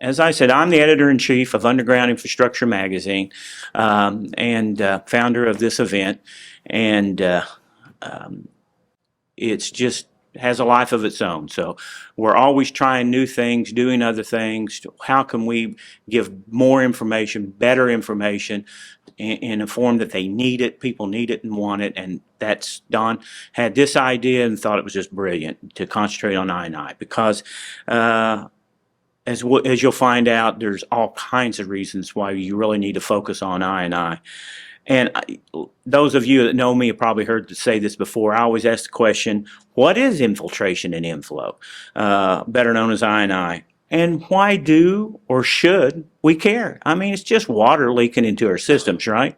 as I said, I'm the editor-in-chief of Underground Infrastructure Magazine, and founder of this event, and it's just has a life of its own. So we're always trying new things, doing other things. How can we give more information, better information, in a form that they need it, people need it and want it? And that's, Don had this idea and thought it was just brilliant to concentrate on I&I, because as you'll find out, there's all kinds of reasons why you really need to focus on I&I. And those of you that know me have probably heard say this before. I always ask the question, what is infiltration and inflow, better known as I&I? And why do or should we care? I mean, it's just water leaking into our systems, right?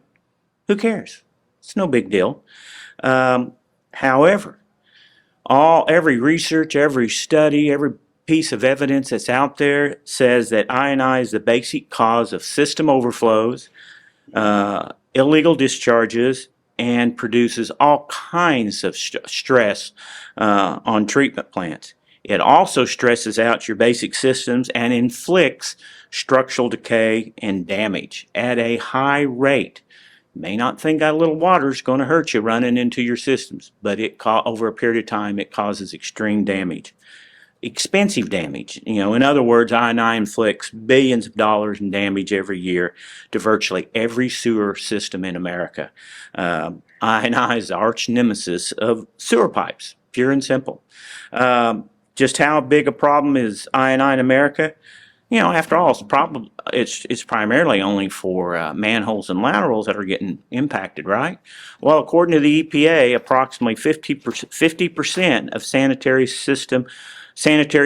Who cares? It's no big deal. However, every research, every study, every piece of evidence that's out there says that I&I is the basic cause of system overflows, illegal discharges, and produces all kinds of stress on treatment plants. It also stresses out your basic systems and inflicts structural decay and damage at a high rate. You may not think that little water is going to hurt you running into your systems, but over a period of time it causes extreme damage. Expensive damage. In other words, I&I inflicts billions of dollars in damage every year to virtually every sewer system in America. I&I is the arch nemesis of sewer pipes, pure and simple. Just how big a problem is I&I in America? After all, it's primarily only for manholes and laterals that are getting impacted, right? Well, according to the EPA, approximately 50% of sanitary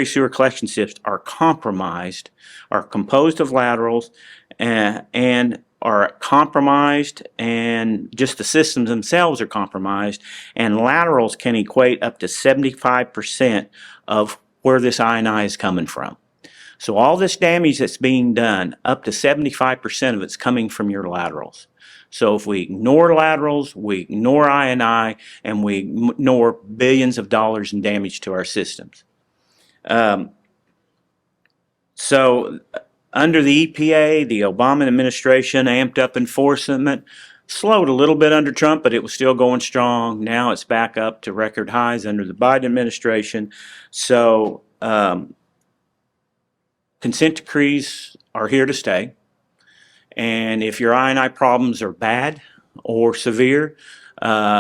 sewer collection systems are compromised, are composed of laterals, and are compromised, and just the systems themselves are compromised, and laterals can equate up to 75% of where this I&I is coming from. So all this damage that's being done, up to 75% of it's coming from your laterals. So if we ignore laterals, we ignore I&I, and we ignore billions of dollars in damage to our systems. So under the EPA, the Obama administration amped up enforcement, slowed a little bit under Trump, but it was still going strong. Now it's back up to record highs under the Biden administration. So consent decrees are here to stay. And if your I&I problems are bad or severe,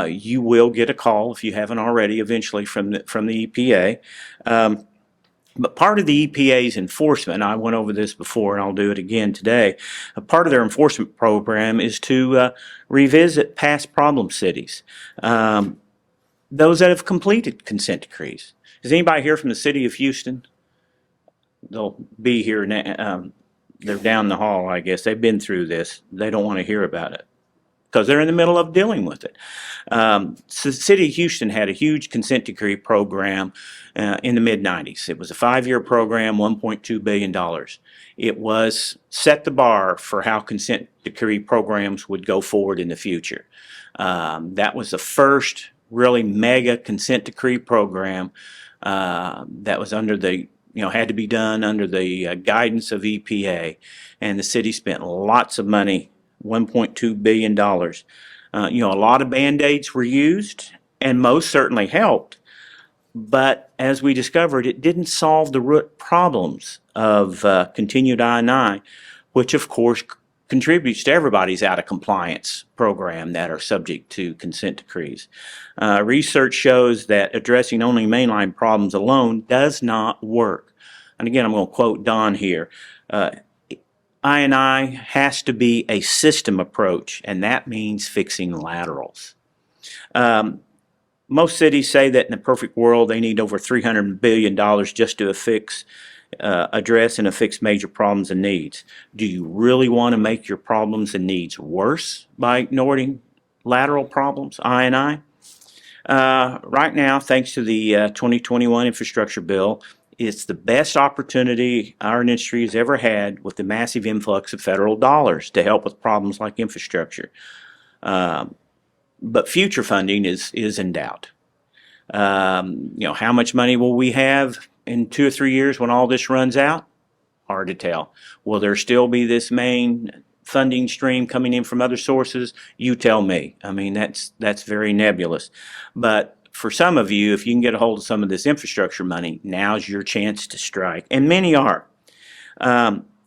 you will get a call, if you haven't already, eventually from the EPA. But part of the EPA's enforcement, I went over this before and I'll do it again today, a part of their enforcement program is to revisit past problem cities, those that have completed consent decrees. Is anybody here from the city of Houston? They'll be here now. They're down the hall, I guess. They've been through this. They don't want to hear about it because they're in the middle of dealing with it. So the city of Houston had a huge consent decree program in the mid-90s. It was a 5-year program, $1.2 billion. It was set the bar for how consent decree programs would go forward in the future. That was the first really mega consent decree program that was under the had to be done under the guidance of EPA, and the city spent lots of money, $1.2 billion. A lot of Band-Aids were used, and most certainly helped, but as we discovered, it didn't solve the root problems of continued I&I, which of course contributes to everybody's out of compliance program that are subject to consent decrees. Research shows that addressing only mainline problems alone does not work. And again, I'm going to quote Don here. I&I has to be a system approach, and that means fixing laterals. Most cities say that in a perfect world they need over $300 billion just to address and affix major problems and needs. Do you really want to make your problems and needs worse by ignoring lateral problems, I&I? Right now, thanks to the 2021 infrastructure bill, it's the best opportunity our industry has ever had with the massive influx of federal dollars to help with problems like infrastructure. But future funding is in doubt. How much money will we have in 2 or 3 years when all this runs out? hard to tell. Will there still be this main funding stream coming in from other sources? You tell me. I mean, that's very nebulous. But for some of you, if you can get a hold of some of this infrastructure money, now's your chance to strike. And many are.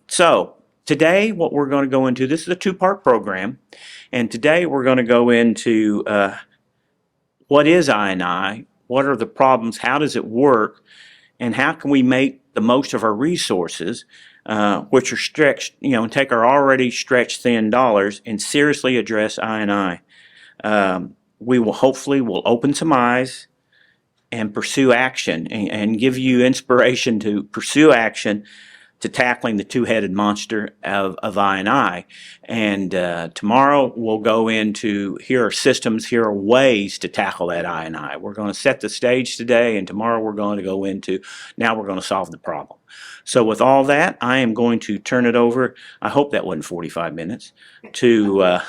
So today, what we're going to go into, this is a two-part program. And today we're going to go into what is I&I, what are the problems, how does it work, and how can we make the most of our resources, which are stretched, and take our already stretched thin dollars and seriously address I&I. We will hopefully open some eyes and pursue action and give you inspiration to pursue action to tackling the two-headed monster of I&I. And tomorrow we'll go into, here are systems, here are ways to tackle that I&I. We're going to set the stage today, and tomorrow we're going to go into, now we're going to solve the problem. So with all that, I am going to turn it over, I hope that wasn't 45 minutes, to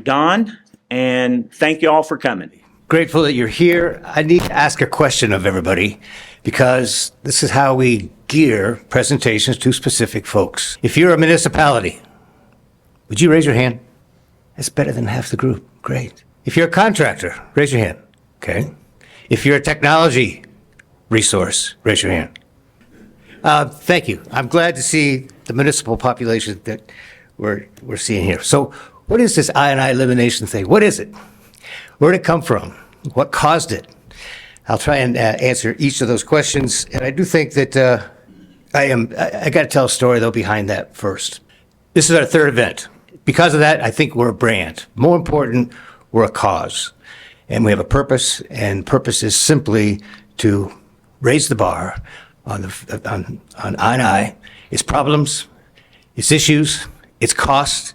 Don, and thank you all for coming. Grateful that you're here. I need to ask a question of everybody, because this is how we gear presentations to specific folks. If you're a municipality, would you raise your hand? That's better than half the group. Great. If you're a contractor, raise your hand. Okay. If you're a technology resource, raise your hand. Thank you. I'm glad to see the municipal population that we're seeing here. So what is this I&I elimination thing? What is it? Where did it come from? What caused it? I'll try and answer each of those questions. And I do think that I got to tell a story, though, behind that first. This is our third event. Because of that, I think we're a brand. More important, we're a cause. And we have a purpose, and purpose is simply to raise the bar on I&I, its problems, its issues, its costs,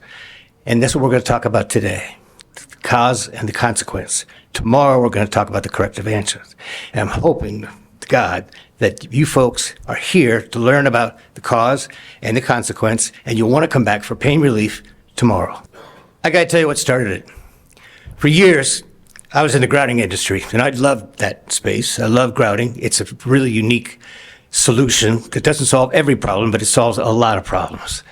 and that's what we're going to talk about today. The cause and the consequence. Tomorrow we're going to talk about the corrective answers. And I'm hoping to God that you folks are here to learn about the cause and the consequence, and you'll want to come back for pain relief tomorrow. I got to tell you what started it. For years, I was in the grouting industry, and I loved that space. I love grouting. It's a really unique solution that doesn't solve every problem, but it solves a lot of problems.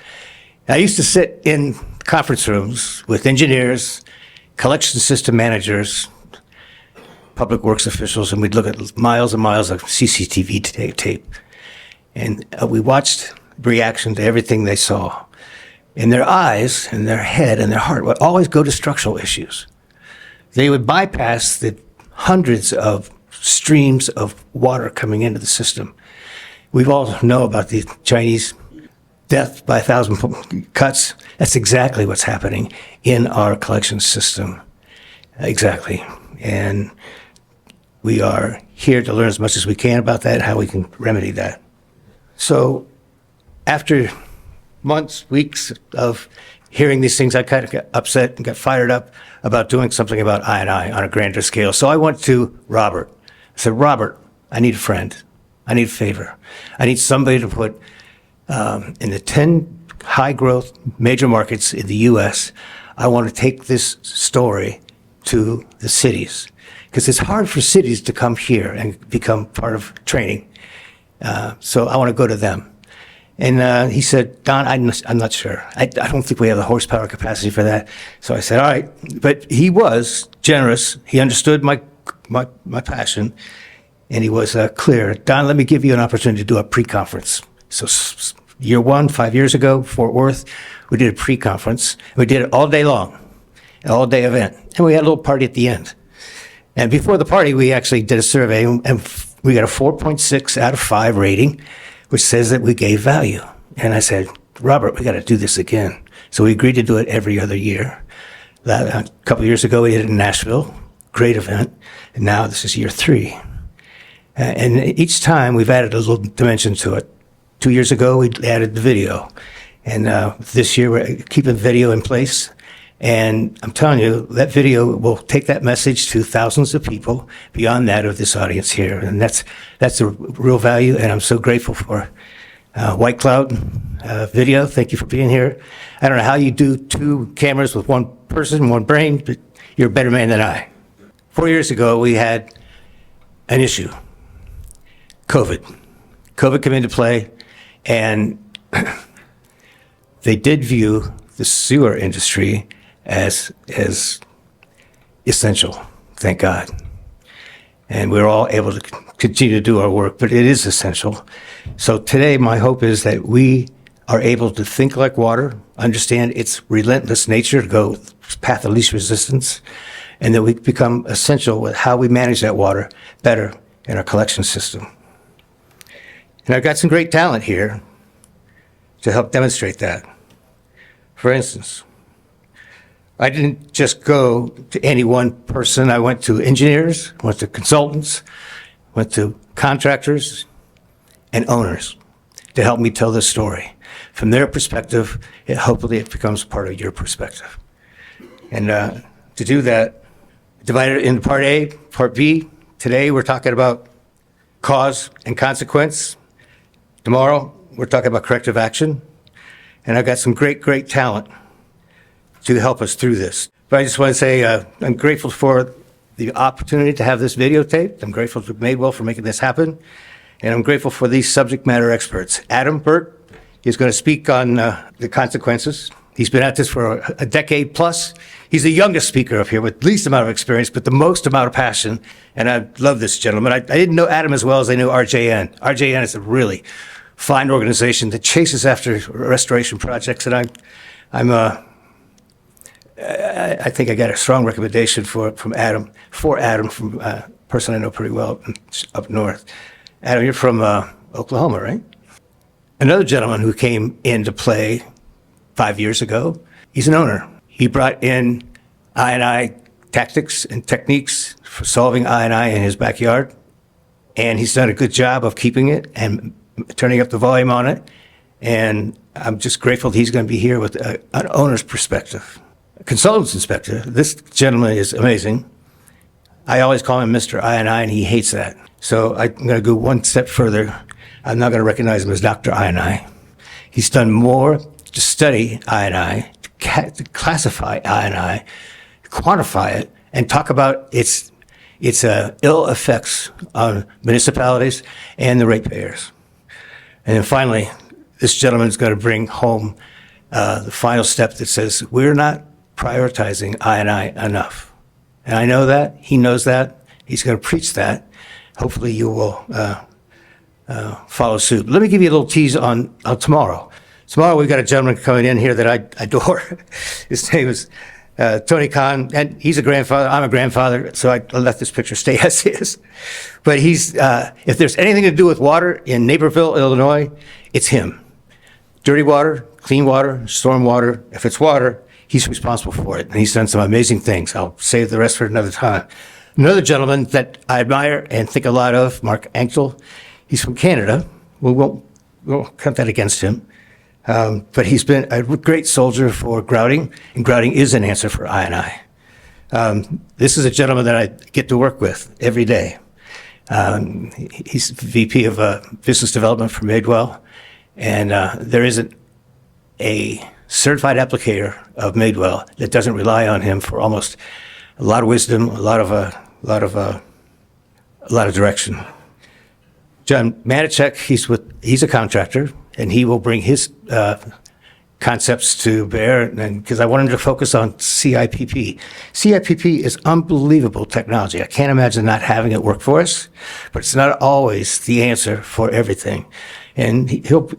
I used to sit in conference rooms with engineers, collection system managers, public works officials, and we'd look at miles and miles of CCTV tape. And we watched reaction to everything they saw. And their eyes and their head and their heart would always go to structural issues. They would bypass the hundreds of streams of water coming into the system. We all know about the Chinese death by 1,000 cuts. That's exactly what's happening in our collection system. Exactly. And we are here to learn as much as we can about that and how we can remedy that. So after months, weeks of hearing these things, I kind of got upset and got fired up about doing something about I&I on a grander scale. So I went to Robert. I said, Robert, I need a friend. I need a favor. I need somebody to put in the 10 high-growth major markets in the U.S., I want to take this story to the cities. Because it's hard for cities to come here and become part of training. So I want to go to them. And he said, Don, I'm not sure. I don't think we have the horsepower capacity for that. So I said, all right. But he was generous. He understood my passion. And he was clear. Don, let me give you an opportunity to do a pre-conference. So year one, 5 years ago, Fort Worth, we did a pre-conference. We did it all day long, an all-day event. And we had a little party at the end. And before the party, we actually did a survey, and we got a 4.6 out of 5 rating, which says that we gave value. And I said, Robert, we got to do this again. So we agreed to do it every other year. A couple of years ago, we did it in Nashville, great event. And now this is year 3. And each time we've added a little dimension to it. 2 years ago, we added the video. And this year, we're keeping video in place. And I'm telling you, that video will take that message to thousands of people beyond that of this audience here. And that's the real value. And I'm so grateful for White Cloud Video. Thank you for being here. I don't know how you do 2 cameras with one person, one brain, but you're a better man than I. 4 years ago, we had an issue. COVID came into play, And they did view the sewer industry as essential, thank God. And we're all able to continue to do our work, but it is essential. So today, my hope is that we are able to think like water, understand its relentless nature, to go path of least resistance, and that we become essential with how we manage that water better in our collection system. And I've got some great talent here to help demonstrate that. For instance, I didn't just go to any one person. I went to engineers, went to consultants, went to contractors and owners to help me tell this story. From their perspective, hopefully it becomes part of your perspective. And to do that, divided into part A, part B. Today we're talking about cause and consequence. Tomorrow we're talking about corrective action. And I've got some great talent to help us through this. But I just want to say I'm grateful for the opportunity to have this videotaped. I'm grateful to Madewell for making this happen. And I'm grateful for these subject matter experts. Adam Burke is going to speak on the consequences. He's been at this for a decade plus. He's the youngest speaker up here with least amount of experience, but the most amount of passion. And I love this gentleman. I didn't know Adam as well as I knew RJN. RJN is a really fine organization that chases after restoration projects. And I think I got a strong recommendation from Adam, from a person I know pretty well up north. Adam, you're from Oklahoma, right? Another gentleman who came into play 5 years ago, he's an owner. He brought in I&I tactics and techniques for solving I&I in his backyard, and he's done a good job of keeping it and turning up the volume on it. And I'm just grateful that he's going to be here with an owner's perspective. Consultant's inspector, this gentleman is amazing. I always call him Mr. I&I, and he hates that. So I'm going to go one step further. I'm not going to recognize him as Dr. I&I. He's done more to study I&I, to classify I&I, quantify it, and talk about its ill effects on municipalities and the ratepayers. And then finally, this gentleman is going to bring home the final step that says we're not prioritizing I&I enough. And I know that. He knows that. He's going to preach that. Hopefully you will follow suit. Let me give you a little tease on tomorrow. Tomorrow we've got a gentleman coming in here that I adore. His name is Tony Conn, and he's a grandfather. I'm a grandfather, so I let this picture stay as is. But he's, if there's anything to do with water in Naperville, Illinois, it's him. Dirty water, clean water, storm water. If it's water, he's responsible for it, and he's done some amazing things. I'll save the rest for another time. Another gentleman that I admire and think a lot of, Mark Anctil, he's from Canada. We won't count that against him. But he's been a great soldier for grouting, and grouting is an answer for I&I. This is a gentleman that I get to work with every day. He's VP of Business Development for Madewell, and there isn't a certified applicator of Madewell that doesn't rely on him for almost a lot of wisdom, a lot of direction. John Manijak, he's a contractor, and he will bring his concepts to bear, and because I want him to focus on CIPP. CIPP is unbelievable technology. I can't imagine not having it work for us, but it's not always the answer for everything. And he'll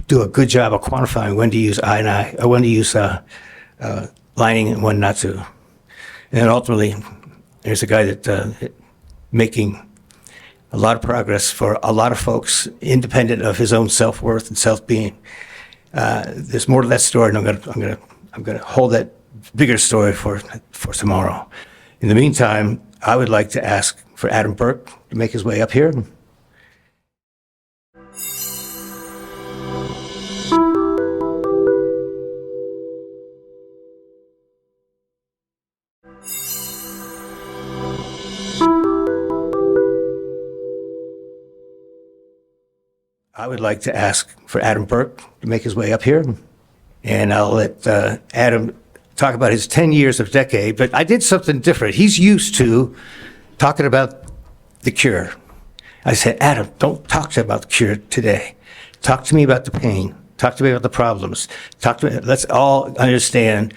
do a good job of quantifying when to use I&I, or when to use lining and when not to. And ultimately, there's a guy that making a lot of progress for a lot of folks, independent of his own self-worth and self-being. There's more to that story, and I'm gonna hold that bigger story for tomorrow. In the meantime, I would like to ask for Adam Burke to make his way up here. I would like to ask for Adam Burke to make his way up here, and I'll let Adam talk about his 10 years of decade, but I did something different. He's used to talking about the cure. I said, Adam, don't talk about the cure today. Talk to me about the pain. Talk to me about the problems. Talk to me. Let's all understand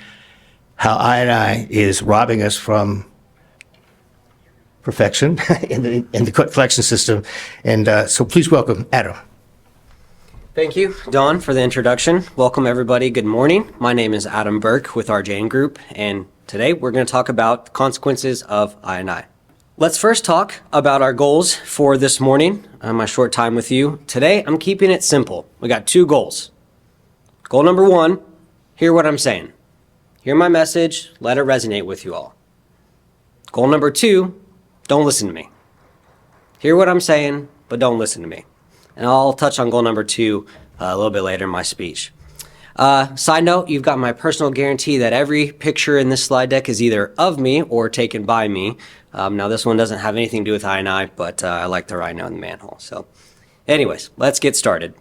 how I&I is robbing us from perfection in the collection system. And so please welcome Adam. Thank you, Don, for the introduction. Welcome, everybody. Good morning. My name is Adam Burke with RJN Group, and today we're going to talk about the consequences of I&I. Let's first talk about our goals for this morning, my short time with you. Today, I'm keeping it simple. We got two goals. Goal number one, hear what I'm saying. Hear my message, let it resonate with you all. Goal number two, don't listen to me. Hear what I'm saying, but don't listen to me. And I'll touch on goal number two a little bit later in my speech. Side note, you've got my personal guarantee that every picture in this slide deck is either of me or taken by me. Now this one doesn't have anything to do with I&I, but I like the rhino and the manhole. So anyways, let's get started.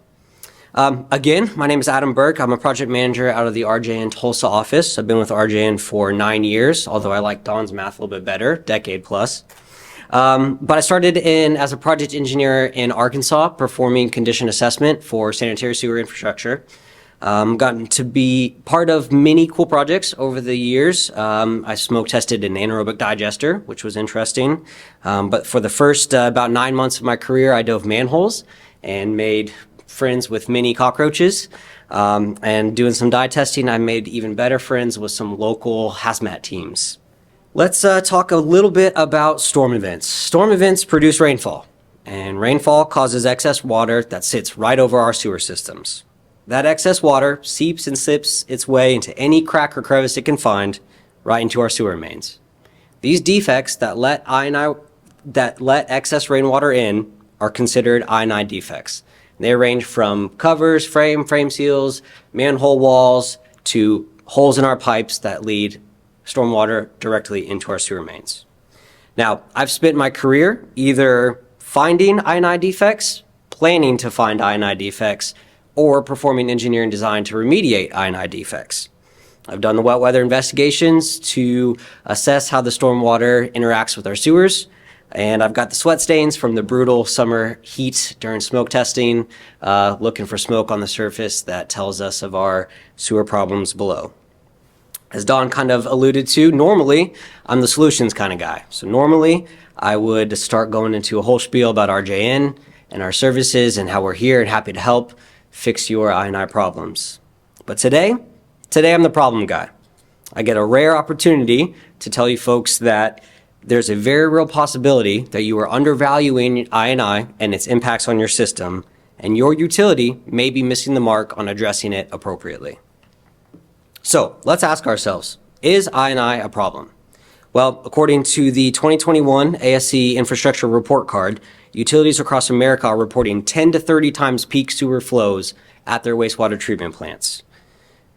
Again, my name is Adam Burke. I'm a project manager out of the RJN Tulsa office. I've been with RJN for 9 years, although I like Don's math a little bit better, decade plus. But I started as a project engineer in Arkansas, performing condition assessment for sanitary sewer infrastructure. Gotten to be part of many cool projects over the years. I smoke tested an anaerobic digester, which was interesting. But for the first about 9 months of my career, I dove manholes and made friends with many cockroaches. And doing some dye testing, I made even better friends with some local hazmat teams. Let's talk a little bit about storm events. Storm events produce rainfall, and rainfall causes excess water that sits right over our sewer systems. That excess water seeps and slips its way into any crack or crevice it can find right into our sewer mains. These defects that let excess rainwater in are considered I&I defects. They range from covers, frame seals, manhole walls, to holes in our pipes that lead stormwater directly into our sewer mains. Now, I've spent my career either finding I&I defects, planning to find I&I defects, or performing engineering design to remediate I&I defects. I've done the wet weather investigations to assess how the stormwater interacts with our sewers, and I've got the sweat stains from the brutal summer heat during smoke testing, looking for smoke on the surface that tells us of our sewer problems below. As Don kind of alluded to, normally I'm the solutions kind of guy. So normally I would start going into a whole spiel about RJN and our services and how we're here and happy to help fix your I&I problems. But today I'm the problem guy. I get a rare opportunity to tell you folks that there's a very real possibility that you are undervaluing I&I and its impacts on your system, and your utility may be missing the mark on addressing it appropriately. So let's ask ourselves, is I&I a problem? Well, according to the 2021 ASC Infrastructure Report Card, utilities across America are reporting 10 to 30 times peak sewer flows at their wastewater treatment plants.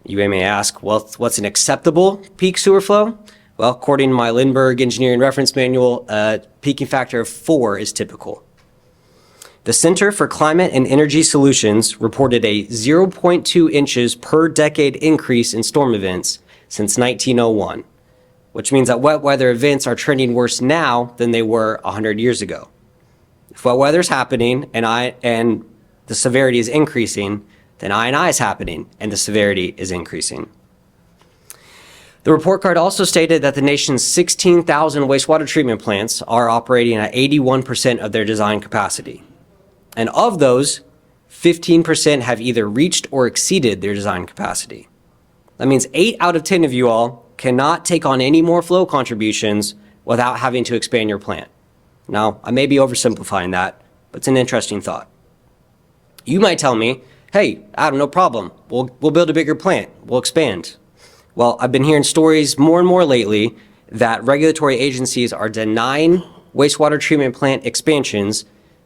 You may ask, well, what's an acceptable peak sewer flow? Well, according to my Lindbergh Engineering Reference Manual, a peaking factor of 4 is typical. The Center for Climate and Energy Solutions reported a 0.2 inches per decade increase in storm events since 1901, which means that wet weather events are trending worse now than they were 100 years ago. If wet weather is happening and the severity is increasing, then I&I is happening and the severity is increasing. The report card also stated that the nation's 16,000 wastewater treatment plants are operating at 81% of their design capacity. And of those, 15% have either reached or exceeded their design capacity. That means 8 out of 10 of you all cannot take on any more flow contributions without having to expand your plant. Now, I may be oversimplifying that, but it's an interesting thought. You might tell me, hey, Adam, no problem. We'll build a bigger plant. We'll expand. Well, I've been hearing stories more and more lately that regulatory agencies are denying wastewater treatment plant expansions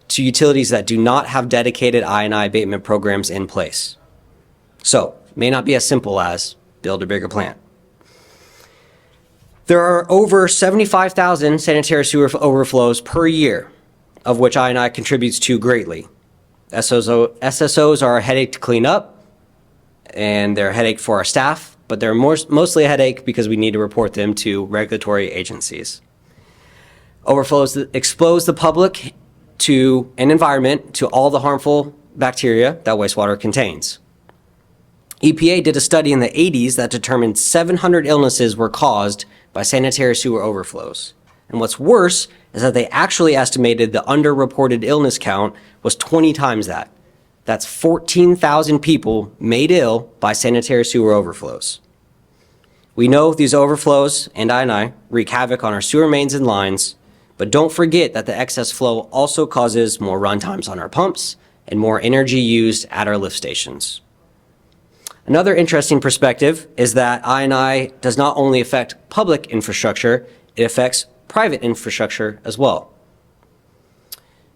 to utilities that do not have dedicated I&I abatement programs in place. So, it may not be as simple as build a bigger plant. There are over 75,000 sanitary sewer overflows per year, of which I&I contributes to greatly. SSOs are a headache to clean up, and they're a headache for our staff, but they're mostly a headache because we need to report them to regulatory agencies. Overflows expose the public to an environment to all the harmful bacteria that wastewater contains. EPA did a study in the 80s that determined 700 illnesses were caused by sanitary sewer overflows. And what's worse is that they actually estimated the underreported illness count was 20 times that. That's 14,000 people made ill by sanitary sewer overflows. We know these overflows and I&I wreak havoc on our sewer mains and lines, but don't forget that the excess flow also causes more run times on our pumps and more energy used at our lift stations. Another interesting perspective is that I&I does not only affect public infrastructure, it affects private infrastructure as well.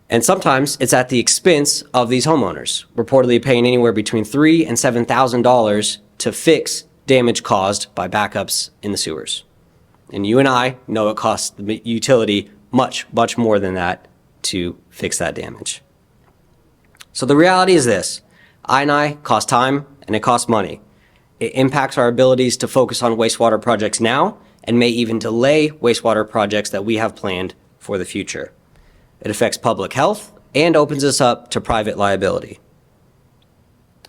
And sometimes it's at the expense of these homeowners, reportedly paying anywhere between $3,000 and $7,000 to fix damage caused by backups in the sewers. And you and I know it costs the utility much, much more than that to fix that damage. So the reality is this: I&I costs time and it costs money. It impacts our abilities to focus on wastewater projects now and may even delay wastewater projects that we have planned for the future. It affects public health and opens us up to private liability.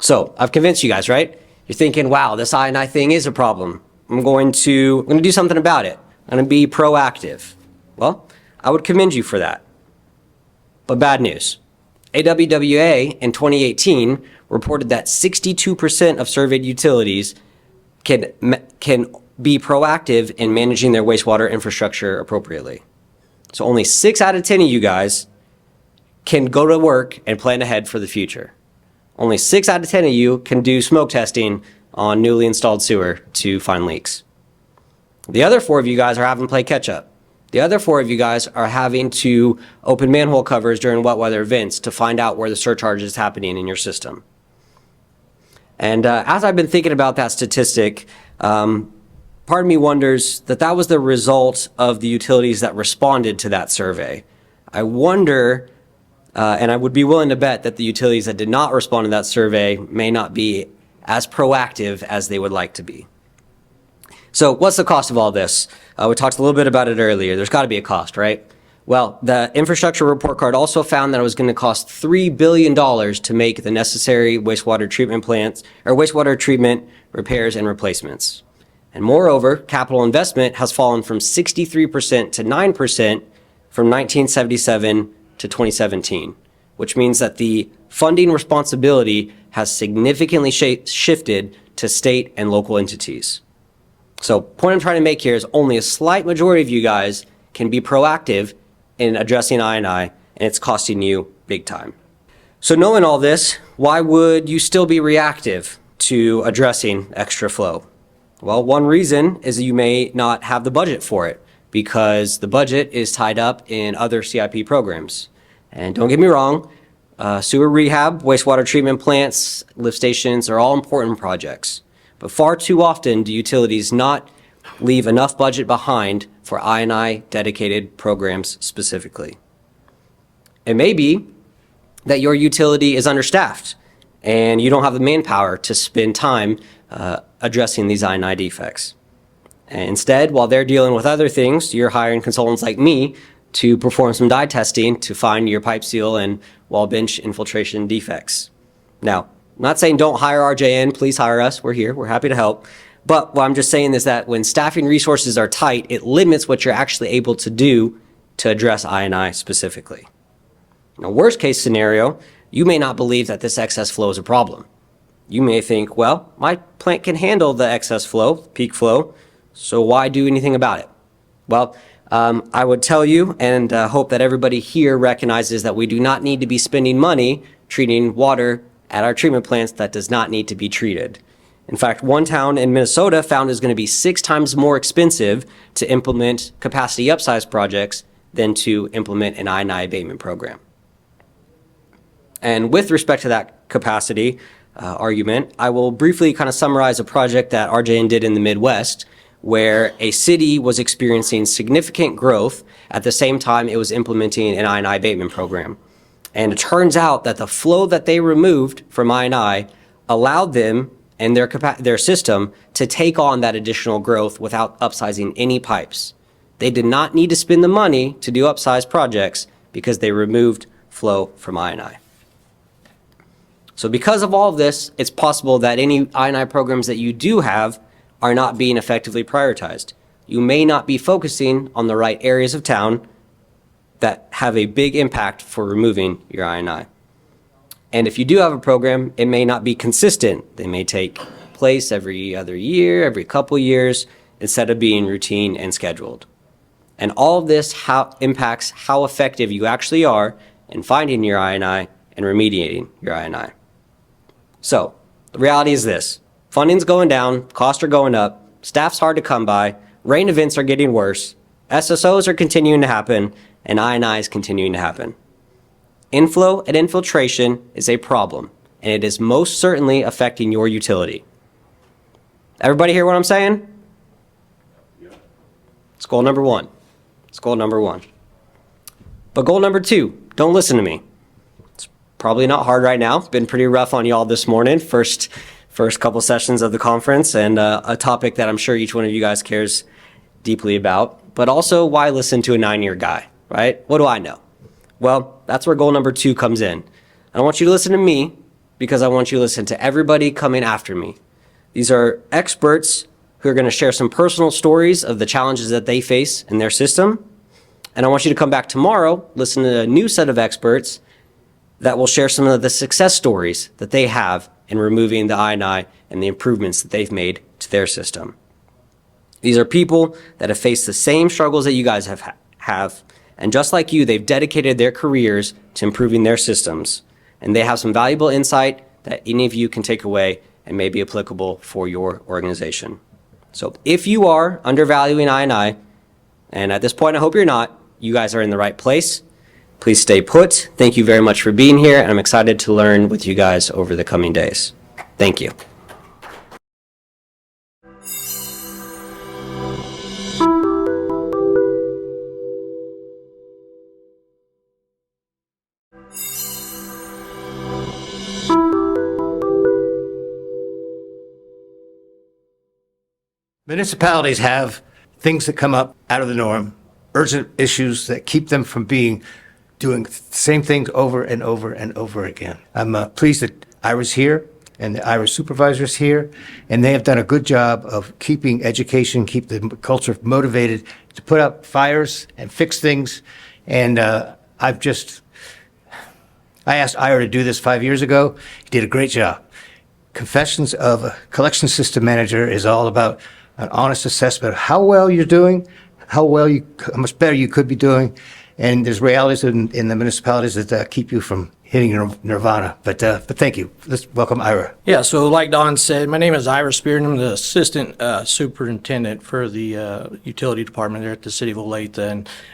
So I've convinced you guys, right? You're thinking, wow, this I&I thing is a problem. I'm going to do something about it. I'm going to be proactive. Well, I would commend you for that. But bad news. AWWA in 2018 reported that 62% of surveyed utilities can be proactive in managing their wastewater infrastructure appropriately. So only 6 out of 10 of you guys can go to work and plan ahead for the future. Only 6 out of 10 of you can do smoke testing on newly installed sewer to find leaks. The other 4 of you guys are having to play catch up. The other 4 of you guys are having to open manhole covers during wet weather events to find out where the surcharge is happening in your system. And as I've been thinking about that statistic, part of me wonders that was the result of the utilities that responded to that survey. I wonder, and I would be willing to bet that the utilities that did not respond to that survey may not be as proactive as they would like to be. So what's the cost of all this? We talked a little bit about it earlier. There's got to be a cost, right? Well, the infrastructure report card also found that it was going to cost $3 billion to make the necessary wastewater treatment plants or wastewater treatment repairs and replacements. And moreover, capital investment has fallen from 63% to 9% from 1977 to 2017, which means that the funding responsibility has significantly shifted to state and local entities. So point I'm trying to make here is only a slight majority of you guys can be proactive in addressing I&I, and it's costing you big time. So knowing all this, why would you still be reactive to addressing extra flow? Well, one reason is that you may not have the budget for it because the budget is tied up in other CIP programs. And don't get me wrong, sewer rehab, wastewater treatment plants, lift stations are all important projects. But far too often do utilities not leave enough budget behind for I&I dedicated programs specifically. It may be that your utility is understaffed and you don't have the manpower to spend time addressing these I&I defects. And instead, while they're dealing with other things, you're hiring consultants like me to perform some dye testing to find your pipe seal and wall bench infiltration defects. Now, I'm not saying don't hire RJN, please hire us, we're here, we're happy to help. But what I'm just saying is that when staffing resources are tight, it limits what you're actually able to do to address I&I specifically. Now, worst case scenario, you may not believe that this excess flow is a problem. You may think, well, my plant can handle the excess flow, peak flow, so why do anything about it? Well, I would tell you and hope that everybody here recognizes that we do not need to be spending money treating water at our treatment plants that does not need to be treated. In fact, one town in Minnesota found is going to be 6 times more expensive to implement capacity upsize projects than to implement an I&I abatement program. And with respect to that capacity argument, I will briefly kind of summarize a project that RJN did in the Midwest, where a city was experiencing significant growth at the same time it was implementing an I&I abatement program. And it turns out that the flow that they removed from I&I allowed them and their system to take on that additional growth without upsizing any pipes. They did not need to spend the money to do upsize projects because they removed flow from I&I. So because of all of this, it's possible that any I&I programs that you do have are not being effectively prioritized. You may not be focusing on the right areas of town that have a big impact for removing your I&I. And if you do have a program, it may not be consistent. They may take place every other year, every couple years, instead of being routine and scheduled. And all of this impacts how effective you actually are in finding your I&I and remediating your I&I. So the reality is this: funding's going down, costs are going up, staff's hard to come by, rain events are getting worse, SSOs are continuing to happen, and I&I is continuing to happen. Inflow and infiltration is a problem, and it is most certainly affecting your utility. Everybody hear what I'm saying? It's goal number one. It's goal number one. But goal number two, don't listen to me. It's probably not hard right now. It's been pretty rough on y'all this morning. First couple sessions of the conference, and a topic that I'm sure each one of you guys cares deeply about. But also, why listen to a 9-year guy, right? What do I know? Well, that's where goal number two comes in. I don't want you to listen to me because I want you to listen to everybody coming after me. These are experts who are going to share some personal stories of the challenges that they face in their system. And I want you to come back tomorrow, listen to a new set of experts that will share some of the success stories that they have in removing the I&I and the improvements that they've made to their system. These are people that have faced the same struggles that you guys have. And just like you, they've dedicated their careers to improving their systems. And they have some valuable insight that any of you can take away and may be applicable for your organization. So if you are undervaluing I&I, and at this point I hope you're not, you guys are in the right place. Please stay put. Thank you very much for being here, and I'm excited to learn with you guys over the coming days. Thank you. Municipalities have things that come up out of the norm, urgent issues that keep them from doing the same things over and over and over again. I'm pleased that Ira's here and the Ira supervisor's here, and they have done a good job of keeping education, keep the culture motivated to put out fires and fix things. And I asked Ira to do this 5 years ago. He did a great job. Confessions of a collection system manager is all about an honest assessment of how well you're doing, how much better you could be doing, and there's realities in the municipalities that keep you from hitting your nirvana. But thank you. Let's welcome Ira. Yeah, so like Don said, my name is Ira Speer, and I'm the assistant superintendent for the utility department there at the city of Olathe.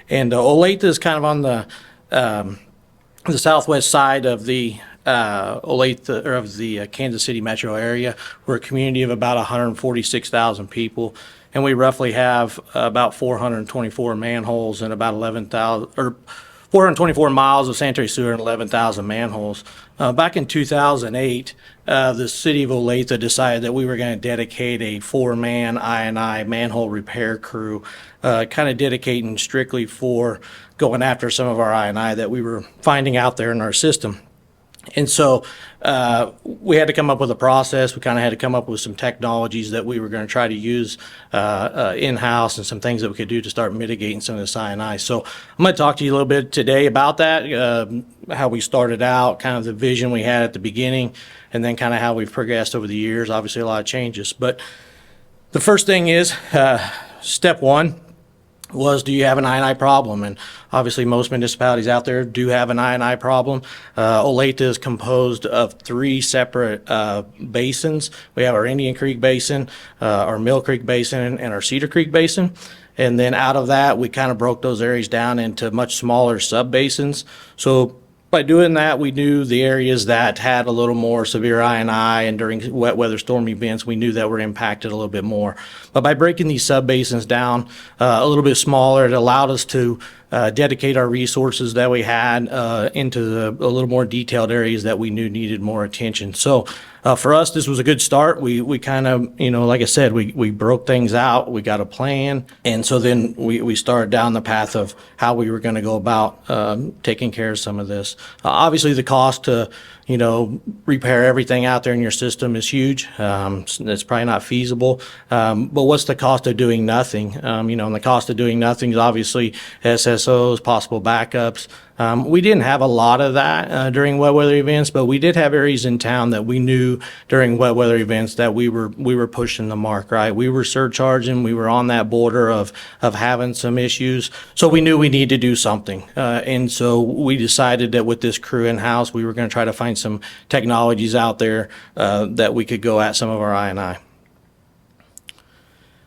And Olathe is kind of on the southwest side of the Olathe, or of the Kansas City metro area. We're a community of about 146,000 people, and we roughly have about 424 manholes and about 11,000, or 424 miles of sanitary sewer and 11,000 manholes. Back in 2008, the city of Olathe decided that we were going to dedicate a 4-man I&I manhole repair crew, kind of dedicating strictly for going after some of our I&I that we were finding out there in our system. And so we had to come up with a process. We kind of had to come up with some technologies that we were going to try to use in-house, and some things that we could do to start mitigating some of this I&I. So I'm going to talk to you a little bit today about that, how we started out, kind of the vision we had at the beginning, and then kind of how we've progressed over the years. Obviously a lot of changes. But the first thing is, step one was, do you have an I&I problem? And obviously most municipalities out there do have an I&I problem. Olathe is composed of 3 separate basins. We have our Indian Creek Basin, our Mill Creek Basin, and our Cedar Creek Basin. And then out of that, we kind of broke those areas down into much smaller sub-basins. So by doing that, we knew the areas that had a little more severe I&I, and during wet weather storm events, we knew that were impacted a little bit more. But by breaking these sub-basins down a little bit smaller, it allowed us to dedicate our resources that we had into a little more detailed areas that we knew needed more attention. So for us, this was a good start. We kind of, like I said, we broke things out. We got a plan. And so then we started down the path of how we were going to go about taking care of some of this. Obviously, the cost to repair everything out there in your system is huge. It's probably not feasible. But what's the cost of doing nothing? And the cost of doing nothing is obviously SSOs, possible backups. We didn't have a lot of that during wet weather events, but we did have areas in town that we knew during wet weather events that we were pushing the mark, right? We were surcharging. We were on that border of having some issues. So we knew we needed to do something. And so we decided that with this crew in-house, we were going to try to find some technologies out there that we could go at some of our I&I.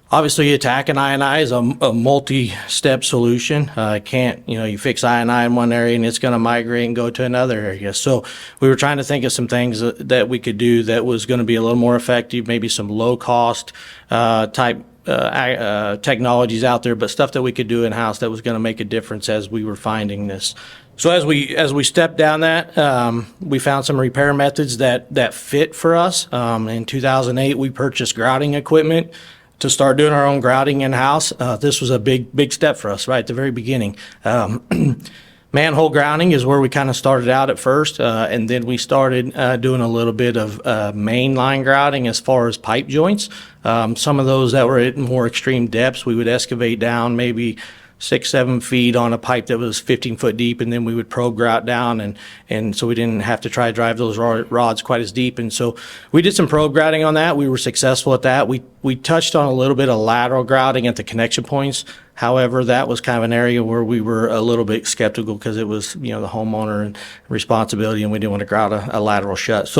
Obviously, attacking I&I is a multi-step solution. You fix I&I in one area and it's going to migrate and go to another area. So we were trying to think of some things that we could do that was going to be a little more effective, maybe some low-cost type technologies out there, but stuff that we could do in-house that was going to make a difference as we were finding this. So as we stepped down that, we found some repair methods that fit for us. In 2008, we purchased grouting equipment to start doing our own grouting in-house. This was a big step for us right at the very beginning. Manhole grouting is where we kind of started out at first, and then we started doing a little bit of main line grouting as far as pipe joints. Some of those that were at more extreme depths, we would excavate down maybe 6-7 feet on a pipe that was 15 foot deep, and then we would probe grout down, and so we didn't have to try to drive those rods quite as deep. And so we did some probe grouting on that. We were successful at that. We touched on a little bit of lateral grouting at the connection points. However, that was kind of an area where we were a little bit skeptical because it was the homeowner and responsibility, and we didn't want to grout a lateral shut.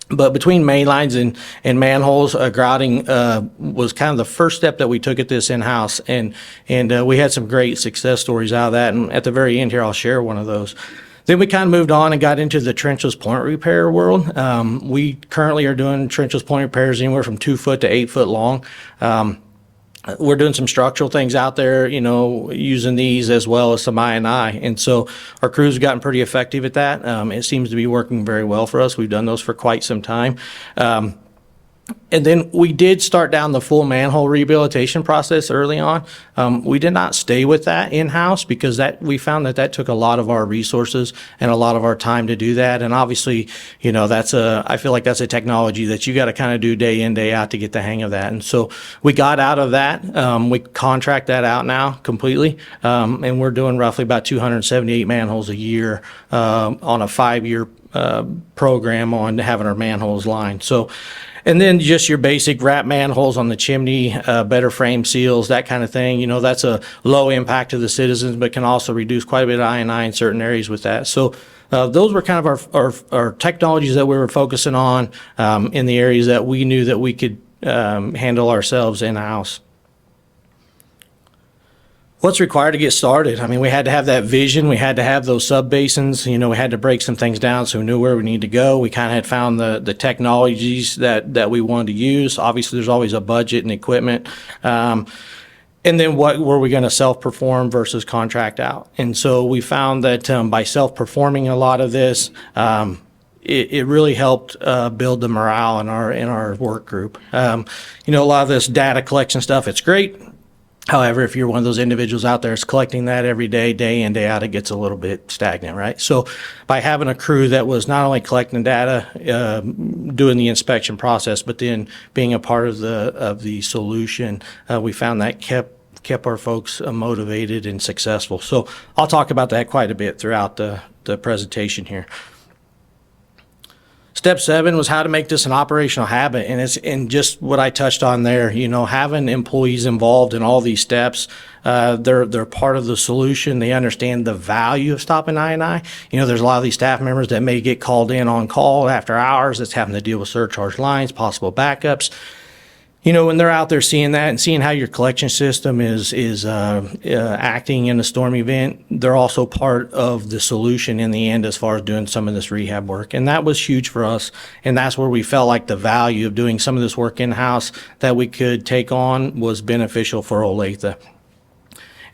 But between main lines and manholes, grouting was kind of the first step that we took at this in-house, and we had some great success stories out of that. And at the very end here, I'll share one of those. Then we kind of moved on and got into the trenchless point repair world. We currently are doing trenchless point repairs anywhere from 2 foot to 8 foot long. We're doing some structural things out there, using these as well as some I&I. And so our crews have gotten pretty effective at that. It seems to be working very well for us. We've done those for quite some time. And then we did start down the full manhole rehabilitation process early on. We did not stay with that in-house because we found that took a lot of our resources and a lot of our time to do that. And obviously, I feel like that's a technology that you got to kind of do day in, day out to get the hang of that. And so we got out of that. We contract that out now completely. And we're doing roughly about 278 manholes a year on a 5-year program on having our manholes lined. And then just your basic wrap manholes on the chimney, better frame seals, that kind of thing. That's a low impact to the citizens, but can also reduce quite a bit of I&I in certain areas with that. So those were kind of our technologies that we were focusing on in the areas that we knew that we could handle ourselves in-house. What's required to get started? I mean, we had to have that vision. We had to have those sub-basins. We had to break some things down so we knew where we needed to go. We kind of had found the technologies that we wanted to use. Obviously, there's always a budget and equipment. And then what were we going to self-perform versus contract out? And so we found that by self-performing a lot of this, it really helped build the morale in our work group. A lot of this data collection stuff, it's great. However, if you're one of those individuals out there that's collecting that every day, day in, day out, it gets a little bit stagnant, right? So by having a crew that was not only collecting data, doing the inspection process, but then being a part of the solution, we found that kept our folks motivated and successful. So I'll talk about that quite a bit throughout the presentation here. Step 7 was how to make this an operational habit, and it's in just what I touched on there. Having employees involved in all these steps, they're part of the solution. They understand the value of stopping I&I. There's a lot of these staff members that may get called in on call after hours that's having to deal with surcharge lines, possible backups. When they're out there seeing that and seeing how your collection system is acting in a storm event, they're also part of the solution in the end as far as doing some of this rehab work. And that was huge for us. And that's where we felt like the value of doing some of this work in-house that we could take on was beneficial for Olathe.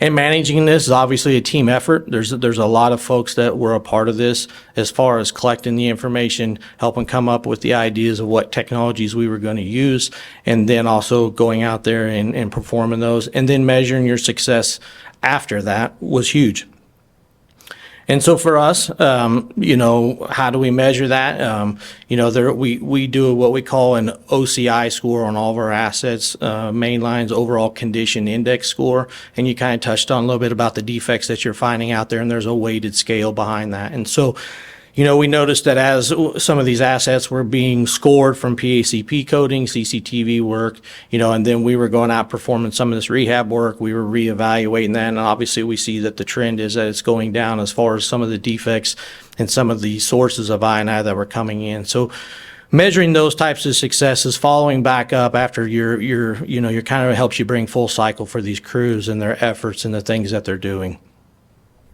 And managing this is obviously a team effort. There's a lot of folks that were a part of this as far as collecting the information, helping come up with the ideas of what technologies we were going to use, and then also going out there and performing those, and then measuring your success after that was huge. And so for us, how do we measure that? We do what we call an OCI score on all of our assets, mainline's overall condition index score. And you kind of touched on a little bit about the defects that you're finding out there, and there's a weighted scale behind that. And so, we noticed that as some of these assets were being scored from PACP coding, CCTV work, and then we were going out performing some of this rehab work, we were reevaluating that, and obviously we see that the trend is that it's going down as far as some of the defects and some of the sources of I&I that were coming in. So measuring those types of successes, following back up after your kind of helps you bring full cycle for these crews and their efforts and the things that they're doing.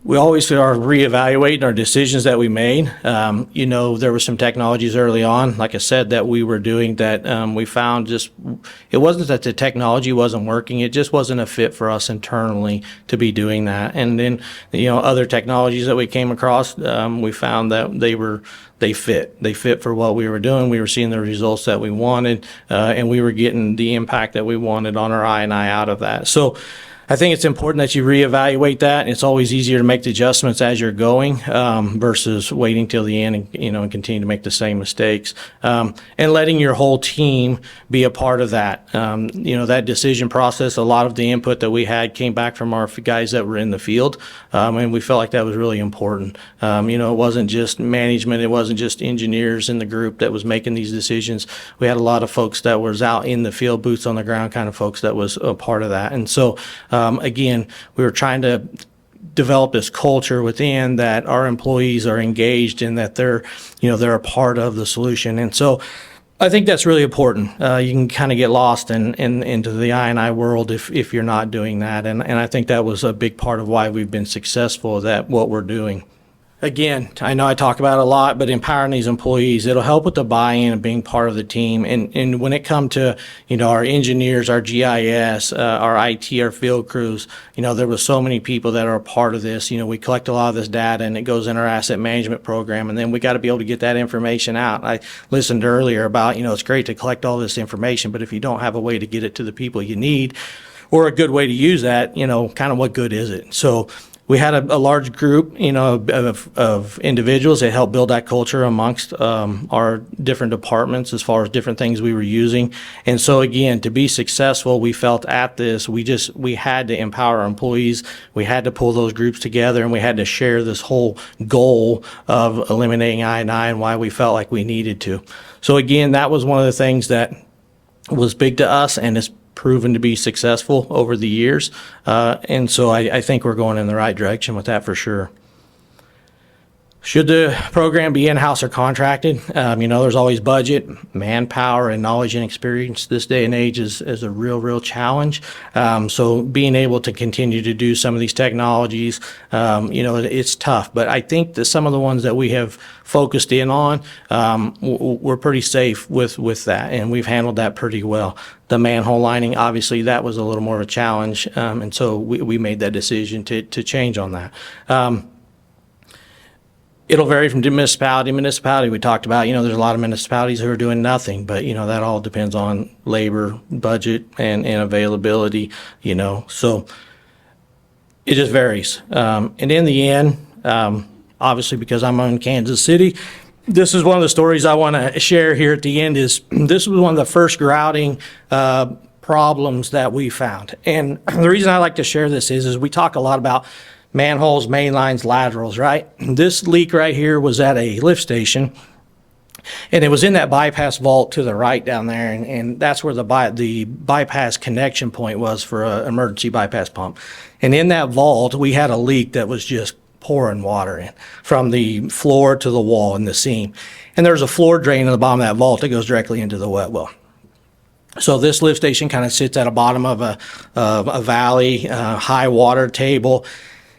We always are reevaluating our decisions that we made. There were some technologies early on, like I said, that we were doing that we found just, it wasn't that the technology wasn't working, it just wasn't a fit for us internally to be doing that. And then, other technologies that we came across, we found that they fit for what we were doing. We were seeing the results that we wanted, and we were getting the impact that we wanted on our I&I out of that. So I think it's important that you reevaluate that. It's always easier to make the adjustments as you're going versus waiting till the end and continue to make the same mistakes. And letting your whole team be a part of that. That decision process, a lot of the input that we had came back from our guys that were in the field, and we felt like that was really important. It wasn't just management, it wasn't just engineers in the group that was making these decisions. We had a lot of folks that was out in the field, boots on the ground kind of folks that was a part of that. And so again, we were trying to develop this culture within that our employees are engaged and that they're a part of the solution. And so I think that's really important. You can kind of get lost into the I&I world if you're not doing that. And I think that was a big part of why we've been successful at what we're doing. Again, I know I talk about it a lot, but empowering these employees, it'll help with the buy-in and being part of the team. And when it comes to, our engineers, our GIS, our IT, our field crews, there was so many people that are a part of this. We collect a lot of this data and it goes in our asset management program, and then we got to be able to get that information out. I listened earlier about, it's great to collect all this information, but if you don't have a way to get it to the people you need or a good way to use that, kind of what good is it? So we had a large group, of individuals that helped build that culture amongst our different departments as far as different things we were using. And so again, to be successful, we felt at this, we had to empower our employees. We had to pull those groups together, and we had to share this whole goal of eliminating I&I and why we felt like we needed to. So again, that was one of the things that was big to us, and it's proven to be successful over the years. And so I think we're going in the right direction with that for sure. Should the program be in-house or contracted? There's always budget, manpower, and knowledge and experience. This day and age is a real challenge. So being able to continue to do some of these technologies, it's tough. But I think that some of the ones that we have focused in on, we're pretty safe with that, and we've handled that pretty well. The manhole lining, obviously, that was a little more of a challenge, and so we made that decision to change on that. It'll vary from municipality to municipality. We talked about, there's a lot of municipalities who are doing nothing, but, that all depends on labor, budget, and availability, so it just varies. And in the end, obviously, because I'm in Kansas City, this is one of the stories I want to share here at the end. Is this was one of the first grouting problems that we found. And the reason I like to share this is we talk a lot about manholes, main lines, laterals, right? This leak right here was at a lift station, and it was in that bypass vault to the right down there, and that's where the bypass connection point was for an emergency bypass pump. And in that vault, we had a leak that was just pouring water in from the floor to the wall in the seam. And there's a floor drain in the bottom of that vault that goes directly into the wet well. So this lift station kind of sits at the bottom of a valley, high water table.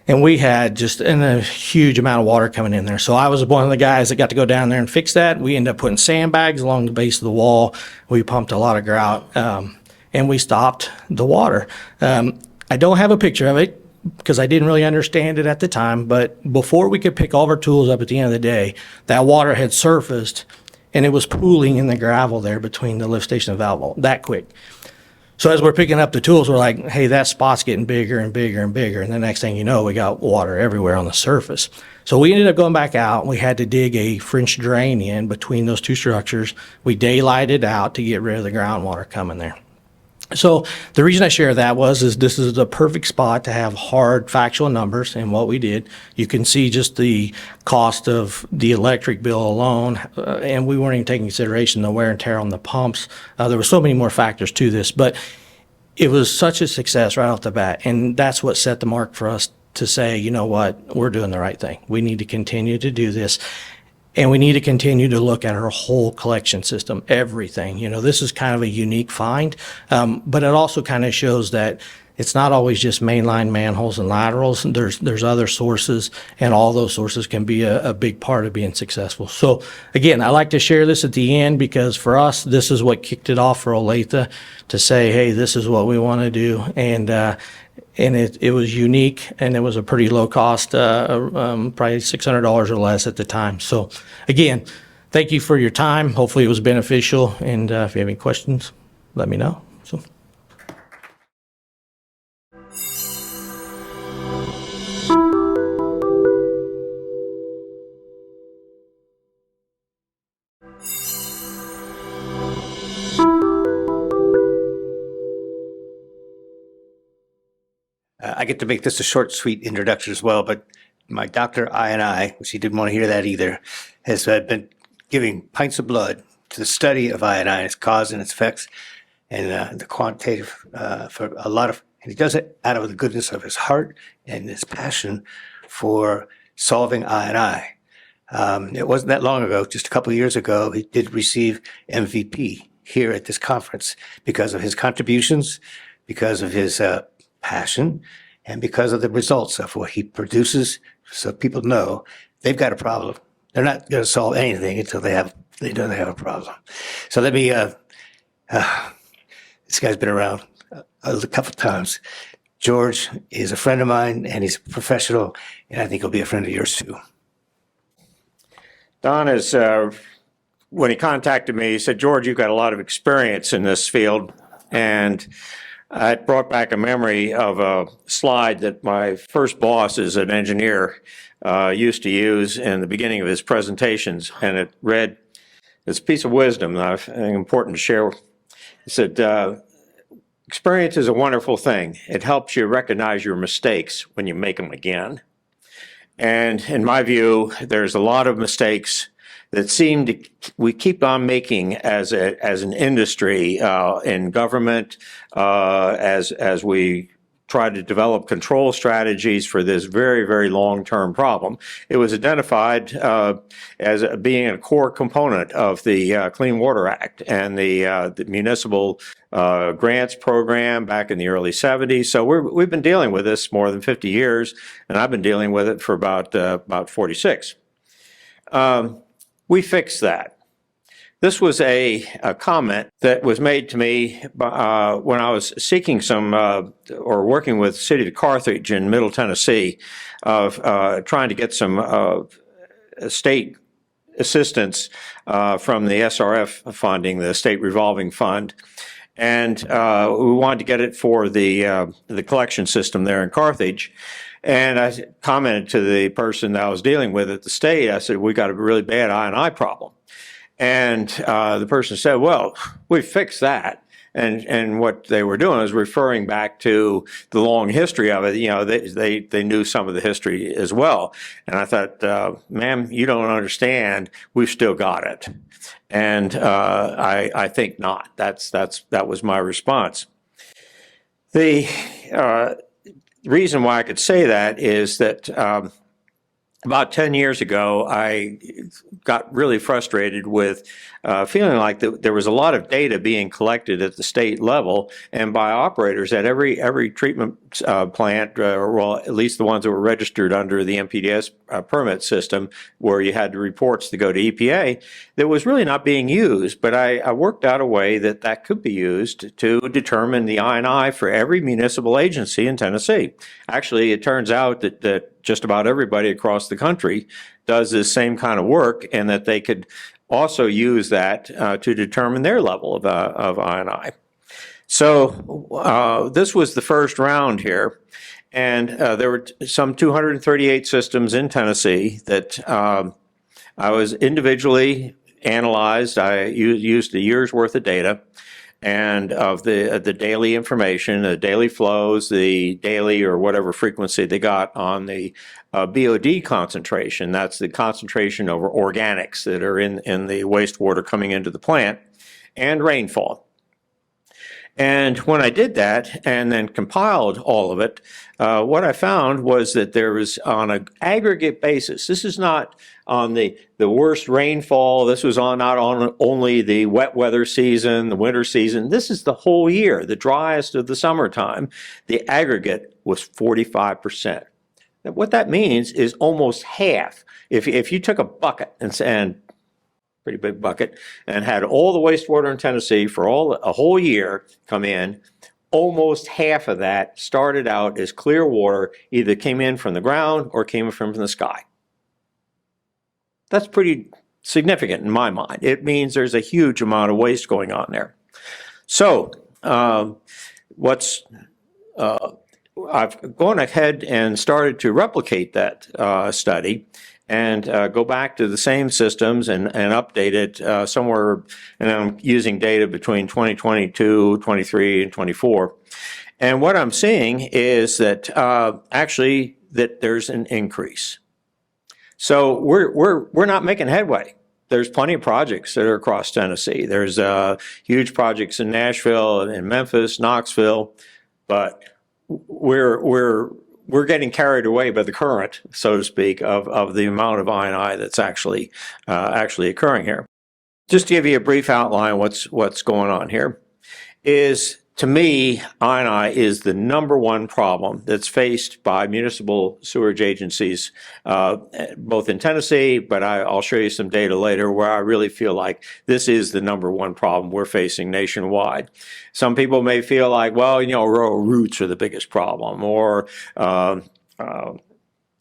And we had just a huge amount of water coming in there. So I was one of the guys that got to go down there and fix that. We ended up putting sandbags along the base of the wall. We pumped a lot of grout, and we stopped the water. I don't have a picture of it. because I didn't really understand it at the time, but before we could pick all of our tools up at the end of the day, that water had surfaced and it was pooling in the gravel there between the lift station and valve vault that quick. So as we're picking up the tools, we're like, hey, that spot's getting bigger and bigger and bigger. And the next thing you know, we got water everywhere on the surface. So we ended up going back out and we had to dig a French drain in between those two structures. We daylighted out to get rid of the groundwater coming there. So the reason I share that is this is the perfect spot to have hard factual numbers in what we did. You can see just the cost of the electric bill alone, and we weren't even taking consideration the wear and tear on the pumps. There were so many more factors to this, but it was such a success right off the bat, and that's what set the mark for us to say, you know what, we're doing the right thing. We need to continue to do this. And we need to continue to look at our whole collection system, everything. You know, this is kind of a unique find, but it also kind of shows that it's not always just mainline manholes and laterals. There's other sources, and all those sources can be a big part of being successful. So again, I like to share this at the end because for us, this is what kicked it off for Olathe to say, hey, this is what we want to do. And it was unique, and it was a pretty low cost, probably $600 or less at the time. So again, thank you for your time. Hopefully it was beneficial. And if you have any questions, let me know. So. I get to make this a short, sweet introduction as well, but my doctor, I&I, which he didn't want to hear that either, has been giving pints of blood to the study of I&I and its cause and its effects, and the quantitative for a lot of, and he does it out of the goodness of his heart and his passion for solving I&I. It wasn't that long ago, just a couple of years ago, he did receive MVP here at this conference because of his contributions, because of his passion, and because of the results of what he produces. So people know they've got a problem. They're not going to solve anything until they know they have a problem. So let me, this guy's been around a couple of times. George is a friend of mine, and he's a professional, and I think he'll be a friend of yours too. Don is, when he contacted me, he said, George, you've got a lot of experience in this field. And it brought back a memory of a slide that my first boss as an engineer used to use in the beginning of his presentations. And it read, it's a piece of wisdom that I think important to share. It said, experience is a wonderful thing. It helps you recognize your mistakes when you make them again. And in my view, there's a lot of mistakes that we keep on making as an industry in government as we try to develop control strategies for this very, very long-term problem. It was identified as being a core component of the Clean Water Act and the municipal grants program back in the early 70s. So we've been dealing with this more than 50 years, and I've been dealing with it for about 46. We fixed that. This was a comment that was made to me when I was seeking or working with the city of Carthage in Middle Tennessee of trying to get some state assistance from the SRF funding, the State Revolving Fund. And we wanted to get it for the collection system there in Carthage. And I commented to the person that I was dealing with at the state, I said, we got a really bad I&I problem. And the person said, well, we fixed that. And what they were doing was referring back to the long history of it. You know, they knew some of the history as well. And I thought, ma'am, you don't understand. We've still got it. And I think not. That was my response. The reason why I could say that is that about 10 years ago, I got really frustrated with feeling like there was a lot of data being collected at the state level and by operators at every treatment plant, well, at least the ones that were registered under the MPDS permit system, where you had the reports to go to EPA, that was really not being used. But I worked out a way that could be used to determine the I&I for every municipal agency in Tennessee. Actually, it turns out that just about everybody across the country does this same kind of work, and that they could also use that to determine their level of I&I. So this was the first round here, and there were some 238 systems in Tennessee that I was individually analyzed. I used a year's worth of data and of the daily information, the daily flows, the daily or whatever frequency they got on the BOD concentration. That's the concentration over organics that are in the wastewater coming into the plant, and rainfall. And when I did that and then compiled all of it, what I found was that there was, on an aggregate basis, this is not on the worst rainfall, this was not on only the wet weather season, the winter season, this is the whole year, the driest of the summertime, the aggregate was 45%. And what that means is almost half. If you took a bucket and pretty big bucket, and had all the wastewater in Tennessee for a whole year come in, almost half of that started out as clear water, either came in from the ground or came from the sky. That's pretty significant in my mind. It means there's a huge amount of waste going on there. So I've gone ahead and started to replicate that study and go back to the same systems and update it somewhere, and I'm using data between 2022, 23, and 24. And what I'm seeing is that actually that there's an increase. So we're not making headway. There's plenty of projects that are across Tennessee. There's huge projects in Nashville and Memphis, Knoxville, but we're getting carried away by the current, so to speak, of the amount of I&I that's actually occurring here. Just to give you a brief outline, what's going on here is, to me, I&I is the number one problem that's faced by municipal sewerage agencies, both in Tennessee, but I'll show you some data later where I really feel like this is the number one problem we're facing nationwide. Some people may feel like, well, rural roots are the biggest problem, or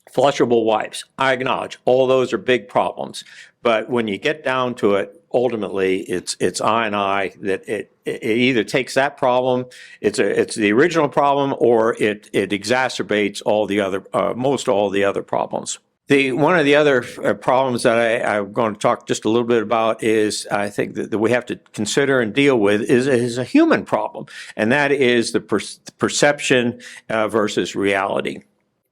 flushable wipes. I acknowledge all those are big problems, but when you get down to it, ultimately it's I&I that it either takes that problem, it's the original problem, or it exacerbates all the other most all the other problems. One of the other problems that I'm going to talk just a little bit about is, I think that we have to consider and deal with is a human problem, and that is the perception versus reality.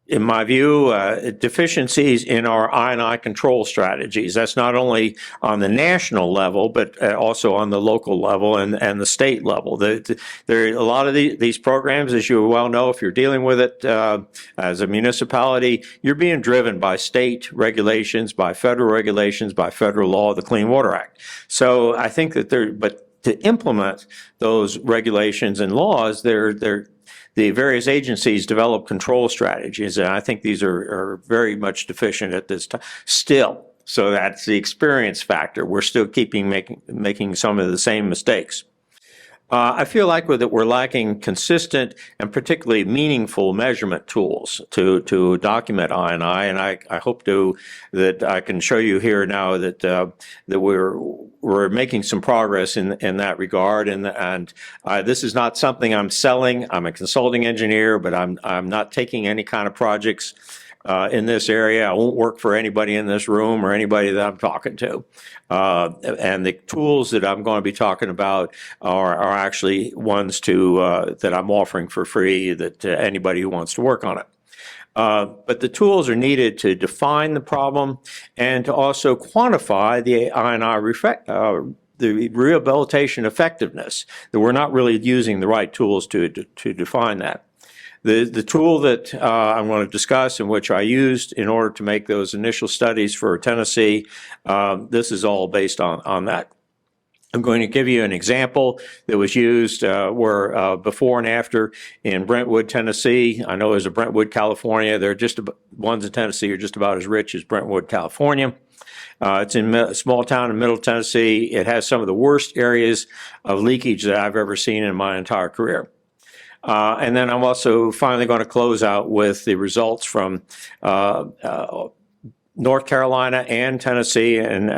In my view, deficiencies in our I&I control strategies. That's not only on the national level, but also on the local level and the state level. There are a lot of these programs, as you well know, if you're dealing with it as a municipality, you're being driven by state regulations, by federal regulations, by federal law, the Clean Water Act. So I think that but to implement those regulations and laws, the various agencies develop control strategies, and I think these are very much deficient at this time still. So that's the experience factor. We're still making some of the same mistakes. I feel like we're lacking consistent and particularly meaningful measurement tools to document I&I, and I hope that I can show you here now that we're making some progress in that regard. And this is not something I'm selling. I'm a consulting engineer, but I'm not taking any kind of projects in this area. I won't work for anybody in this room or anybody that I'm talking to. And the tools that I'm going to be talking about are actually ones that I'm offering for free, that anybody who wants to work on it. But the tools are needed to define the problem and to also quantify the I&I the rehabilitation effectiveness, that we're not really using the right tools to define that. The tool that I'm going to discuss and which I used in order to make those initial studies for Tennessee, this is all based on that. I'm going to give you an example that was used where before and after in Brentwood, Tennessee. I know there's a Brentwood, California. They're just ones in Tennessee are just about as rich as Brentwood, California. It's in a small town in Middle Tennessee. It has some of the worst areas of leakage that I've ever seen in my entire career. And then I'm also finally going to close out with the results from North Carolina and Tennessee and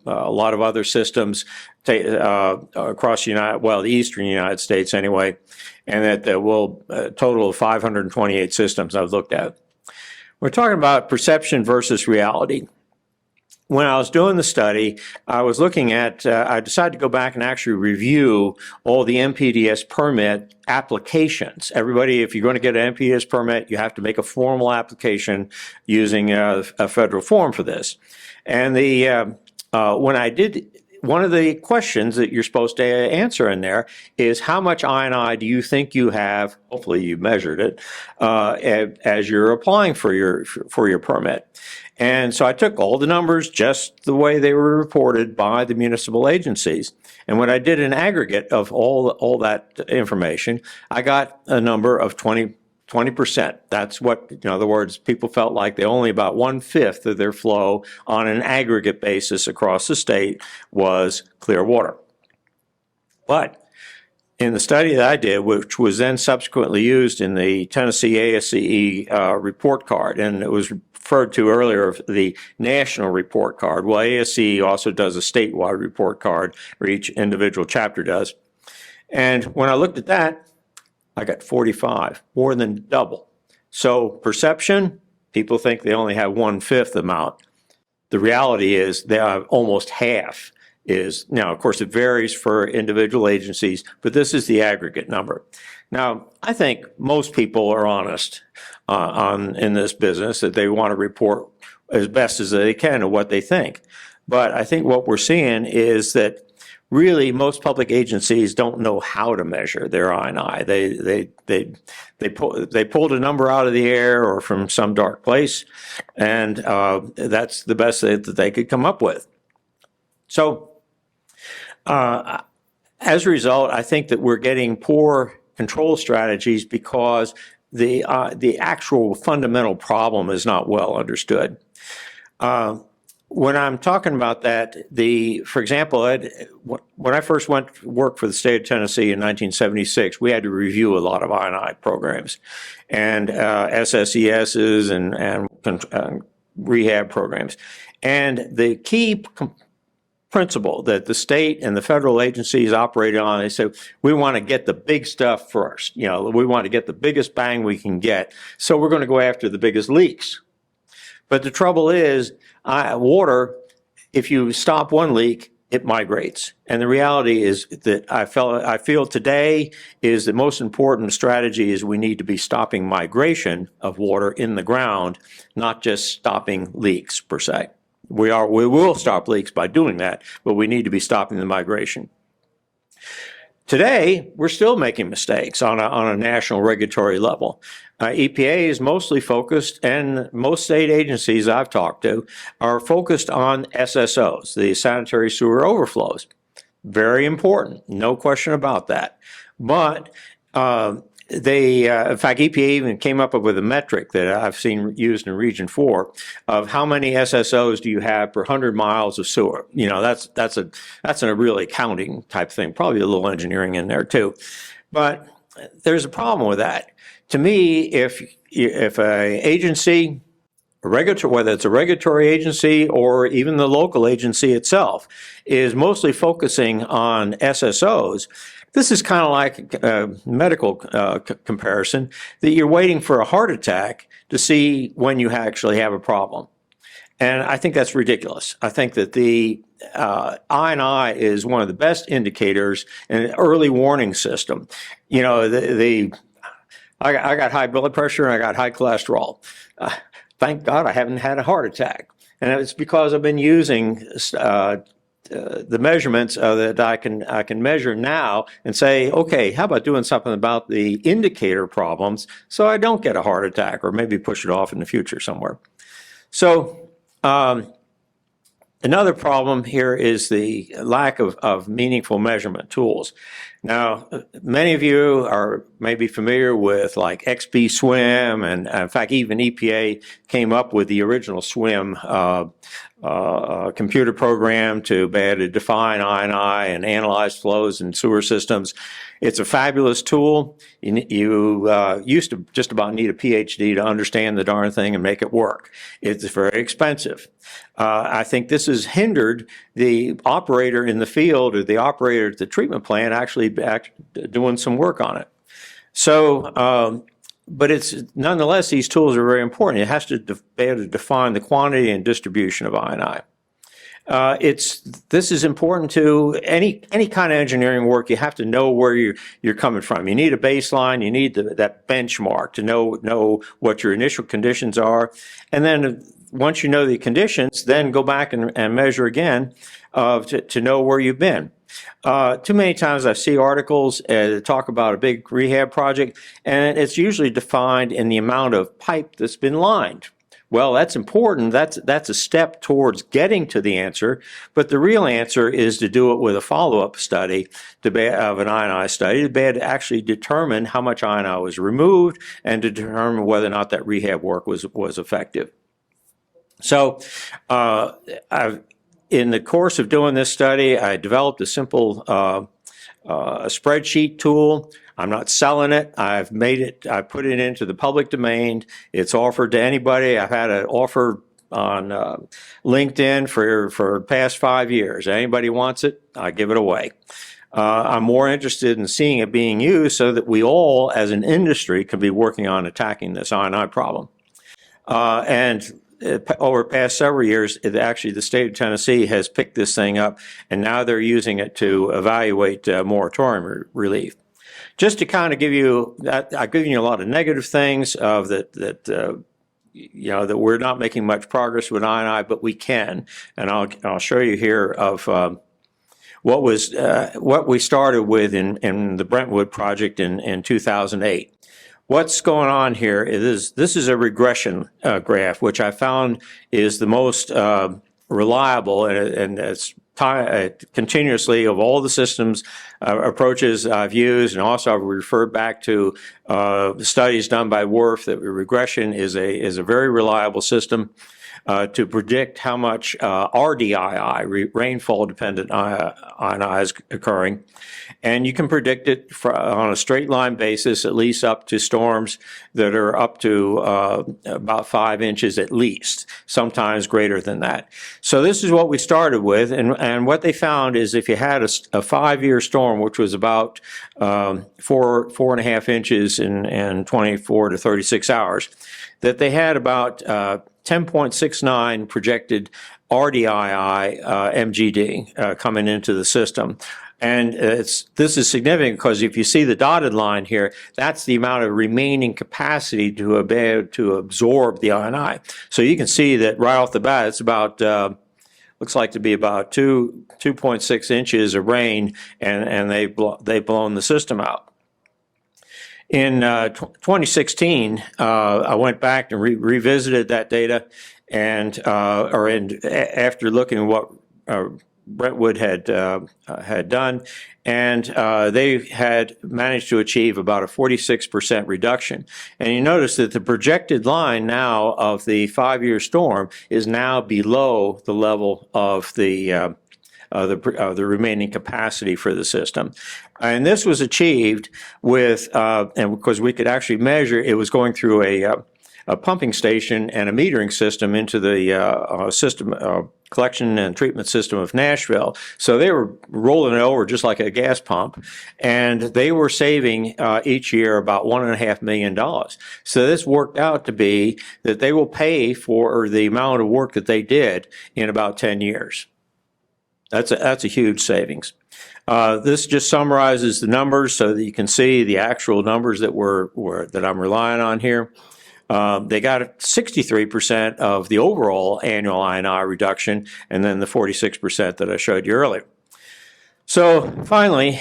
a lot of other systems across the eastern United States anyway, and that will total of 528 systems I've looked at. We're talking about perception versus reality. When I was doing the study, I was looking at, I decided to go back and actually review all the MPDS permit applications. Everybody, if you're going to get an MPDS permit, you have to make a formal application using a federal form for this. And when I did, one of the questions that you're supposed to answer in there is how much I&I do you think you have, hopefully you measured it, as you're applying for your permit. And so I took all the numbers just the way they were reported by the municipal agencies. And when I did an aggregate of all that information, I got a number of 20%. That's what, in other words, people felt like they only about 1/5 of their flow on an aggregate basis across the state was clear water. But in the study that I did, which was then subsequently used in the Tennessee ASCE report card, and it was referred to earlier of the national report card. Well, ASCE also does a statewide report card, or each individual chapter does. And when I looked at that, I got 45, more than double. So perception, people think they only have 1/5 amount. The reality is they have almost half. Now, of course, it varies for individual agencies, but this is the aggregate number. Now, I think most people are honest in this business, that they want to report as best as they can of what they think. But I think what we're seeing is that really most public agencies don't know how to measure their I&I. They pulled a number out of the air or from some dark place, and that's the best that they could come up with. So as a result, I think that we're getting poor control strategies because the actual fundamental problem is not well understood. When I'm talking about that, for example, when I first went to work for the state of Tennessee in 1976, we had to review a lot of I&I programs and SSESs and rehab programs. And the key principle that the state and the federal agencies operated on, they said, we want to get the big stuff first. We want to get the biggest bang we can get. So we're going to go after the biggest leaks. But the trouble is, water, if you stop one leak, it migrates. And the reality is that I feel today is the most important strategy is we need to be stopping migration of water in the ground, not just stopping leaks per se. We will stop leaks by doing that, but we need to be stopping the migration. Today, we're still making mistakes on a national regulatory level. EPA is mostly focused, and most state agencies I've talked to are focused on SSOs, the sanitary sewer overflows. Very important, no question about that. But in fact, EPA even came up with a metric that I've seen used in Region 4 of how many SSOs do you have per 100 miles of sewer. That's a really counting type thing, probably a little engineering in there too. But there's a problem with that. To me, if a agency, whether it's a regulatory agency or even the local agency itself, is mostly focusing on SSOs, this is kind of like a medical comparison, that you're waiting for a heart attack to see when you actually have a problem. And I think that's ridiculous. I think that the I&I is one of the best indicators in an early warning system. I got high blood pressure and I got high cholesterol. Thank God I haven't had a heart attack. And it's because I've been using the measurements that I can measure now and say, okay, how about doing something about the indicator problems so I don't get a heart attack, or maybe push it off in the future somewhere. So another problem here is the lack of meaningful measurement tools. Now, many of you are maybe familiar with like XP Swim, and in fact, even EPA came up with the original Swim computer program to be able to define I&I and analyze flows in sewer systems. It's a fabulous tool. You used to just about need a PhD to understand the darn thing and make it work. It's very expensive. I think this has hindered the operator in the field or the operator at the treatment plant actually doing some work on it. So, but it's nonetheless, these tools are very important. It has to be able to define the quantity and distribution of I&I. This is important to any kind of engineering work. You have to know where you're coming from. You need a baseline. You need that benchmark to know what your initial conditions are, and then once you know the conditions, then go back and measure again to know where you've been. Too many times I see articles that talk about a big rehab project, and it's usually defined in the amount of pipe that's been lined. Well, that's important. That's a step towards getting to the answer, but the real answer is to do it with a follow-up study of an I&I study to be able to actually determine how much I&I was removed and to determine whether or not that rehab work was effective. So, in the course of doing this study, I developed a simple spreadsheet tool. I'm not selling it. I put it into the public domain. It's offered to anybody. I've had an offer on LinkedIn for the past 5 years. Anybody wants it, I give it away. I'm more interested in seeing it being used so that we all, as an industry, can be working on attacking this I&I problem. And over the past several years, actually the state of Tennessee has picked this thing up, and now they're using it to evaluate moratorium relief. Just to kind of give you, I've given you a lot of negative things of that we're not making much progress with I&I, but we can, and I'll show you here of what we started with in the Brentwood project in 2008. What's going on here is this is a regression graph, which I found is the most reliable, and it's continuously of all the systems approaches I've used, and also I've referred back to studies done by WRF that regression is a very reliable system to predict how much RDII, rainfall dependent I&I, is occurring. And you can predict it on a straight line basis, at least up to storms that are up to about 5 inches at least, sometimes greater than that. So this is what we started with, and what they found is if you had a 5-year storm, which was about 4.5 inches in 24 to 36 hours, that they had about 10.69 projected RDII MGD coming into the system. And this is significant because if you see the dotted line here, that's the amount of remaining capacity to be able to absorb the I&I. So you can see that right off the bat, it's about, looks like to be about 2.6 inches of rain, and they've blown the system out. In 2016, I went back and revisited that data, and after looking at what Brentwood had done, and they had managed to achieve about a 46% reduction. And you notice that the projected line now of the 5-year storm is now below the level of the remaining capacity for the system. And this was achieved with, and because we could actually measure, it was going through a pumping station and a metering system into the collection and treatment system of Nashville. So they were rolling it over just like a gas pump, and they were saving each year about $1.5 million. So this worked out to be that they will pay for the amount of work that they did in about 10 years. That's a huge savings. This just summarizes the numbers so that you can see the actual numbers that I'm relying on here. They got 63% of the overall annual I&I reduction, and then the 46% that I showed you earlier. So finally,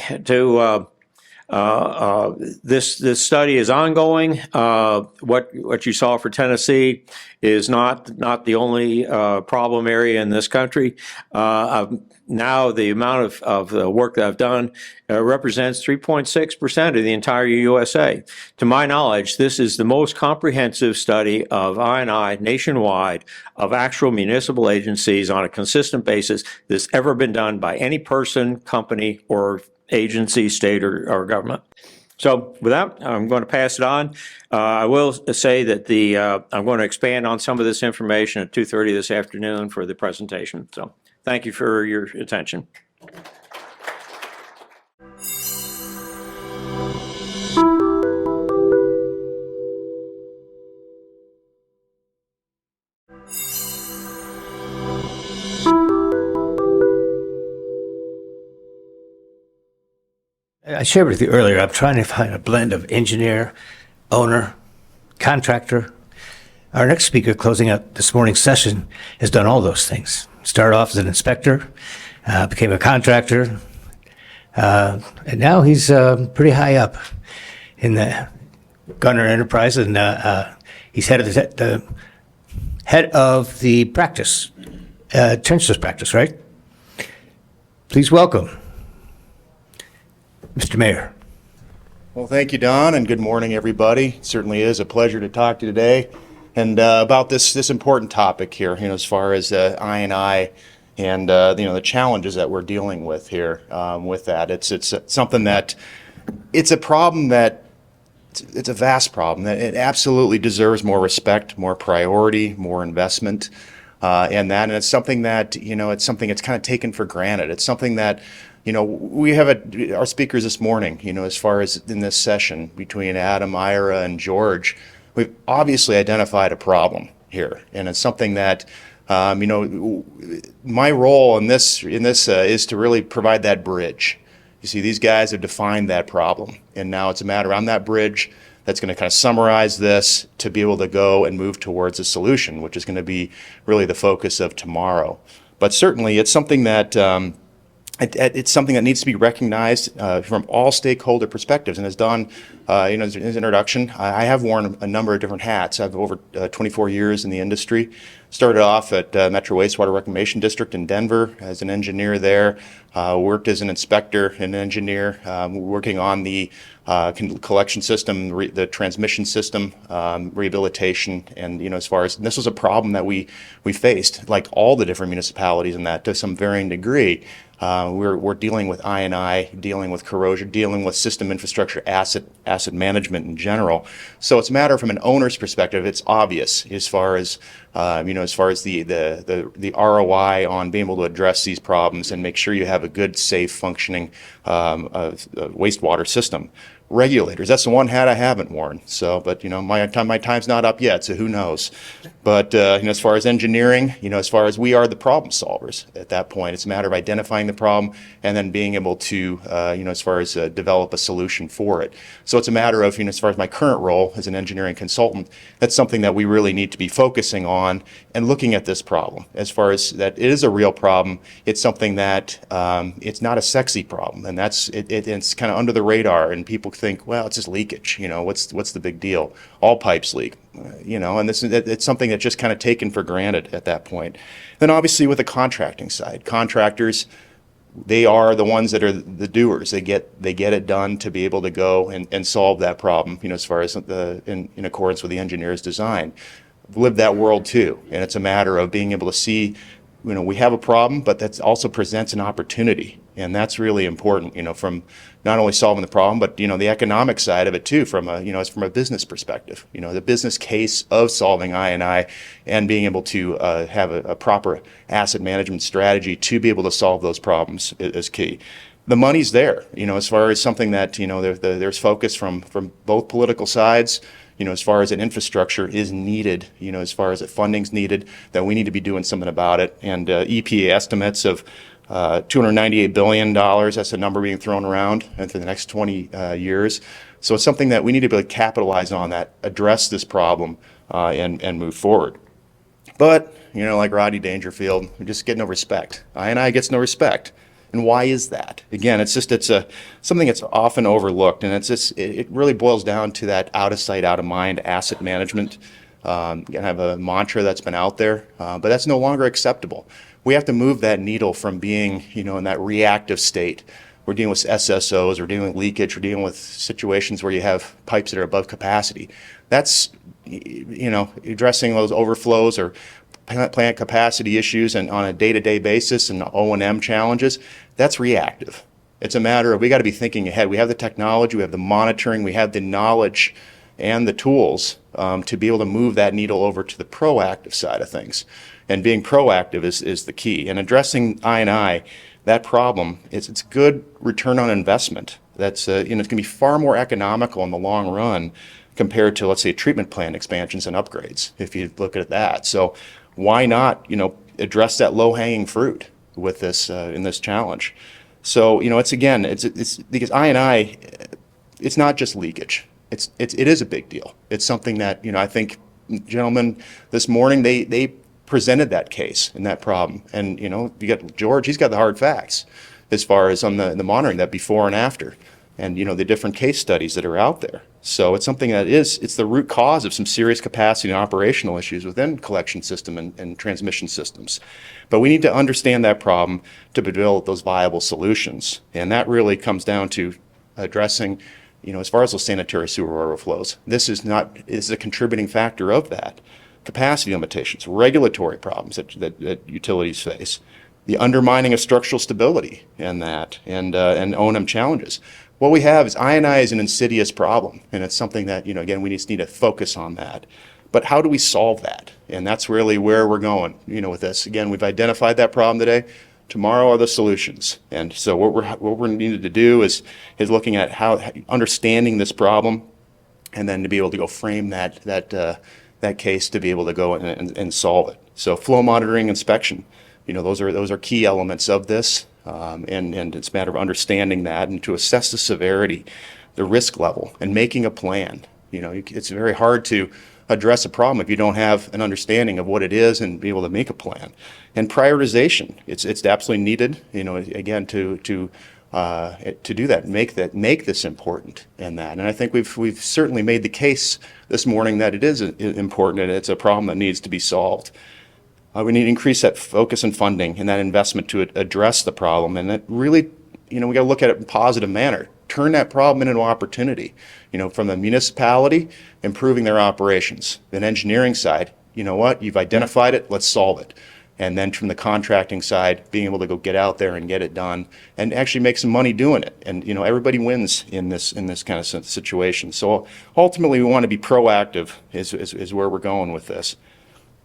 this study is ongoing. What you saw for Tennessee is not the only problem area in this country. Now the amount of the work that I've done represents 3.6% of the entire USA. To my knowledge, this is the most comprehensive study of I&I nationwide of actual municipal agencies on a consistent basis that's ever been done by any person, company, or agency, state, or government. So with that, I'm going to pass it on. I will say that I'm going to expand on some of this information at 2:30 this afternoon for the presentation. So thank you for your attention. I shared with you earlier, I'm trying to find a blend of engineer, owner, contractor. Our next speaker closing out this morning's session has done all those things. Started off as an inspector, became a contractor, and now he's pretty high up in the Gunner Enterprise, and he's head of the practice, trenchless practice, right? Please welcome Mr. Maier. Well, thank you, Don, and good morning, everybody. It certainly is a pleasure to talk to you today, and about this important topic here. As far as I&I and the challenges that we're dealing with here. With that, it's something that it's a problem that it's a vast problem that it absolutely deserves more respect, more priority, more investment, and it's something that it's something that's kind of taken for granted. It's something that we have our speakers this morning, as far as in this session between Adam, Ira, and George, we've obviously identified a problem here. And it's something that, my role in this is to really provide that bridge. You see, these guys have defined that problem. And now it's a matter on that bridge that's going to kind of summarize this to be able to go and move towards a solution, which is going to be really the focus of tomorrow. But certainly it's something that, it's something that needs to be recognized from all stakeholder perspectives. And as Don, in his introduction, I have worn a number of different hats. I have over 24 years in the industry. Started off at Metro Wastewater Reclamation District in Denver as an engineer there. Worked as an inspector and engineer, working on the collection system, the transmission system, rehabilitation, and as far as this was a problem that we faced, like all the different municipalities in that to some varying degree. We're dealing with I&I, dealing with corrosion, dealing with system infrastructure, asset management in general. So it's a matter from an owner's perspective. It's obvious as far as as far as the ROI on being able to address these problems and make sure you have a good, safe, functioning wastewater system. Regulators, that's the one hat I haven't worn. So, but my time's not up yet, so who knows? But as far as engineering, as far as we are the problem solvers at that point, it's a matter of identifying the problem and then being able to, as far as develop a solution for it. So it's a matter of, as far as my current role as an engineering consultant, that's something that we really need to be focusing on and looking at this problem. As far as that it is a real problem, it's something that it's not a sexy problem, and it's kind of under the radar, and people think, well, it's just leakage. What's the big deal? All pipes leak. And it's something that's just kind of taken for granted at that point. Then obviously with the contracting side, contractors, they are the ones that are the doers. They get it done to be able to go and solve that problem. As far as in accordance with the engineer's design. I've lived that world too, and it's a matter of being able to see. We have a problem, but that also presents an opportunity, and that's really important. From not only solving the problem, but the economic side of it too. From it's from a business perspective. The business case of solving I&I and being able to have a proper asset management strategy to be able to solve those problems is key. The money's there. As far as something that there's focus from both political sides. As far as an infrastructure is needed, as far as the funding's needed, that we need to be doing something about it. And EPA estimates of $298 billion, that's a number being thrown around for the next 20 years. So it's something that we need to be able to capitalize on that, address this problem and move forward. But, you know, like Rodney Dangerfield, we just get no respect. I&I gets no respect. And why is that? Again, it's something that's often overlooked, and it really boils down to that out of sight, out of mind asset management. Kind of a mantra that's been out there, but that's no longer acceptable. We have to move that needle from being, you know, in that reactive state. We're dealing with SSOs, we're dealing with leakage, we're dealing with situations where you have pipes that are above capacity. That's, you know, addressing those overflows or plant capacity issues and on a day-to-day basis and O&M challenges. That's reactive. It's a matter of we got to be thinking ahead. We have the technology, we have the monitoring, we have the knowledge and the tools to be able to move that needle over to the proactive side of things. And being proactive is the key. And addressing I&I, that problem, it's good return on investment. That's you know, it's going to be far more economical in the long run compared to, let's say, treatment plant expansions and upgrades, if you look at that. So why not, you know, address that low-hanging fruit with this in this challenge? So, you know, it's because I&I, it's not just leakage. It is a big deal. It's something that, you know, I think gentlemen this morning, they presented that case and that problem. And, you know, you got George, he's got the hard facts as far as on the monitoring, that before and after, and, you know, the different case studies that are out there. So it's something that it's the root cause of some serious capacity and operational issues within collection system and transmission systems. But we need to understand that problem to develop those viable solutions. And that really comes down to addressing, you know, as far as those sanitary sewer overflows, this is a contributing factor of that. Capacity limitations, regulatory problems that utilities face, the undermining of structural stability and O&M challenges. What we have is I&I is an insidious problem, and it's something that, you know, again, we just need to focus on that. But how do we solve that? And that's really where we're going, you know, with this. Again, we've identified that problem today. Tomorrow are the solutions. And so what we're needed to do is looking at how understanding this problem, and then to be able to go frame that case to be able to go and solve it. So flow monitoring, inspection, you know, those are key elements of this, and it's a matter of understanding that and to assess the severity, the risk level, and making a plan. You know, it's very hard to address a problem if you don't have an understanding of what it is and be able to make a plan. And prioritization, it's absolutely needed, you know, again, to do that, make this important in that. And I think we've certainly made the case this morning that it is important and it's a problem that needs to be solved. We need to increase that focus and funding and that investment to address the problem. And that really, you know, we got to look at it in a positive manner. Turn that problem into an opportunity. You know, from the municipality, improving their operations. Then engineering side, you know what, you've identified it, let's solve it. And then from the contracting side, being able to go get out there and get it done and actually make some money doing it. And, you know, everybody wins in this kind of situation. So ultimately, we want to be proactive is where we're going with this.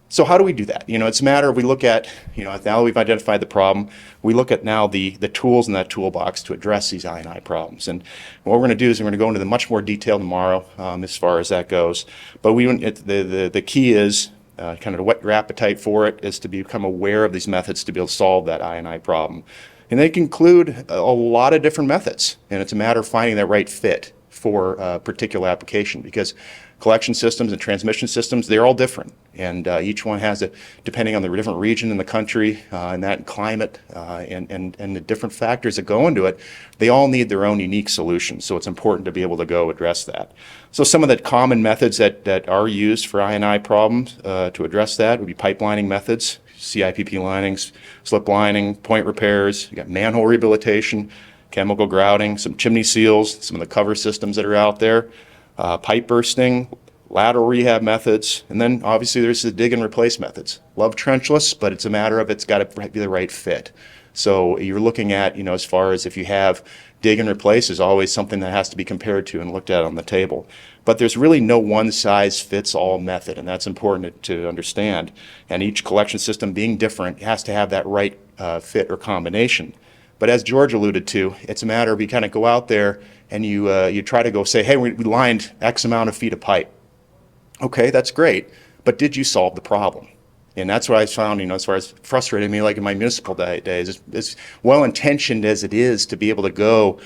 So how do we do that? You know, it's a matter of we look at, you know, now that we've identified the problem, we look at now the tools in that toolbox to address these I&I problems. And what we're going to do is we're going to go into much more detail tomorrow as far as that goes. But the key is kind of to whet your appetite for it is to become aware of these methods to be able to solve that I&I problem. And they can include a lot of different methods. And it's a matter of finding that right fit for a particular application, because collection systems and transmission systems, they're all different. And each one has depending on the different region in the country and that climate and the different factors that go into it, they all need their own unique solutions. So it's important to be able to go address that. So some of the common methods that are used for I&I problems to address that would be pipelining methods, CIPP linings, slip lining, point repairs, you got manhole rehabilitation, chemical grouting, some chimney seals, some of the cover systems that are out there, pipe bursting, lateral rehab methods, and then obviously there's the dig and replace methods. Love trenchless, but it's a matter of it's got to be the right fit. So you're looking at, you know, as far as if you have dig and replace is always something that has to be compared to and looked at on the table. But there's really no one size fits all method, and that's important to understand. And each collection system being different has to have that right fit or combination. But as George alluded to, it's a matter of you kind of go out there and you try to go say, hey, we lined X amount of feet of pipe. Okay, that's great, but did you solve the problem? And that's what I found, you know, as far as frustrating me, like in my municipal days, as well-intentioned as it is to be able to go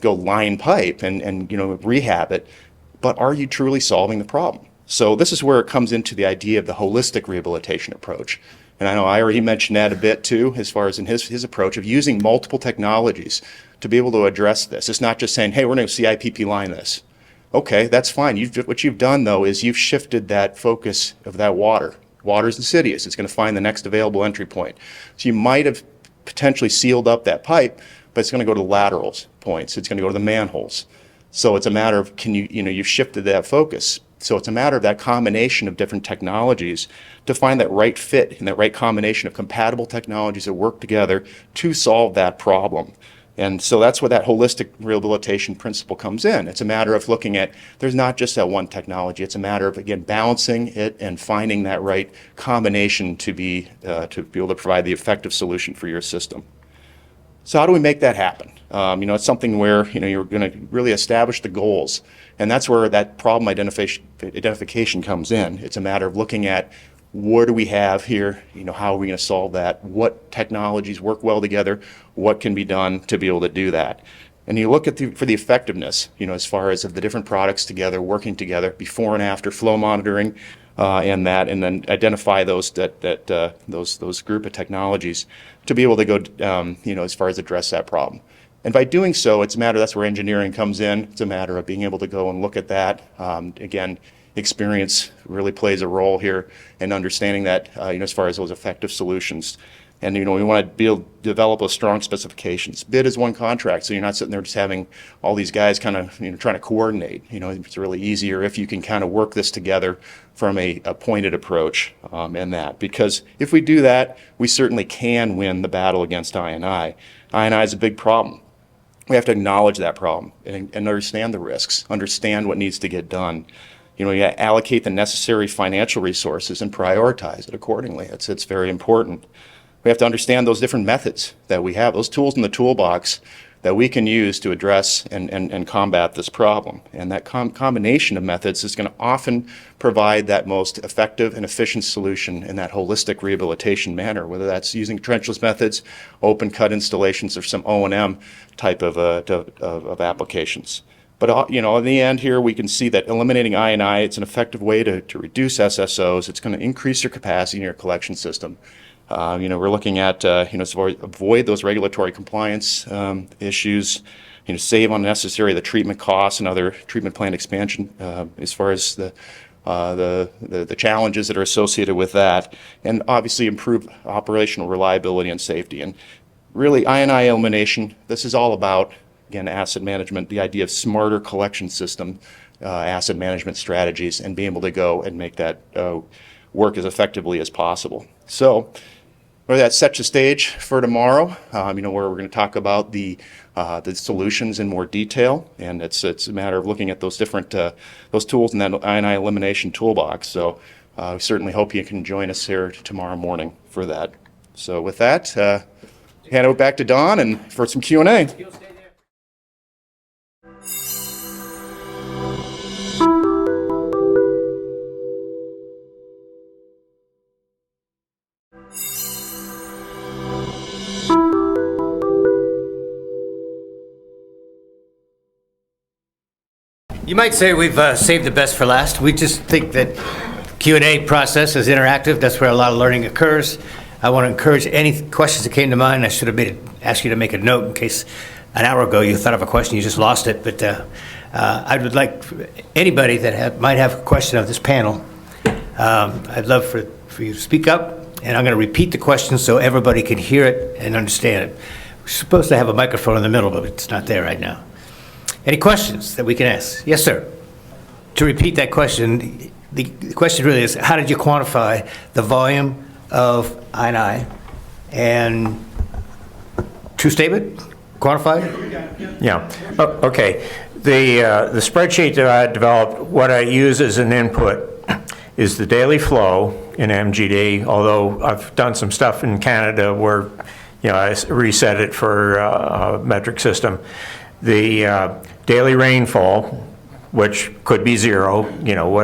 line pipe and you know, rehab it, but are you truly solving the problem? So this is where it comes into the idea of the holistic rehabilitation approach. And I know I already mentioned that a bit too, as far as in his approach of using multiple technologies to be able to address this. It's not just saying, hey, we're going to CIPP line this. Okay, that's fine. What you've done, though, is you've shifted that focus of that water. Water is insidious. It's going to find the next available entry point. So you might have potentially sealed up that pipe, but it's going to go to the lateral points. It's going to go to the manholes. So it's a matter of, you've shifted that focus. So it's a matter of that combination of different technologies to find that right fit and that right combination of compatible technologies that work together to solve that problem. And so that's where that holistic rehabilitation principle comes in. It's a matter of looking at, there's not just that one technology. It's a matter of, again, balancing it and finding that right combination to be able to provide the effective solution for your system. So how do we make that happen? It's something where, you're going to really establish the goals. And that's where that problem identification comes in. It's a matter of looking at, what do we have here? How are we going to solve that? What technologies work well together? What can be done to be able to do that? And you look at for the effectiveness, as far as of the different products together, working together, before and after flow monitoring, and then identify those those group of technologies to be able to go, as far as address that problem. And by doing so, it's a matter, that's where engineering comes in. It's a matter of being able to go and look at that. Again, experience really plays a role here in understanding that, as far as those effective solutions. And, we want to be able to develop those strong specifications. Bid is one contract, so you're not sitting there just having all these guys kind of, trying to coordinate. It's really easier if you can kind of work this together from a pointed approach in that. Because if we do that, we certainly can win the battle against I&I. I&I is a big problem. We have to acknowledge that problem and understand the risks, understand what needs to get done. You allocate the necessary financial resources and prioritize it accordingly. It's very important. We have to understand those different methods that we have, those tools in the toolbox that we can use to address and combat this problem. And that combination of methods is going to often provide that most effective and efficient solution in that holistic rehabilitation manner, whether that's using trenchless methods, open cut installations, or some O&M type of applications. But, in the end here, we can see that eliminating I&I, it's an effective way to reduce SSOs. It's going to increase your capacity in your collection system. We're looking at, avoid those regulatory compliance issues, save unnecessary the treatment costs and other treatment plant expansion as far as the challenges that are associated with that, and obviously improve operational reliability and safety. And really, I&I elimination, this is all about, again, asset management, the idea of smarter collection system, asset management strategies, and being able to go and make that work as effectively as possible. So, that sets the stage for tomorrow, where we're going to talk about the solutions in more detail, and it's a matter of looking at those different those tools in that I&I elimination toolbox. So, we certainly hope you can join us here tomorrow morning for that. So, with that, hand it back to Don and for some Q&A. You might say we've saved the best for last. We just think that Q&A process is interactive. That's where a lot of learning occurs. I want to encourage any questions that came to mind. I should have asked you to make a note in case an hour ago you thought of a question, you just lost it. But I would like anybody that might have a question of this panel, I'd love for you to speak up, and I'm going to repeat the question so everybody can hear it and understand it. We're supposed to have a microphone in the middle, but it's not there right now. Any questions that we can ask? Yes, sir. To repeat that question, the question really is, how did you quantify the volume of I&I? And true statement? Quantified? Yeah. Oh, okay. The spreadsheet that I developed, what I use as an input is the daily flow in MGD, although I've done some stuff in Canada where, I reset it for a metric system. The daily rainfall, which could be zero,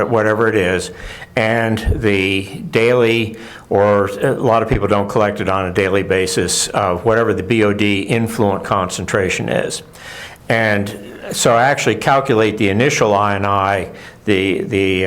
whatever it is, and the daily, or a lot of people don't collect it on a daily basis, whatever the BOD influent concentration is. And So I actually calculate the initial I&I, the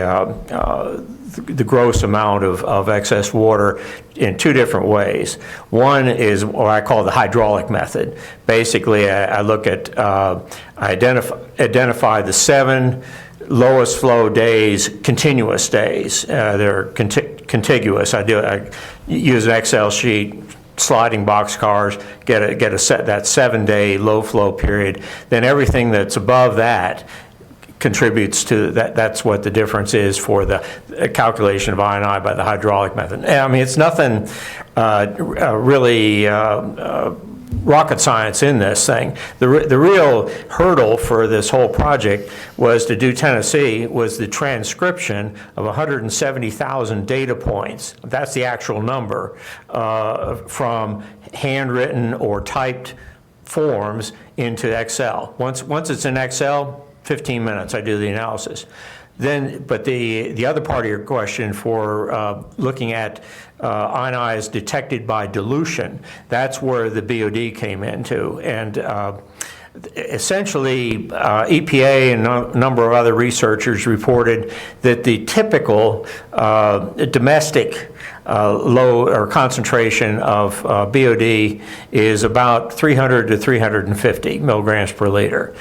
gross amount of excess water in two different ways. One is what I call the hydraulic method. Basically, I look at, I identify the 7 lowest flow days, continuous days. They're contiguous. I use an Excel sheet, sliding box cars, get a set that 7-day low flow period. Then everything that's above that contributes to that. That's what the difference is for the calculation of I&I by the hydraulic method. I mean, it's nothing really rocket science in this thing. The real hurdle for this whole project was to do Tennessee was the transcription of 170,000 data points. That's the actual number from handwritten or typed forms into Excel. Once it's in Excel, 15 minutes I do the analysis. Then, but the other part of your question for looking at I&I is detected by dilution, that's where the BOD came into. And essentially, EPA and a number of other researchers reported that the typical domestic load or concentration of BOD is about 300 to 350 milligrams per liter.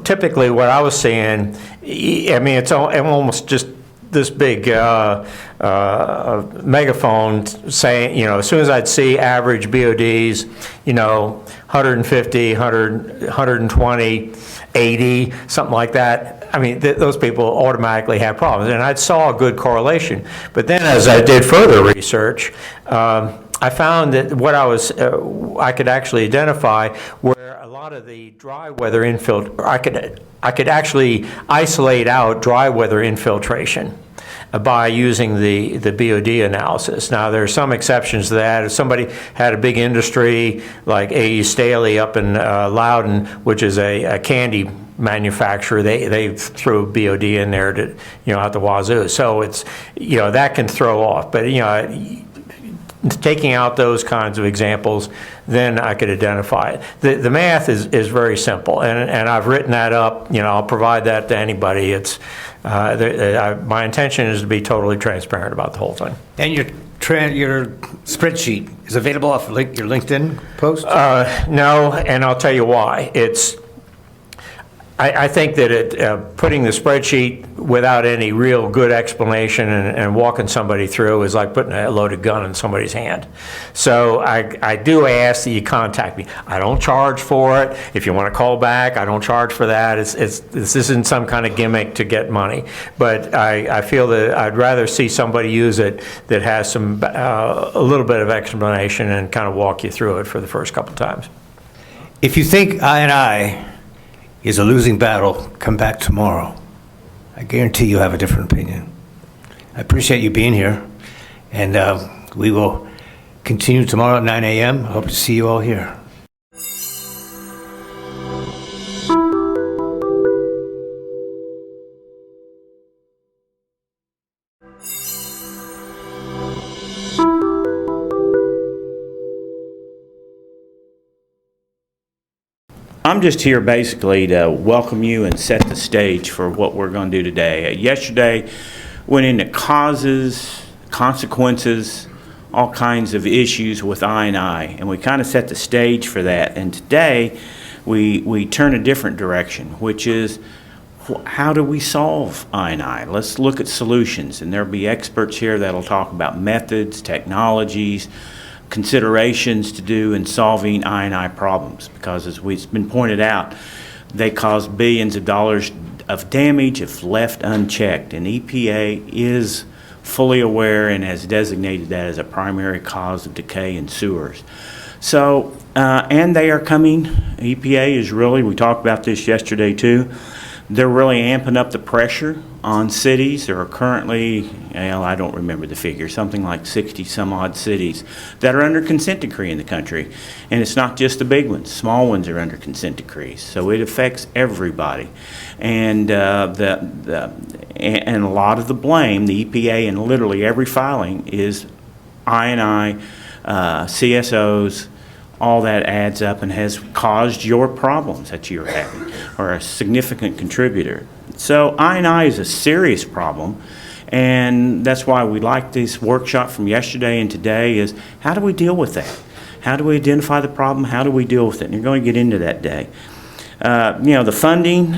Typically what I was seeing, I mean, it's almost just this big megaphone saying, you know, as soon as I'd see average BODs, you know, 150, 100, 120, 80, something like that, I mean, those people automatically have problems. And I saw a good correlation. But then as I did further research, I found that what I could actually identify where a lot of the dry weather I could actually isolate out dry weather infiltration by using the BOD analysis. Now, there are some exceptions to that. If somebody had a big industry like A.E. Staley up in Loudon, which is a candy manufacturer, they threw BOD in there to, you know, out the wazoo. So it's, you know, that can throw off. But, you know, taking out those kinds of examples, then I could identify it. The math is very simple, and I've written that up. You know, I'll provide that to anybody. It's my intention is to be totally transparent about the whole thing. And your spreadsheet is available off your LinkedIn post? No, and I'll tell you why. I think that putting the spreadsheet without any real good explanation and walking somebody through is like putting a loaded gun in somebody's hand. So I do ask that you contact me. I don't charge for it. If you want to call back, I don't charge for that. This isn't some kind of gimmick to get money. But I feel that I'd rather see somebody use it that has some a little bit of explanation and kind of walk you through it for the first couple times. If you think I&I is a losing battle, come back tomorrow. I guarantee you'll have a different opinion. I appreciate you being here, and we will continue tomorrow at 9 a.m. I hope to see you all here. I'm just here basically to welcome you and set the stage for what we're going to do today. Yesterday went into causes, consequences, all kinds of issues with I&I, and we kind of set the stage for that. And today we turn a different direction, which is how do we solve I&I? Let's look at solutions, and there'll be experts here that'll talk about methods, technologies, considerations to do in solving I&I problems, because as it's been pointed out, they cause billions of dollars of damage if left unchecked, and EPA is fully aware and has designated that as a primary cause of decay in sewers. So, and they are coming, EPA is really, we talked about this yesterday too, they're really amping up the pressure on cities. There are currently, well, I don't remember the figure, something like 60 some odd cities that are under consent decree in the country. And it's not just the big ones, small ones are under consent decrees. So it affects everybody. And and a lot of the blame, the EPA in literally every filing is I&I, CSOs, all that adds up and has caused your problems that you're having, or a significant contributor. So I&I is a serious problem, and that's why we like this workshop from yesterday and today is how do we deal with that? How do we identify the problem? How do we deal with it? And you're going to get into that today. The funding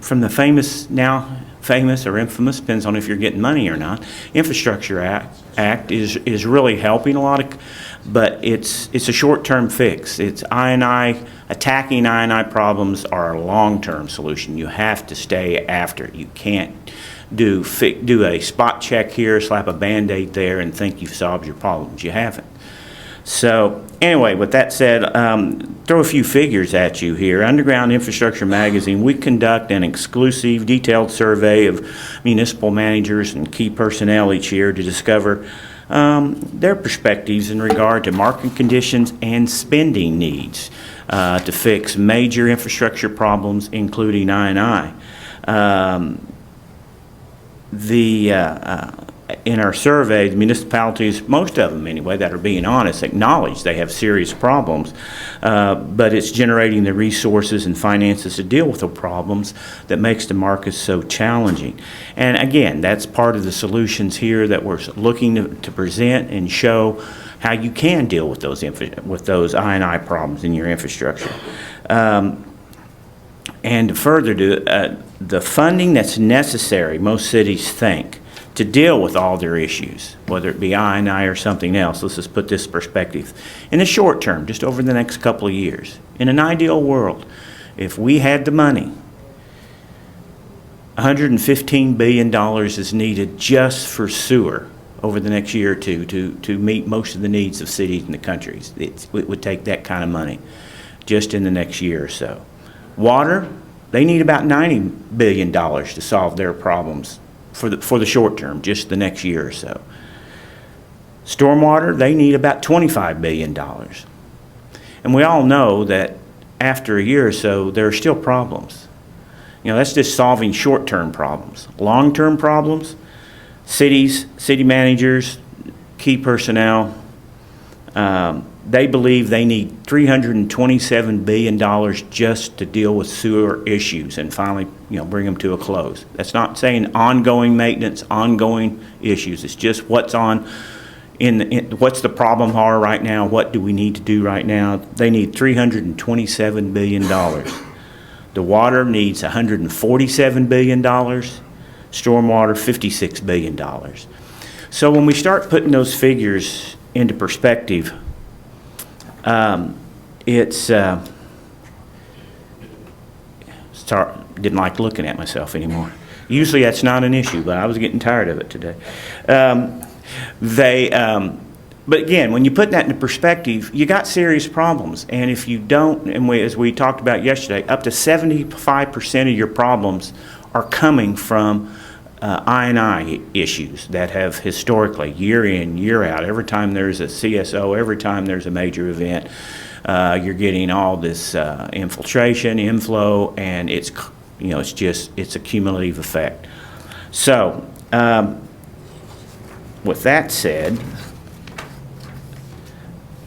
from the now famous or infamous, depends on if you're getting money or not, Infrastructure Act is really helping a lot of, but it's a short-term fix. It's I&I, attacking I&I problems are a long-term solution. You have to stay after it. You can't do a spot check here, slap a Band-Aid there, and think you've solved your problems. You haven't. So anyway, with that said, throw a few figures at you here. Underground Infrastructure Magazine, we conduct an exclusive detailed survey of municipal managers and key personnel each year to discover their perspectives in regard to market conditions and spending needs to fix major infrastructure problems, including I&I. In our survey, the municipalities, most of them anyway, that are being honest, acknowledge they have serious problems, but it's generating the resources and finances to deal with the problems that makes the market so challenging. And again, that's part of the solutions here that we're looking to present and show how you can deal with those I&I problems in your infrastructure. And to further do the funding that's necessary, most cities think, to deal with all their issues, whether it be I&I or something else. Let's just put this perspective. In the short term, just over the next couple of years, in an ideal world, if we had the money, $115 billion is needed just for sewer over the next year or two to meet most of the needs of cities in the country. It would take that kind of money just in the next year or so. Water, they need about $90 billion to solve their problems for the short term, just the next year or so. Stormwater, they need about $25 billion. And we all know that after a year or so, there are still problems. That's just solving short-term problems. Long-term problems, cities, city managers, key personnel, they believe they need $327 billion just to deal with sewer issues and finally, bring them to a close. That's not saying ongoing maintenance, ongoing issues. It's just what's what's the problem are right now, what do we need to do right now. They need $327 billion. The water needs $147 billion, stormwater $56 billion. So when we start putting those figures into perspective, didn't like looking at myself anymore. Usually that's not an issue, but I was getting tired of it today. But again, when you put that into perspective, you got serious problems. And if you don't, as we talked about yesterday, up to 75% of your problems are coming from I&I issues that have historically, year in, year out, every time there's a CSO, every time there's a major event, you're getting all this infiltration, inflow, and it's a cumulative effect. So, with that said,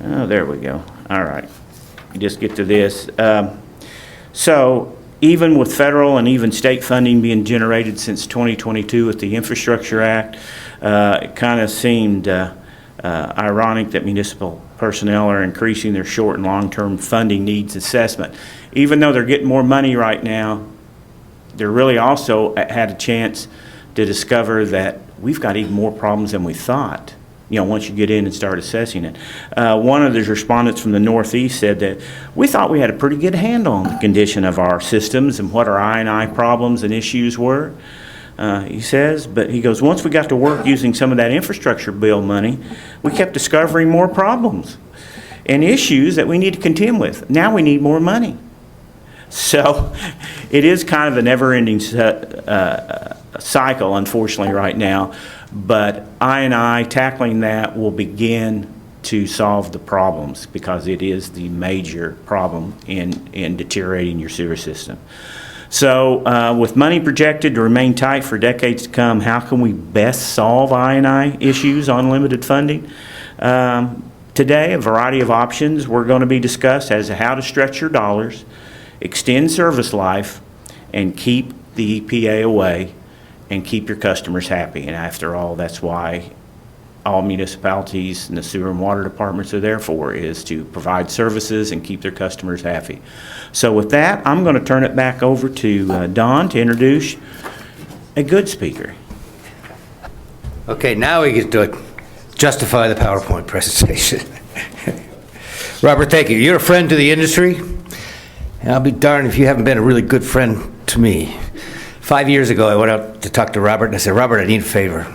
there we go. All right, just get to this. So, even with federal and even state funding being generated since 2022 with the Infrastructure Act, it kind of seemed ironic that municipal personnel are increasing their short and long-term funding needs assessment. Even though they're getting more money right now, they're really also had a chance to discover that we've got even more problems than we thought. Once you get in and start assessing it. One of the respondents from the Northeast said that we thought we had a pretty good handle on the condition of our systems and what our I&I problems and issues were. He says, but he goes, once we got to work using some of that infrastructure bill money, we kept discovering more problems and issues that we need to contend with. Now we need more money. So it is kind of a never-ending cycle, unfortunately, right now. But I&I, tackling that, will begin to solve the problems because it is the major problem in deteriorating your sewer system. So with money projected to remain tight for decades to come, how can we best solve I&I issues on limited funding? To today, a variety of options we're going to be discussed as to how to stretch your dollars, extend service life, and keep the EPA away, and keep your customers happy. And after all, that's why all municipalities and the sewer and water departments are there for, is to provide services and keep their customers happy. So with that, I'm going to turn it back over to Don to introduce a good speaker. Okay, now we get to justify the PowerPoint presentation. Robert, thank you. You're a friend to the industry, and I'll be darned if you haven't been a really good friend to me. 5 years ago, I went out to talk to Robert, and I said, Robert, I need a favor.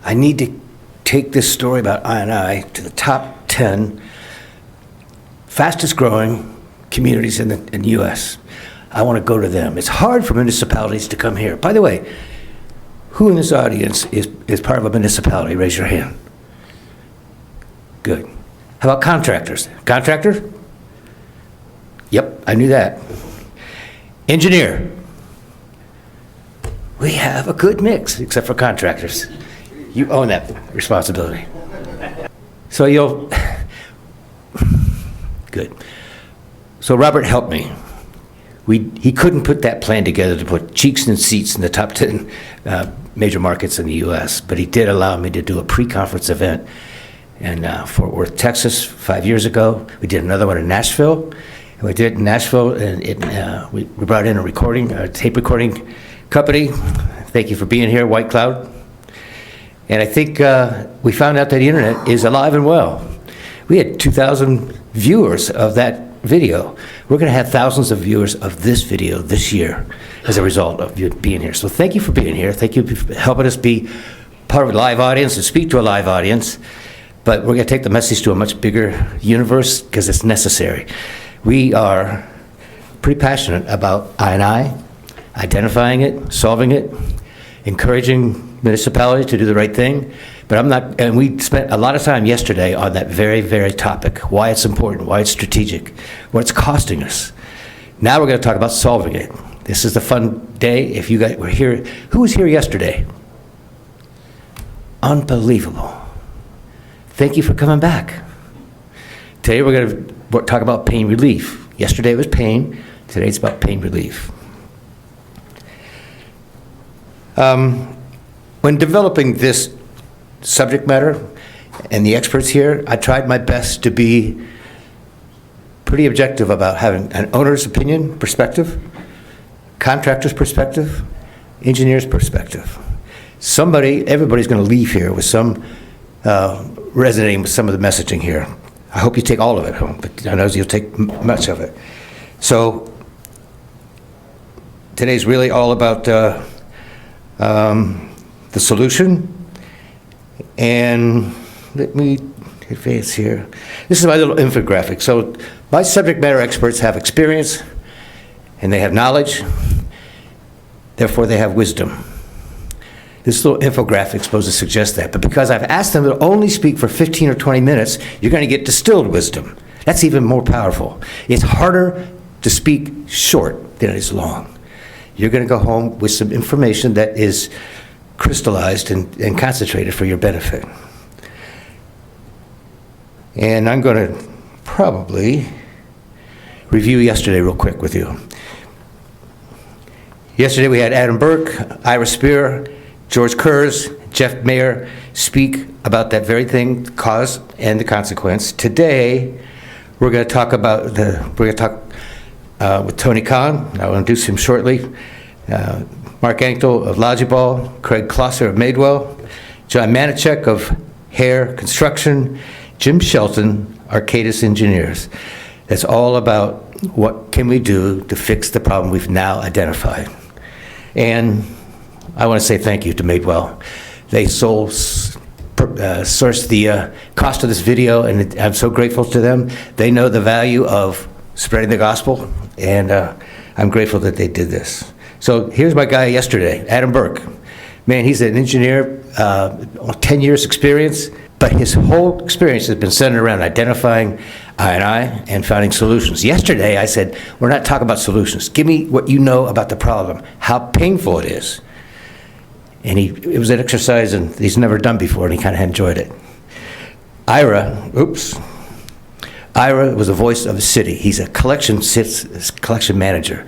I need to take this story about I&I to the top 10 fastest growing communities in the U.S. I want to go to them. It's hard for municipalities to come here. By the way, who in this audience is part of a municipality? Raise your hand. Good. How about contractors? Contractor? Yep, I knew that. Engineer? We have a good mix, except for contractors. You own that responsibility. So you'll, good. So Robert helped me. He couldn't put that plan together to put cheeks and seats in the top 10 major markets in the U.S., but he did allow me to do a pre-conference event in Fort Worth, Texas, 5 years ago. We did another one in Nashville. And we did it in Nashville, and we brought in a tape recording company. Thank you for being here, White Cloud. And I think we found out that the internet is alive and well. We had 2,000 viewers of that video. We're going to have thousands of viewers of this video this year as a result of you being here. So thank you for being here. Thank you for helping us be part of a live audience and speak to a live audience. But we're going to take the message to a much bigger universe because it's necessary. We are pretty passionate about I&I, identifying it, solving it, encouraging municipalities to do the right thing. But I'm not, and we spent a lot of time yesterday on that very, very topic, why it's important, why it's strategic, what it's costing us. Now we're going to talk about solving it. This is the fun day. If you guys were here, who was here yesterday? Unbelievable. Thank you for coming back. Today we're going to talk about pain relief. Yesterday it was pain, today it's about pain relief. When developing this subject matter and the experts here, I tried my best to be pretty objective about having an owner's opinion, perspective, contractor's perspective, engineer's perspective. Everybody's going to leave here with some resonating with some of the messaging here. I hope you take all of it home, but I know you'll take much of it. So today's really all about the solution. And let me advance here. This is my little infographic. So my subject matter experts have experience and they have knowledge, therefore they have wisdom. This little infographic is supposed to suggest that, but because I've asked them to only speak for 15 or 20 minutes, you're going to get distilled wisdom. That's even more powerful. It's harder to speak short than it is long. You're going to go home with some information that is crystallized and concentrated for your benefit. And I'm going to probably review yesterday real quick with you. Yesterday we had Adam Burke, Ira Speer, George Kurz, Jeff Maier speak about that very thing, the cause and the consequence. Today we're going to talk about with Tony Conn. I'll introduce him shortly. Mark Anctil of Logiball, Craig Closser of Madewell, John Manijak of Hair Construction, Jim Shelton, Arcadis Engineers. It's all about what can we do to fix the problem we've now identified. And I want to say thank you to Madewell. They sourced the cost of this video, and I'm so grateful to them. They know the value of spreading the gospel, and I'm grateful that they did this. So here's my guy yesterday, Adam Burke. Man, he's an engineer, 10 years experience, but his whole experience has been centered around identifying I&I and finding solutions. Yesterday, I said, we're not talking about solutions. Give me what you know about the problem, how painful it is. And it was an exercise and he's never done before, and he kind of enjoyed it. Ira, Ira was the voice of the city. He's a collection manager.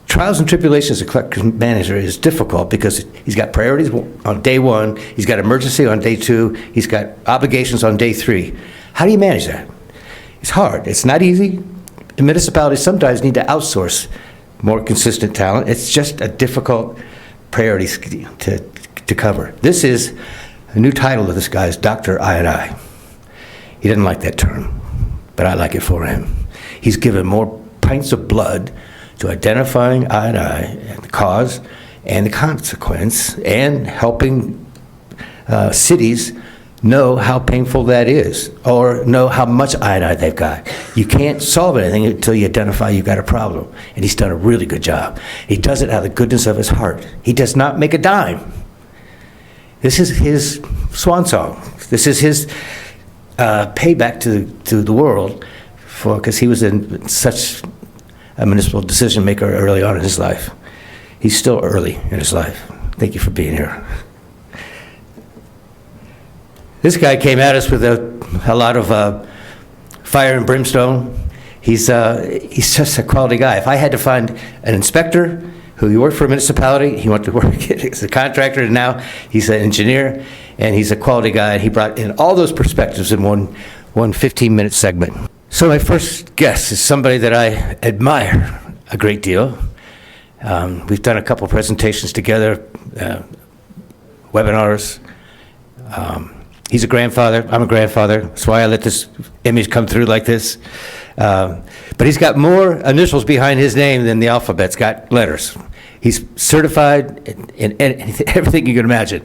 Trials and tribulations as a collection manager is difficult because he's got priorities on day one, he's got emergency on day two, he's got obligations on day three. How do you manage that? It's hard. It's not easy. The municipalities sometimes need to outsource more consistent talent. It's just a difficult priority to cover. This is a new title of this guy is Dr. I&I. He didn't like that term, but I like it for him. He's given more pints of blood to identifying I&I and the cause and the consequence and helping cities know how painful that is or know how much I&I they've got. You can't solve anything until you identify you've got a problem. And he's done a really good job. He does it out of the goodness of his heart. He does not make a dime. This is his swan song. This is his payback to the world because he was in such a municipal decision maker early on in his life. He's still early in his life. Thank you for being here. This guy came at us with a lot of fire and brimstone. He's just a quality guy. If I had to find an inspector who worked for a municipality, he went to work as a contractor, and now he's an engineer, and he's a quality guy, and he brought in all those perspectives in one 15-minute segment. So my first guest is somebody that I admire a great deal. We've done a couple presentations together, webinars. He's a grandfather. I'm a grandfather. That's why I let this image come through like this. But he's got more initials behind his name than the alphabet's got letters. He's certified in everything you can imagine.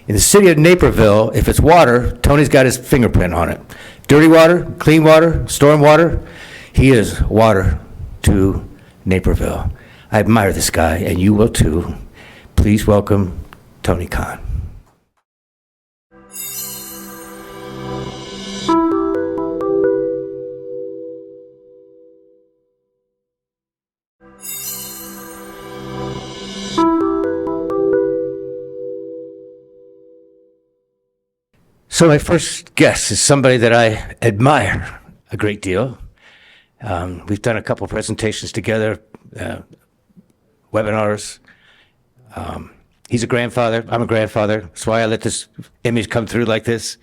In the city of Naperville, if it's water, Tony's got his fingerprint on it. Dirty water, clean water, storm water, he is water to Naperville. I admire this guy, and you will too. Please welcome Tony Conn. So my first guest is somebody that I admire a great deal. We've done a couple presentations together, webinars. He's a grandfather. I'm a grandfather. That's why I let this image come through like this.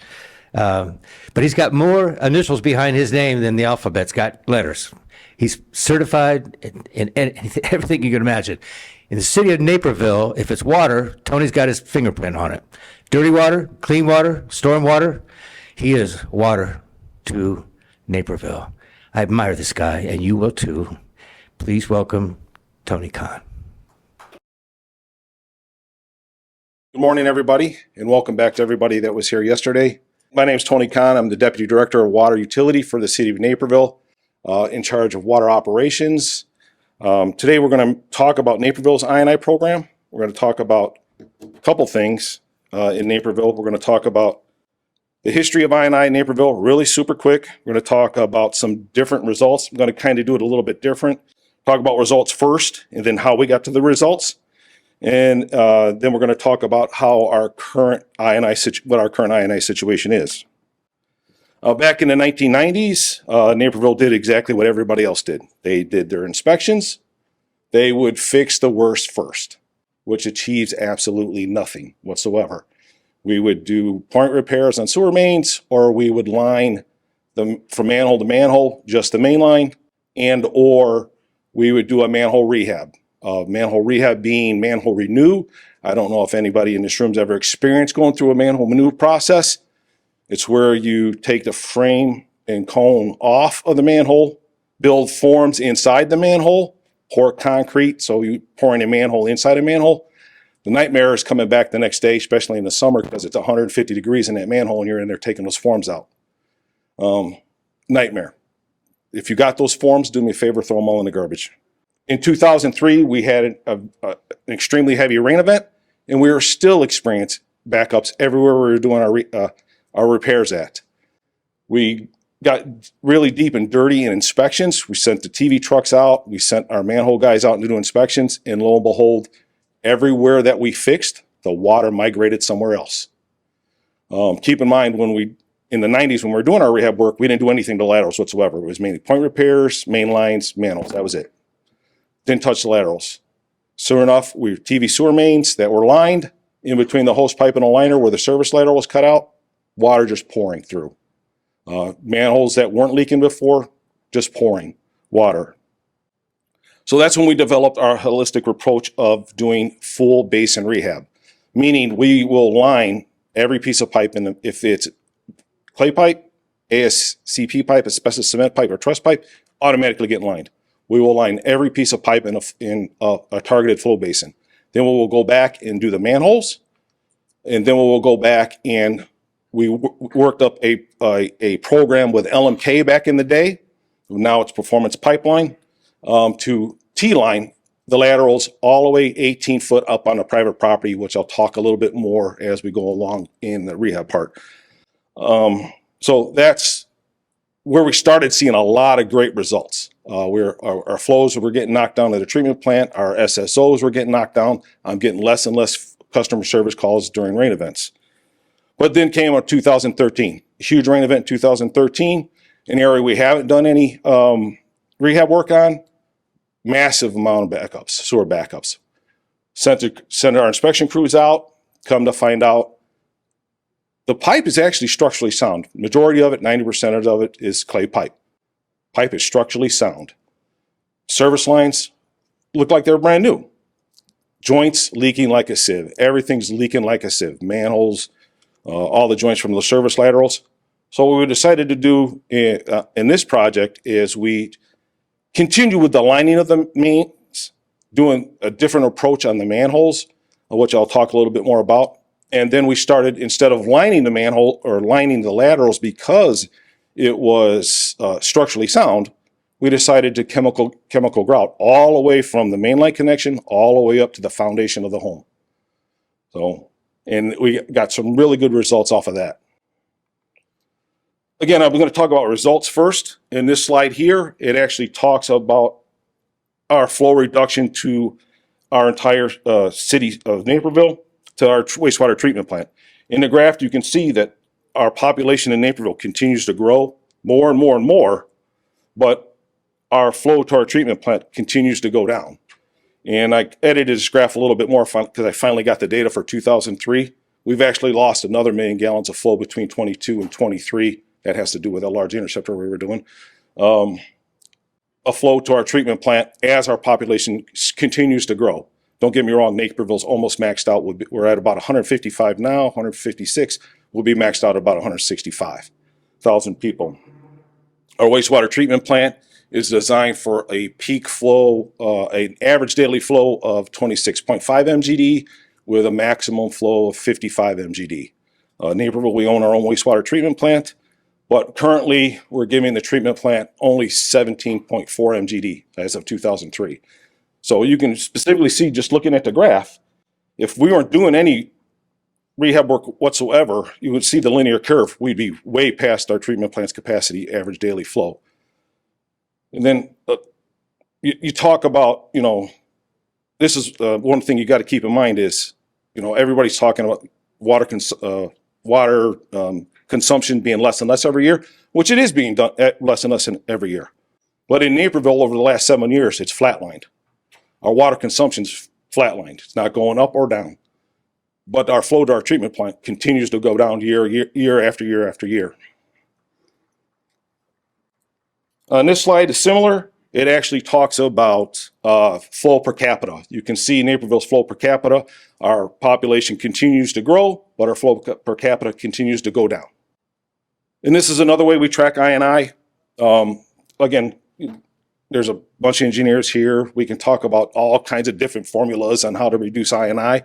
But he's got more initials behind his name than the alphabet's got letters. He's certified in everything you can imagine. In the city of Naperville, if it's water, Tony's got his fingerprint on it. Dirty water, clean water, storm water, he is water to Naperville. I admire this guy, and you will too. Please welcome Tony Conn. Good morning, everybody, and welcome back to everybody that was here yesterday. My name is Tony Conn. I'm the Deputy Director of Water Utility for the City of Naperville, in charge of water operations. Today we're going to talk about Naperville's I&I program. We're going to talk about a couple things in Naperville. We're going to talk about the history of I&I in Naperville, really super quick. We're going to talk about some different results. I'm going to kind of do it a little bit different. Talk about results first, and then how we got to the results. And then we're going to talk about how our current I&I situation is. Back in the 1990s, Naperville did exactly what everybody else did. They did their inspections. They would fix the worst first, which achieves absolutely nothing whatsoever. We would do point repairs on sewer mains, or we would line them from manhole to manhole, just the main line, and or we would do a manhole rehab. Manhole rehab being manhole renew. I don't know if anybody in this room's ever experienced going through a manhole renew process. It's where you take the frame and cone off of the manhole, build forms inside the manhole, pour concrete, so you pouring a manhole inside a manhole. The nightmare is coming back the next day, especially in the summer, because it's 150 degrees in that manhole and you're in there taking those forms out. Nightmare. If you got those forms, do me a favor, throw them all in the garbage. In 2003, we had an extremely heavy rain event, and we were still experiencing backups everywhere we were doing our repairs at. We got really deep and dirty in inspections. We sent the TV trucks out. We sent our manhole guys out to do inspections, and lo and behold, everywhere that we fixed, the water migrated somewhere else. Keep in mind, when we in the 90s when we were doing our rehab work, we didn't do anything to laterals whatsoever. It was mainly point repairs, main lines, manholes. That was it. Didn't touch the laterals. Sure enough, we have TV sewer mains that were lined in between the hose pipe and the liner where the service lateral was cut out, water just pouring through. Manholes that weren't leaking before, just pouring water. So that's when we developed our holistic approach of doing full basin rehab, meaning we will line every piece of pipe if it's clay pipe, ASCP pipe, asbestos cement pipe, or truss pipe, automatically get lined. We will line every piece of pipe in a targeted flow basin. Then we will go back and do the manholes, and then we will go back and we worked up a program with LMK back in the day. Now it's Performance Pipeline to T-line the laterals all the way 18 foot up on the private property, which I'll talk a little bit more as we go along in the rehab part. So that's where we started seeing a lot of great results. Our flows were getting knocked down at the treatment plant. Our SSOs were getting knocked down. I'm getting less and less customer service calls during rain events. But then came 2013, a huge rain event in 2013, an area we haven't done any rehab work on, massive amount of backups, sewer backups. Sent our inspection crews out, come to find out the pipe is actually structurally sound. Majority of it, 90% of it, is clay pipe. Pipe is structurally sound. Service lines look like they're brand new. Joints leaking like a sieve. Everything's leaking like a sieve. Manholes, all the joints from the service laterals. So what we decided to do in this project is we continue with the lining of the mains, doing a different approach on the manholes, which I'll talk a little bit more about. And then we started, instead of lining the manhole or lining the laterals because it was structurally sound, we decided to chemical grout all the way from the mainline connection all the way up to the foundation of the home. So, and we got some really good results off of that. Again, I'm going to talk about results first. In this slide here, it actually talks about our flow reduction to our entire city of Naperville, to our wastewater treatment plant. In the graph, you can see that our population in Naperville continues to grow more and more and more, but our flow to our treatment plant continues to go down. And I edited this graph a little bit more because I finally got the data for 2003. We've actually lost another 1 million gallons of flow between 22 and 23. That has to do with a large interceptor we were doing. A flow to our treatment plant as our population continues to grow. Don't get me wrong, Naperville's almost maxed out. We're at about 155 now, 156. We'll be maxed out at about 165,000 people. Our wastewater treatment plant is designed for a peak flow, an average daily flow of 26.5 MGD with a maximum flow of 55 MGD. Naperville, we own our own wastewater treatment plant, but currently we're giving the treatment plant only 17.4 MGD as of 2003. So you can specifically see, just looking at the graph, if we weren't doing any rehab work whatsoever, you would see the linear curve. We'd be way past our treatment plant's capacity average daily flow. And then you talk about, this is one thing you got to keep in mind is, everybody's talking about water consumption being less and less every year, which it is being done at less and less every year. But in Naperville, over the last 7 years, it's flatlined. Our water consumption's flatlined. It's not going up or down. But our flow to our treatment plant continues to go down year after year after year. This slide is similar. It actually talks about flow per capita. You can see Naperville's flow per capita. Our population continues to grow, but our flow per capita continues to go down. And this is another way we track I&I. Again, there's a bunch of engineers here. We can talk about all kinds of different formulas on how to reduce I&I.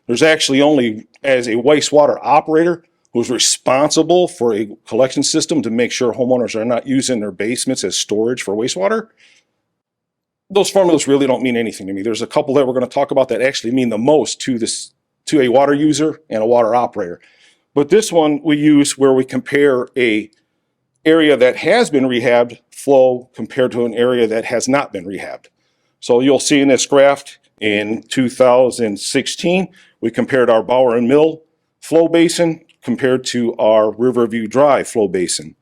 There's actually only, as a wastewater operator, who's responsible for a collection system to make sure homeowners are not using their basements as storage for wastewater. Those formulas really don't mean anything to me. There's a couple that we're going to talk about that actually mean the most to a water user and a water operator. But this one we use where we compare a area that has been rehabbed flow compared to an area that has not been rehabbed. So you'll see in this graph in 2016, we compared our Bower and Mill flow basin compared to our Riverview Drive flow basin.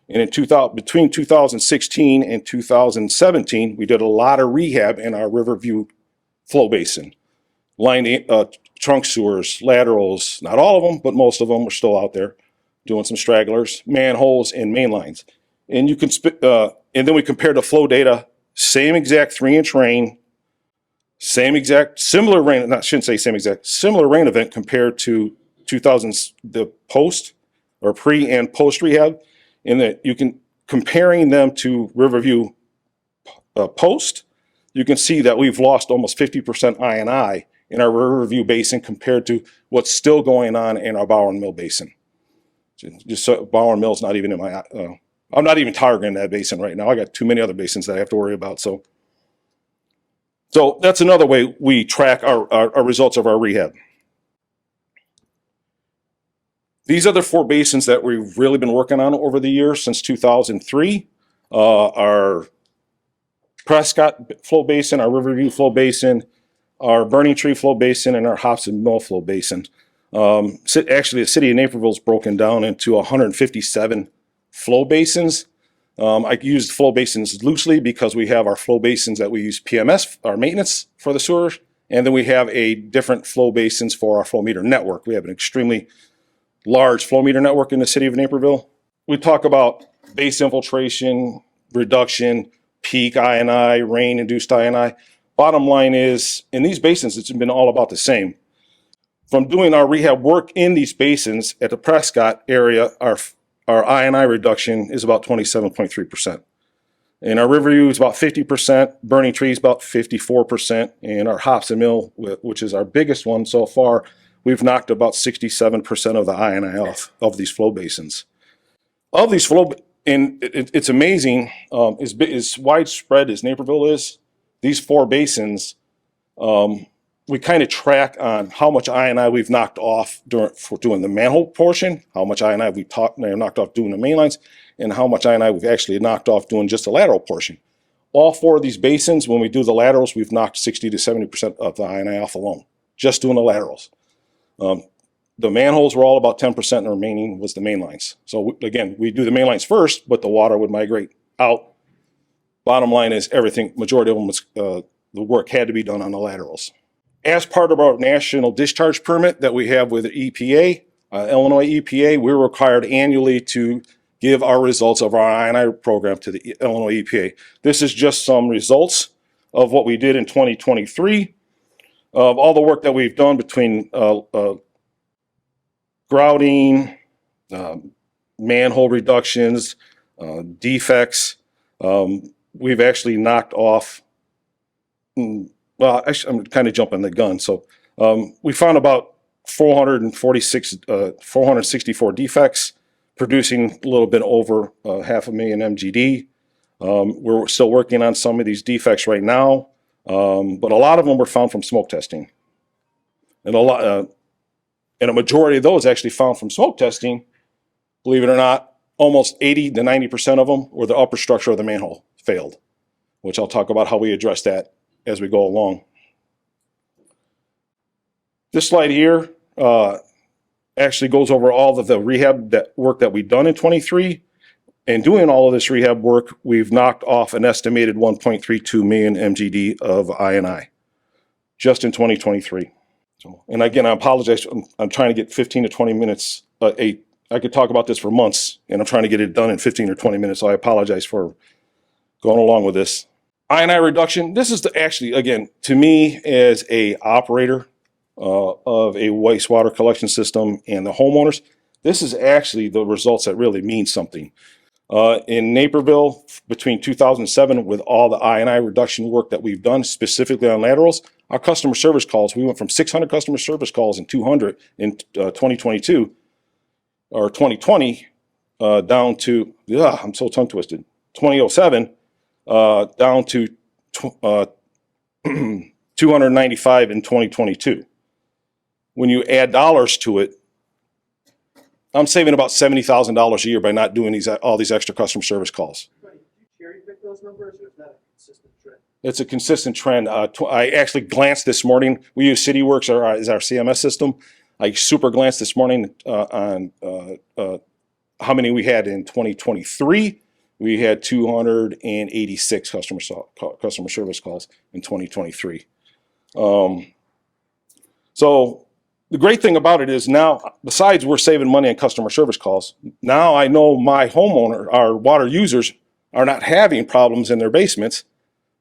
And between 2016 and 2017, we did a lot of rehab in our Riverview flow basin. Trunk sewers, laterals, not all of them, but most of them are still out there, doing some stragglers, manholes, and main lines. And you can and then we compared the flow data, same exact 3-inch rain, similar rain, I shouldn't say same exact, similar rain event compared to the post or pre and post rehab, in that you can, comparing them to Riverview post, you can see that we've lost almost 50% I&I in our Riverview basin compared to what's still going on in our Bower and Mill basin. Just so Bower and Mill's not even in my, I'm not even targeting that basin right now. I got too many other basins that I have to worry about. So that's another way we track our results of our rehab. These are the 4 basins that we've really been working on over the years since 2003. Our Prescott flow basin, our Riverview flow basin, our Burning Tree flow basin, and our Hobson Mill flow basin. Actually, the city of Naperville is broken down into 157 flow basins. I use flow basins loosely because we have our flow basins that we use PMS, our maintenance for the sewers, and then we have a different flow basins for our flow meter network. We have an extremely large flow meter network in the city of Naperville. We talk about base infiltration, reduction, peak I&I, rain-induced I&I. Bottom line is, in these basins, it's been all about the same. From doing our rehab work in these basins at the Prescott area, our I&I reduction is about 27.3%. In our Riverview, it's about 50%, Burning Tree is about 54%, and our Hobson Mill, which is our biggest one so far, we've knocked about 67% of the I&I off of these flow basins. Of these and it's amazing, as widespread as Naperville is, these 4 basins, we kind of track on how much I&I we've knocked off for doing the manhole portion, how much I&I we knocked off doing the main lines, and how much I&I we've actually knocked off doing just the lateral portion. All 4 of these basins, when we do the laterals, we've knocked 60 to 70% of the I&I off alone, just doing the laterals. The manholes were all about 10%, and the remaining was the main lines. So again, we do the main lines first, but the water would migrate out. Bottom line is majority of them was, the work had to be done on the laterals. As part of our national discharge permit that we have with the EPA, Illinois EPA, we're required annually to give our results of our I&I program to the Illinois EPA. This is just some results of what we did in 2023, of all the work that we've done between grouting, manhole reductions, defects. We've actually knocked off, well, I'm kind of jumping the gun. So we found about 464 defects, producing a little bit over 500,000 MGD. We're still working on some of these defects right now, but a lot of them were found from smoke testing. And a majority of those actually found from smoke testing, believe it or not, almost 80 to 90% of them were the upper structure of the manhole failed, which I'll talk about how we address that as we go along. This slide here actually goes over all of the rehab work that we've done in 23. And doing all of this rehab work, we've knocked off an estimated 1.32 million MGD of I&I just in 2023. So, and again, I apologize. I'm trying to get 15 to 20 minutes. I could talk about this for months, and I'm trying to get it done in 15 or 20 minutes. So I apologize for going along with this. I&I reduction. This is actually, again, to me as a operator of a wastewater collection system and the homeowners, this is actually the results that really mean something. In Naperville, between 2007, with all the I&I reduction work that we've done specifically on laterals, our customer service calls, we went from 600 customer service calls in 200 in 2022 or 2020 down to, I'm so tongue twisted, 2007 down to 295 in 2022. When you add dollars to it, I'm saving about $70,000 a year by not doing all these extra customer service calls. Right. Did you cherry pick those numbers, or is that a consistent trend? It's a consistent trend. I actually glanced this morning. We use CityWorks as our CMS system. I super glanced this morning on how many we had in 2023. We had 286 customer service calls in 2023. So the great thing about it is now, besides we're saving money on customer service calls, now I know my homeowner, our water users, are not having problems in their basements,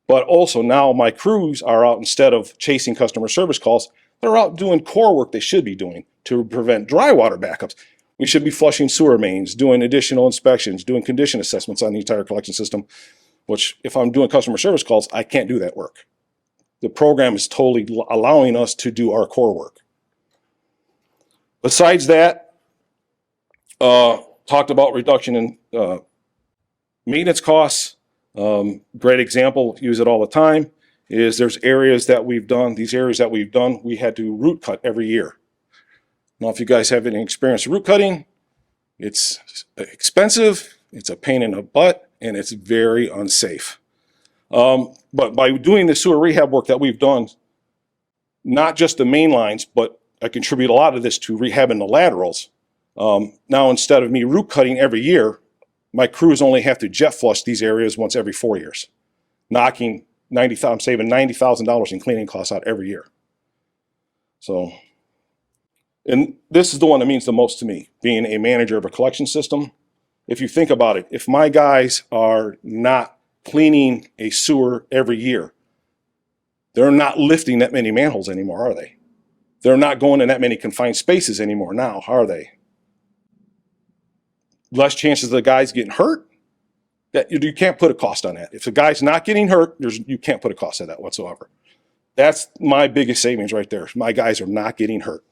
but also now my crews are out, instead of chasing customer service calls, they're out doing core work they should be doing to prevent dry water backups. We should be flushing sewer mains, doing additional inspections, doing condition assessments on the entire collection system, which if I'm doing customer service calls, I can't do that work. The program is totally allowing us to do our core work. Besides that, talked about reduction in maintenance costs. Great example, use it all the time, is there's areas that we've done, we had to root cut every year. Now, if you guys have any experience with root cutting, it's expensive, it's a pain in the butt, and it's very unsafe. But by doing the sewer rehab work that we've done, not just the main lines, but I contribute a lot of this to rehabbing the laterals. Now, instead of me root cutting every year, my crews only have to jet flush these areas once every 4 years, saving $90,000 in cleaning costs out every year. So, and this is the one that means the most to me, being a manager of a collection system. If you think about it, if my guys are not cleaning a sewer every year, they're not lifting that many manholes anymore, are they? They're not going in that many confined spaces anymore now, are they? Less chances of the guys getting hurt. That you can't put a cost on that. If the guy's not getting hurt, you can't put a cost on that whatsoever. That's my biggest savings right there. My guys are not getting hurt.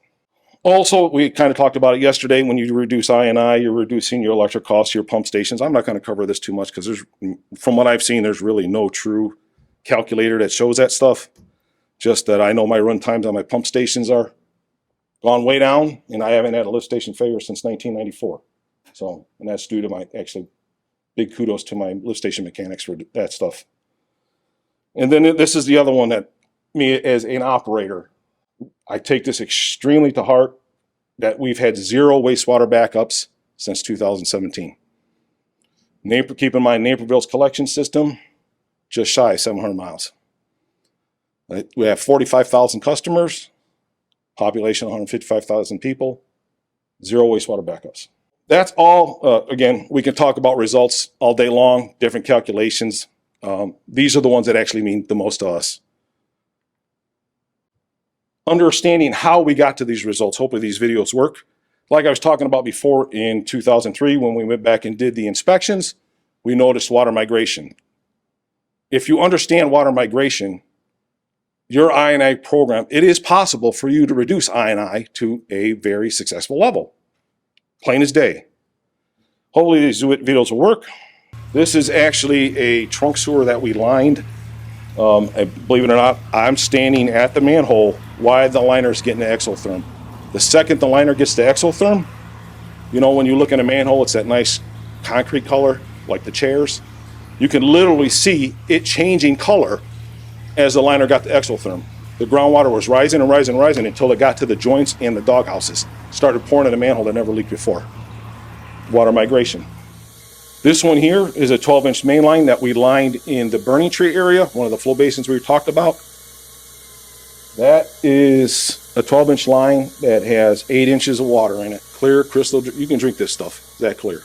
Also, we kind of talked about it yesterday. When you reduce I&I, you're reducing your electric costs, your pump stations. I'm not going to cover this too much because from what I've seen, there's really no true calculator that shows that stuff. Just that I know my run times on my pump stations are gone way down, and I haven't had a lift station failure since 1994. So, and that's due to my, actually, big kudos to my lift station mechanics for that stuff. And then this is the other one that me as an operator, I take this extremely to heart, that we've had 0 wastewater backups since 2017. Keep in mind, Naperville's collection system, just shy of 700 miles. We have 45,000 customers, population 155,000 people, 0 wastewater backups. That's all. Again, we can talk about results all day long, different calculations. These are the ones that actually mean the most to us. Understanding how we got to these results, hopefully these videos work. Like I was talking about before, in 2003, when we went back and did the inspections, we noticed water migration. If you understand water migration, your I&I program, it is possible for you to reduce I&I to a very successful level. Plain as day. Hopefully these videos will work. This is actually a trunk sewer that we lined. Believe it or not, I'm standing at the manhole while the liner is getting the exotherm. The second the liner gets the exotherm, you know, when you look in a manhole, it's that nice concrete color, like the chairs. You can literally see it changing color as the liner got the exotherm. The groundwater was rising and rising and rising until it got to the joints and the dog houses. Started pouring in a manhole that never leaked before. Water migration. This one here is a 12-inch main line that we lined in the burning tree area, one of the flow basins we talked about. That is a 12-inch line that has 8 inches of water in it. Clear, crystal, you can drink this stuff, it's that clear.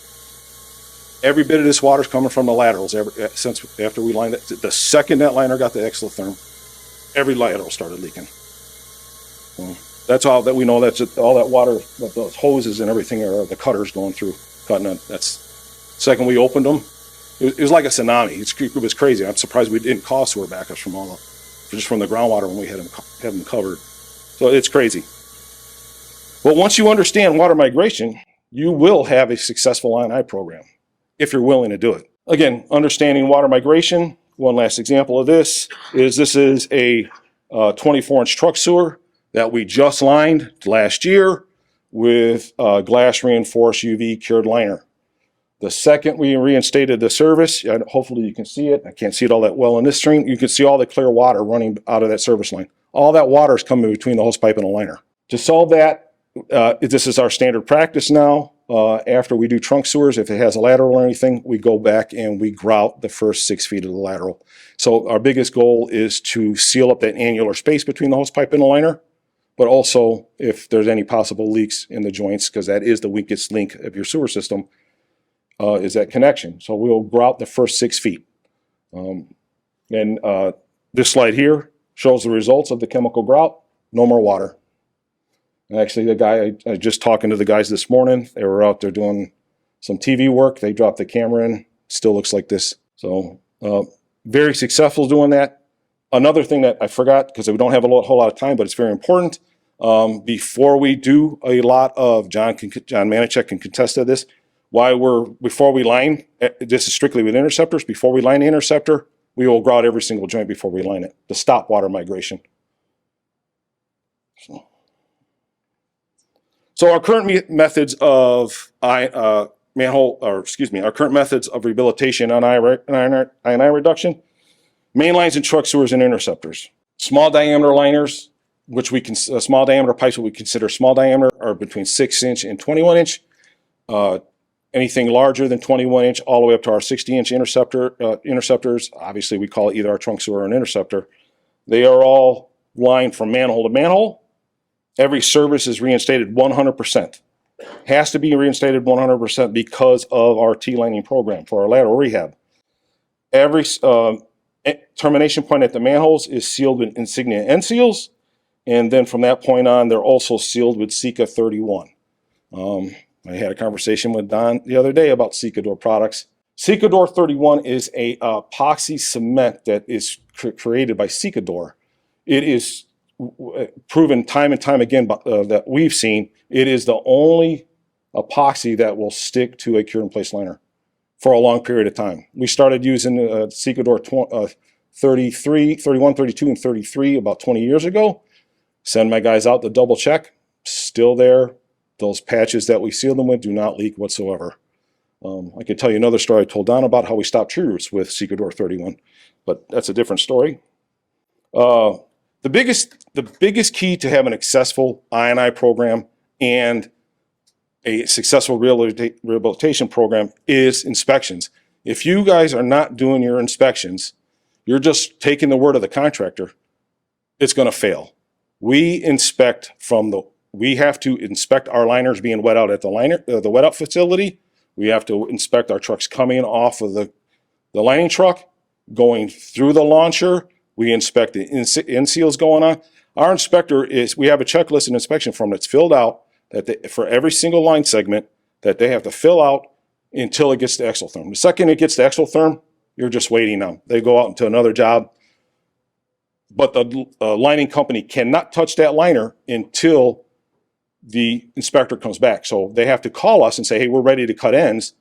Every bit of this water is coming from the laterals since after we lined it. The second that liner got the exotherm, every lateral started leaking. So that's all that we know. That's all that water, those hoses and everything are the cutters going through, cutting it. That's second we opened them. It was like a tsunami. It was crazy. I'm surprised we didn't cause sewer backups just from the groundwater when we had them covered. So it's crazy. But once you understand water migration, you will have a successful I&I program if you're willing to do it. Again, understanding water migration. One last example of this is a 24-inch truck sewer that we just lined last year with glass reinforced UV cured liner. The second we reinstated the service, and hopefully you can see it. I can't see it all that well in this screen. You can see all the clear water running out of that service line. All that water is coming between the hose pipe and the liner. To solve that, This is our standard practice now. After we do trunk sewers, if it has a lateral or anything, we go back and we grout the first 6 feet of the lateral. So our biggest goal is to seal up that annular space between the hose pipe and the liner, but also if there's any possible leaks in the joints, because that is the weakest link of your sewer system, is that connection. So we'll grout the first 6 feet. This slide here shows the results of the chemical grout. No more water. And actually, the guy, I just talking to the guys this morning, they were out there doing some TV work. They dropped the camera in. Still looks like this. So very successful doing that. Another thing that I forgot, because we don't have a whole lot of time, but it's very important. Before we do a lot of, John Manijak can contest to this, before we line, this is strictly with interceptors, before we line the interceptor, we will grout every single joint before we line it to stop water migration. So our current methods of our current methods of rehabilitation on I&I reduction, main lines and truck sewers and interceptors. Small diameter liners, which small diameter pipes, what we consider small diameter, are between 6-inch and 21-inch. Anything larger than 21-inch, all the way up to our 60-inch interceptors. Obviously, we call it either our trunk sewer or an interceptor. They are all lined from manhole to manhole. Every service is reinstated 100%. Has to be reinstated 100% because of our T-lining program for our lateral rehab. Every termination point at the manholes is sealed with insignia end seals, and then from that point on, they're also sealed with CIPP 31. I had a conversation with Don the other day about Secador products. Secador 31 is a epoxy cement that is created by Secador. It is proven time and time again that we've seen, it is the only epoxy that will stick to a cure-in-place liner for a long period of time. We started using Secador 33, 31, 32, and 33 about 20 years ago. Send my guys out to double check. Still there. Those patches that we seal them with do not leak whatsoever. I could tell you another story I told Don about how we stopped tree roots with Secador 31, but that's a different story. The biggest key to having a successful I&I program and a successful rehabilitation program is inspections. If you guys are not doing your inspections, you're just taking the word of the contractor, it's going to fail. We have to inspect our liners being wet out at the wet out facility. We have to inspect our trucks coming off of the lining truck, going through the launcher. We inspect the end seals going on. Our inspector we have a checklist and inspection form that's filled out for every single line segment that they have to fill out until it gets to exotherm. The second it gets to exotherm, you're just waiting now. They go out into another job. But the lining company cannot touch that liner until the inspector comes back. So they have to call us and say, hey, we're ready to cut ends.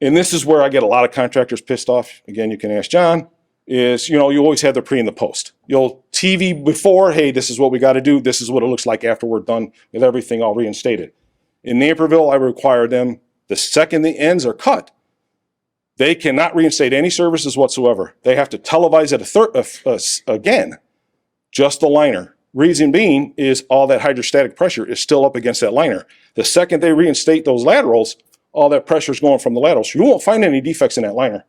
And this is where I get a lot of contractors pissed off. Again, you can ask John, is, you always have the pre and the post. You'll TV before, hey, this is what we got to do. This is what it looks like after we're done with everything all reinstated. In Naperville, I require them, the second the ends are cut, they cannot reinstate any services whatsoever. They have to televise it again, just the liner. Reason being is all that hydrostatic pressure is still up against that liner. The second they reinstate those laterals, all that pressure is going from the laterals. You won't find any defects in that liner.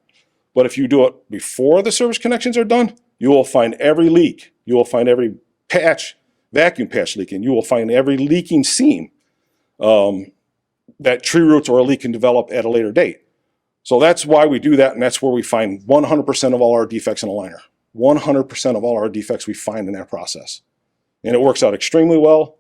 But if you do it before the service connections are done, you will find every leak. You will find every vacuum patch leaking. You will find every leaking seam that tree roots or a leak can develop at a later date. So that's why we do that, and that's where we find 100% of all our defects in a liner. 100% of all our defects we find in that process. And it works out extremely well.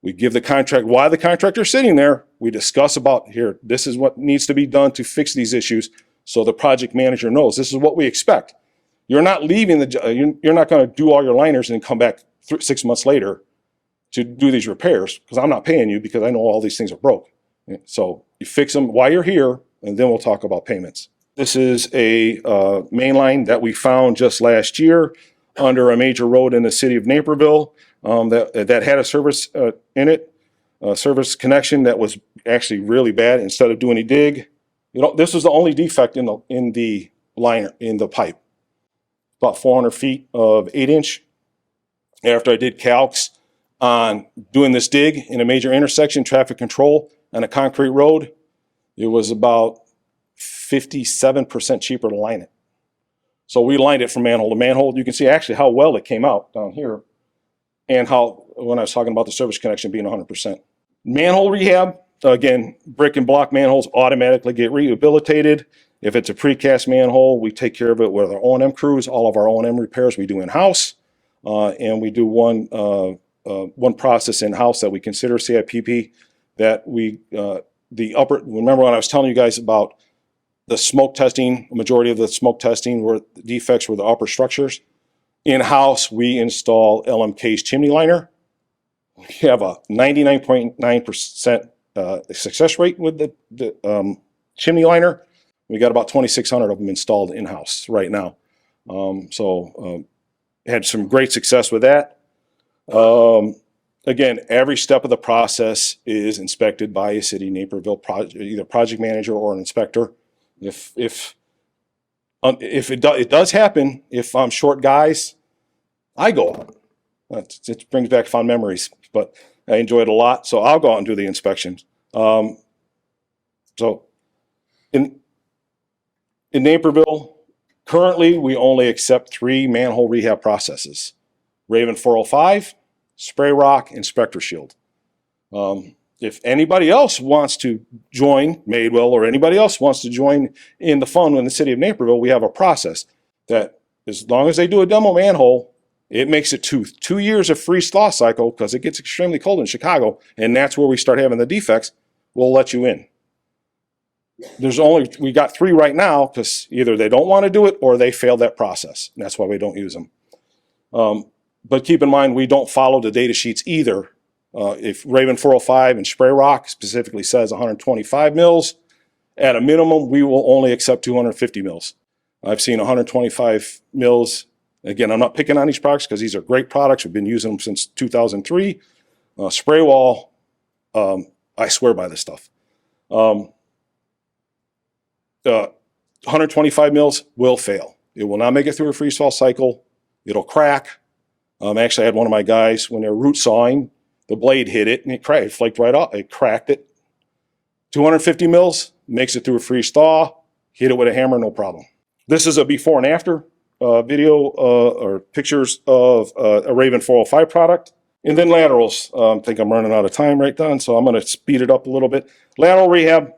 We give the contract, while the contractor's sitting there, we discuss about, here, this is what needs to be done to fix these issues, so the project manager knows this is what we expect. You're not leaving you're not going to do all your liners and come back 6 months later to do these repairs, because I'm not paying you because I know all these things are broke. So you fix them while you're here, and then we'll talk about payments. This is a main line that we found just last year under a major road in the city of Naperville that had a service in it, a service connection that was actually really bad. Instead of doing a dig, this was the only defect in the liner, in the pipe. About 400 feet of 8-inch. After I did calcs, on doing this dig in a major intersection, traffic control on a concrete road, it was about 57% cheaper to line it. So we lined it from manhole to manhole. You can see actually how well it came out down here, and how, when I was talking about the service connection being 100%. Manhole rehab, again, brick and block manholes automatically get rehabilitated. If it's a precast manhole, we take care of it with our O&M crews. All of our O&M repairs we do in-house, and we do one process in-house that we consider CIPP, that we, remember when I was telling you guys about the smoke testing, the majority of the smoke testing were defects were the upper structures. In-house, we install LMK's chimney liner. We have a 99.9% success rate with the chimney liner. We got about 2,600 of them installed in-house right now. Had some great success with that. Again, every step of the process is inspected by a city Naperville either project manager or an inspector. If it does happen, if I'm short guys, I go out. It brings back fond memories, but I enjoy it a lot, so I'll go out and do the inspections. So in Naperville, currently we only accept 3 manhole rehab processes: Raven 405, Spray Rock, and Spectra Shield. If anybody else wants to join, Madewell or anybody else wants to join in the fun in the city of Naperville, we have a process that, as long as they do a demo manhole, it makes it 2 years of free thaw cycle, because it gets extremely cold in Chicago, and that's where we start having the defects. We'll let you in. We got 3 right now, because either they don't want to do it or they failed that process, and that's why we don't use them. But keep in mind, we don't follow the data sheets either. If Raven 405 and Spray Rock specifically says 125 mils, at a minimum, we will only accept 250 mils. I've seen 125 mils. Again, I'm not picking on these products because these are great products. We've been using them since 2003. Spray wall, I swear by this stuff. 125 mils will fail. It will not make it through a freeze thaw cycle. It'll crack. Actually, I had one of my guys, when they were root sawing, the blade hit it and it cracked. It flaked right off. It cracked it. 250 mils makes it through a freeze thaw. Hit it with a hammer, no problem. This is a before and after video or pictures of a Raven 405 product. And then laterals. I think I'm running out of time right now, so I'm going to speed it up a little bit. Lateral rehab,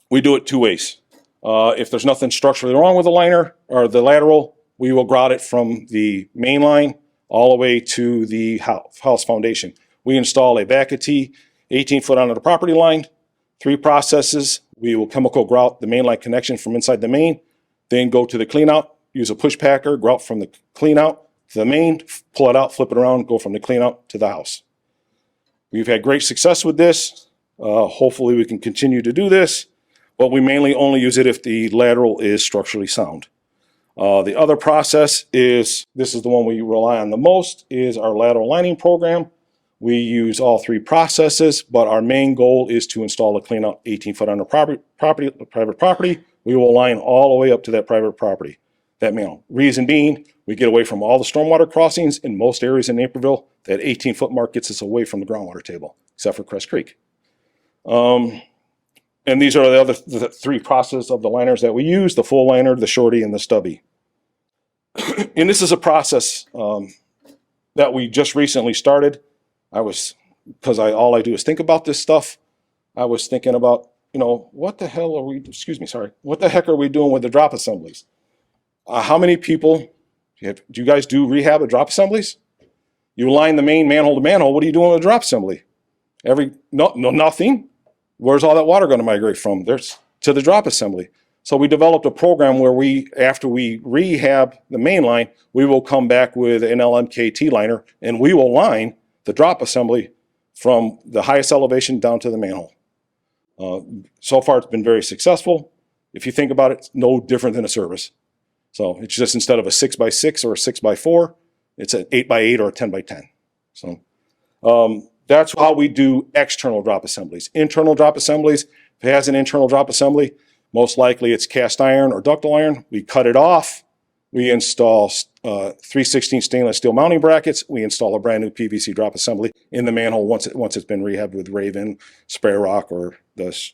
we do it 2 ways. If there's nothing structurally wrong with the liner or the lateral, we will grout it from the main line all the way to the house foundation. We install a back of T 18 foot onto the property line, 3 processes. We will chemical grout the main line connection from inside the main, then go to the clean out, use a push packer, grout from the clean out to the main, pull it out, flip it around, go from the clean out to the house. We've had great success with this. Hopefully we can continue to do this, but we mainly only use it if the lateral is structurally sound. The other process is, this is the one we rely on the most, is our lateral lining program. We use all 3 processes, but our main goal is to install a clean out 18 foot under private property. We will line all the way up to that private property. That manhole. Reason being, we get away from all the stormwater crossings in most areas in Naperville. That 18 foot mark gets us away from the groundwater table, except for Crest Creek. And these are the 3 processes of the liners that we use: the full liner, the shorty, and the stubby. And this is a process that we just recently started. Because all I do is think about this stuff, I was thinking about, what the heck are we doing with the drop assemblies? How many people, do you guys do rehab of drop assemblies? You line the main manhole to manhole, what are you doing with a drop assembly? Nothing. Where's all that water going to migrate from? To the drop assembly. So we developed a program where after we rehab the main line, we will come back with an LMKT liner, and we will line the drop assembly from the highest elevation down to the manhole. So far, it's been very successful. If you think about it, it's no different than a service. So it's just, instead of a 6x6 or a 6x4, it's an 8x8 or a 10x10. So that's how we do external drop assemblies. Internal drop assemblies, if it has an internal drop assembly, most likely it's cast iron or ductile iron. We cut it off. We install 3/16 stainless steel mounting brackets. We install a brand new PVC drop assembly in the manhole once it's been rehabbed with Raven, spray rock, or this.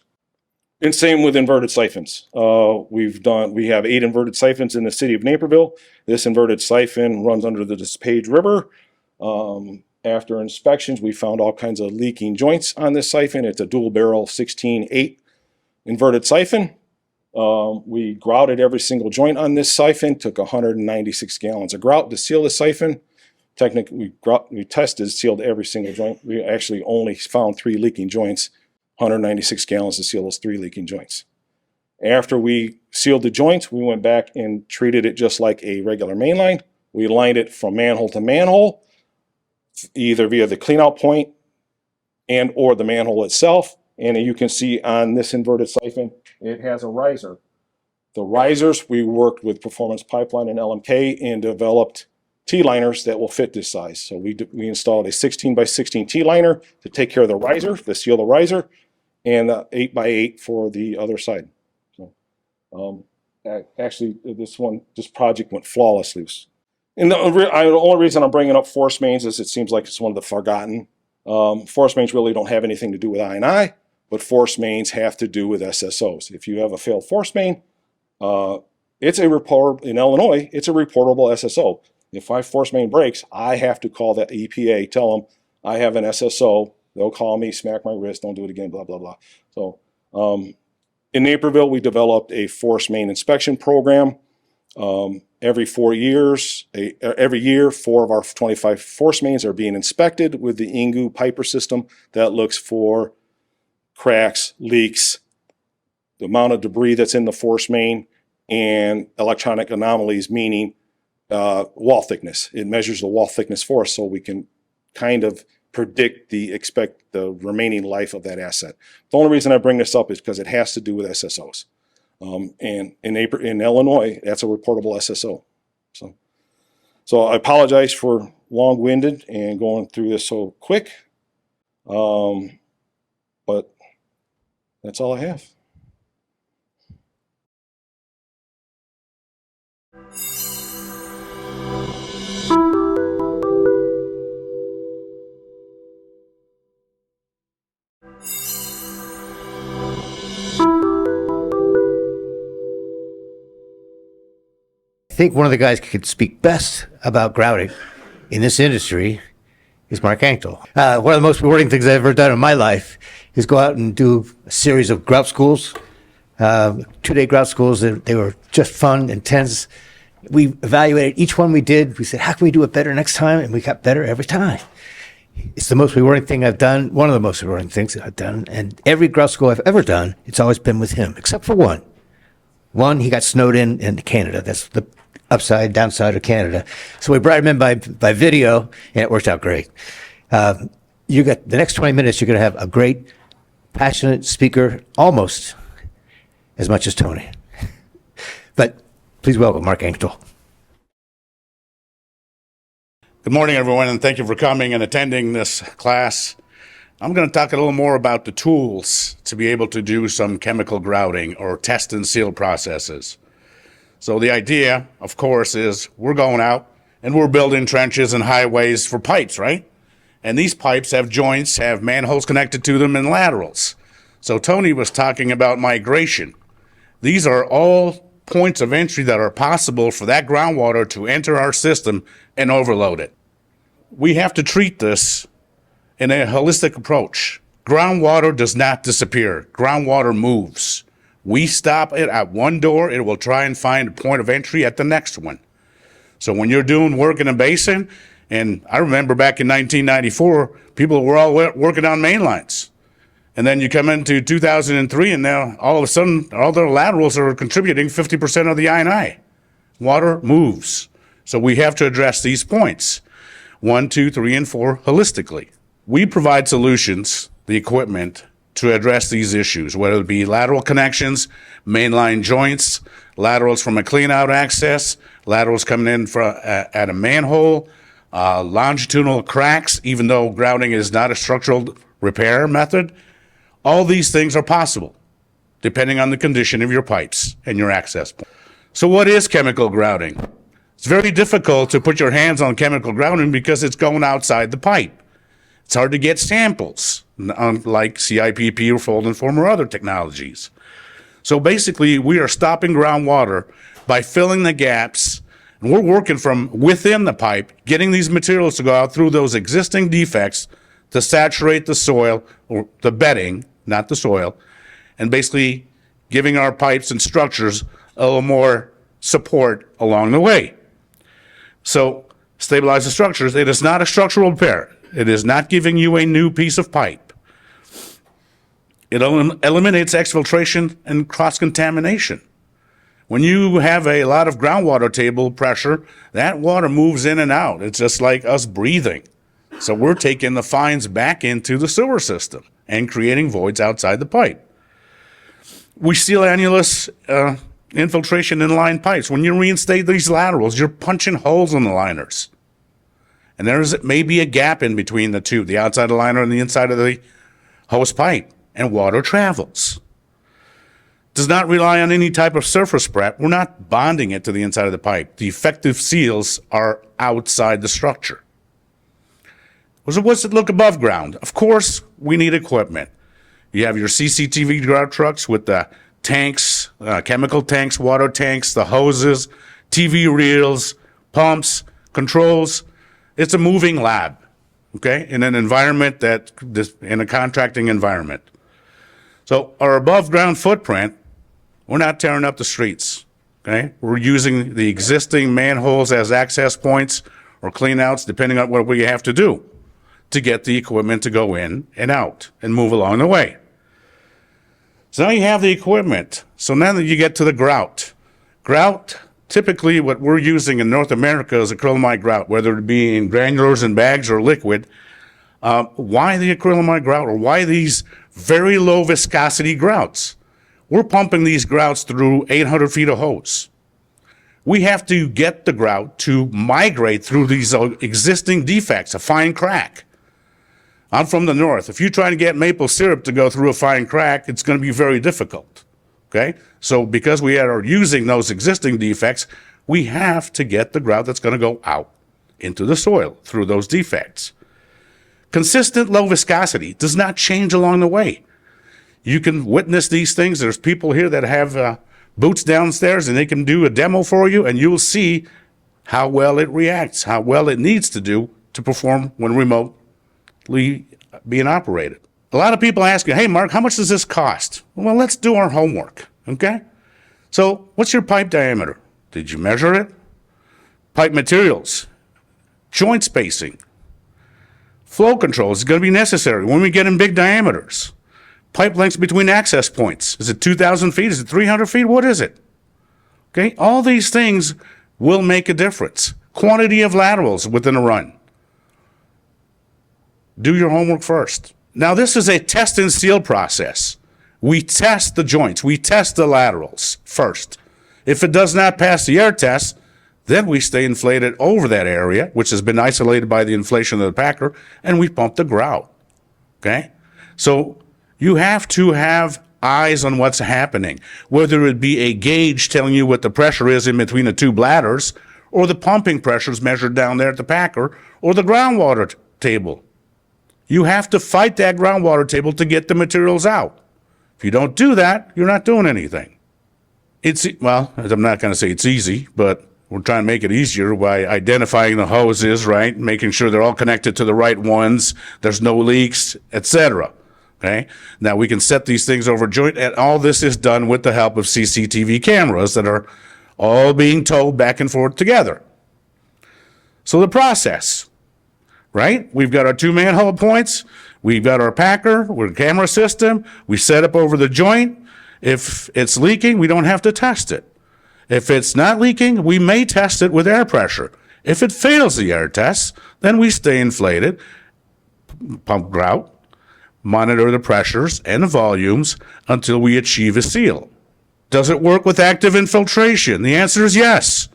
And same with inverted siphons. We have 8 inverted siphons in the city of Naperville. This inverted siphon runs under the DePage River. After inspections, we found all kinds of leaking joints on this siphon. It's a dual barrel 16/8 inverted siphon. We grouted every single joint on this siphon, took 196 gallons of grout to seal the siphon. Technically, we tested, sealed every single joint. We actually only found 3 leaking joints, 196 gallons to seal those 3 leaking joints. After we sealed the joints, we went back and treated it just like a regular main line. We lined it from manhole to manhole, either via the cleanout point and or the manhole itself. And you can see on this inverted siphon, it has a riser. The risers, we worked with Performance Pipeline and LMK and developed T-liners that will fit this size. So we installed a 16x16 T-liner to take care of the riser, to seal the riser, and 8x8 for the other side. So, actually, this project went flawlessly. And the only reason I'm bringing up force mains is it seems like it's one of the forgotten. Force mains really don't have anything to do with I&I, but force mains have to do with SSOs. If you have a failed force main, it's a report in Illinois. It's a reportable SSO. If my force main breaks, I have to call the EPA, tell them I have an SSO. They'll call me, smack my wrist, don't do it again, blah, blah, blah. So in Naperville, we developed a force main inspection program. Every 4 years, every year, 4 of our 25 force mains are being inspected with the Ingu Piper system that looks for cracks, leaks, the amount of debris that's in the force main, and electronic anomalies, meaning wall thickness. It measures the wall thickness for us so we can kind of predict expect the remaining life of that asset. The only reason I bring this up is because it has to do with SSOs. And in Illinois, that's a reportable SSO. So I apologize for long-winded and going through this so quick. But that's all I have. I think one of the guys who could speak best about grouting in this industry is Mark Anctil. One of the most rewarding things I've ever done in my life is go out and do a series of grout schools, 2-day grout schools. They were just fun, intense. We evaluated each one we did. We said, how can we do it better next time? And we got better every time. It's the most rewarding thing I've done, one of the most rewarding things that I've done. And every grout school I've ever done, it's always been with him, except for one. One, he got snowed in Canada. That's the upside, downside of Canada. So we brought him in by video, and it worked out great. You got the next 20 minutes, you're going to have a great, passionate speaker, almost as much as Tony. But please welcome Mark Anctil. Good morning, everyone, and thank you for coming and attending this class. I'm going to talk a little more about the tools to be able to do some chemical grouting or test and seal processes. So the idea, of course, is we're going out and we're building trenches and highways for pipes, right? And these pipes have joints, have manholes connected to them, and laterals. So Tony was talking about migration. These are all points of entry that are possible for that groundwater to enter our system and overload it. We have to treat this in a holistic approach. Groundwater does not disappear. Groundwater moves. We stop it at one door, it will try and find a point of entry at the next one. So when you're doing work in a basin, and I remember back in 1994, people were all working on main lines. And then you come into 2003, and now all of a sudden, all their laterals are contributing 50% of the I&I. Water moves. So we have to address these points, 1, 2, 3, and 4 holistically. We provide solutions, the equipment, to address these issues, whether it be lateral connections, mainline joints, laterals from a clean-out access, laterals coming in at a manhole, longitudinal cracks, even though grouting is not a structural repair method. All these things are possible, depending on the condition of your pipes and your access point. So what is chemical grouting? It's very difficult to put your hands on chemical grouting because it's going outside the pipe. It's hard to get samples, unlike CIPP or fold and form or other technologies. So basically, we are stopping groundwater by filling the gaps, and we're working from within the pipe, getting these materials to go out through those existing defects to saturate the soil, or the bedding, not the soil, and basically giving our pipes and structures a little more support along the way. So, stabilize the structures. It is not a structural repair. It is not giving you a new piece of pipe. It eliminates exfiltration and cross-contamination. When you have a lot of groundwater table pressure, that water moves in and out. It's just like us breathing. So we're taking the fines back into the sewer system and creating voids outside the pipe. We seal annulus infiltration in line pipes. When you reinstate these laterals, you're punching holes in the liners. And there's maybe a gap in between the two, the outside of the liner and the inside of the hose pipe, and water travels. Does not rely on any type of surface prep. We're not bonding it to the inside of the pipe. The effective seals are outside the structure. So what's it look above ground? Of course, we need equipment. You have your CCTV grout trucks with the tanks, chemical tanks, water tanks, the hoses, TV reels, pumps, controls. It's a moving lab, okay, in an environment in a contracting environment. So our above ground footprint, we're not tearing up the streets, okay? We're using the existing manholes as access points or cleanouts, depending on what we have to do to get the equipment to go in and out and move along the way. So now you have the equipment. So now that you get to the grout. Grout, typically what we're using in North America is acrylamide grout, whether it be in granulars and bags or liquid. Why the acrylamide grout, or why these very low viscosity grouts? We're pumping these grouts through 800 feet of hose. We have to get the grout to migrate through these existing defects, a fine crack. I'm from the north. If you try to get maple syrup to go through a fine crack, it's going to be very difficult, okay? So because we are using those existing defects, we have to get the grout that's going to go out into the soil through those defects. Consistent low viscosity does not change along the way. You can witness these things. There's people here that have boots downstairs, and they can do a demo for you, and you'll see how well it reacts, how well it needs to do to perform when remotely being operated. A lot of people ask you, hey, Mark, how much does this cost? Well, let's do our homework, okay? So what's your pipe diameter? Did you measure it? Pipe materials, joint spacing, flow control is going to be necessary when we get in big diameters. Pipe lengths between access points. Is it 2,000 feet? Is it 300 feet? What is it? Okay, all these things will make a difference. Quantity of laterals within a run. Do your homework first. Now, this is a test and seal process. We test the joints. We test the laterals first. If it does not pass the air test, then we stay inflated over that area, which has been isolated by the inflation of the packer, and we pump the grout. Okay? So you have to have eyes on what's happening, whether it be a gauge telling you what the pressure is in between the two bladders, or the pumping pressures measured down there at the packer, or the groundwater table. You have to fight that groundwater table to get the materials out. If you don't do that, you're not doing anything. Well, I'm not going to say it's easy, but we're trying to make it easier by identifying the hoses, right? Making sure they're all connected to the right ones, there's no leaks, etc. Okay? Now we can set these things over joint, and all this is done with the help of CCTV cameras that are all being towed back and forth together. So the process, right? We've got our two manhole points, we've got our packer, we're a camera system, we set up over the joint. If it's leaking, we don't have to test it. If it's not leaking, we may test it with air pressure. If it fails the air test, then we stay inflated, pump grout, monitor the pressures and the volumes until we achieve a seal. Does it work with active infiltration? The answer is yes.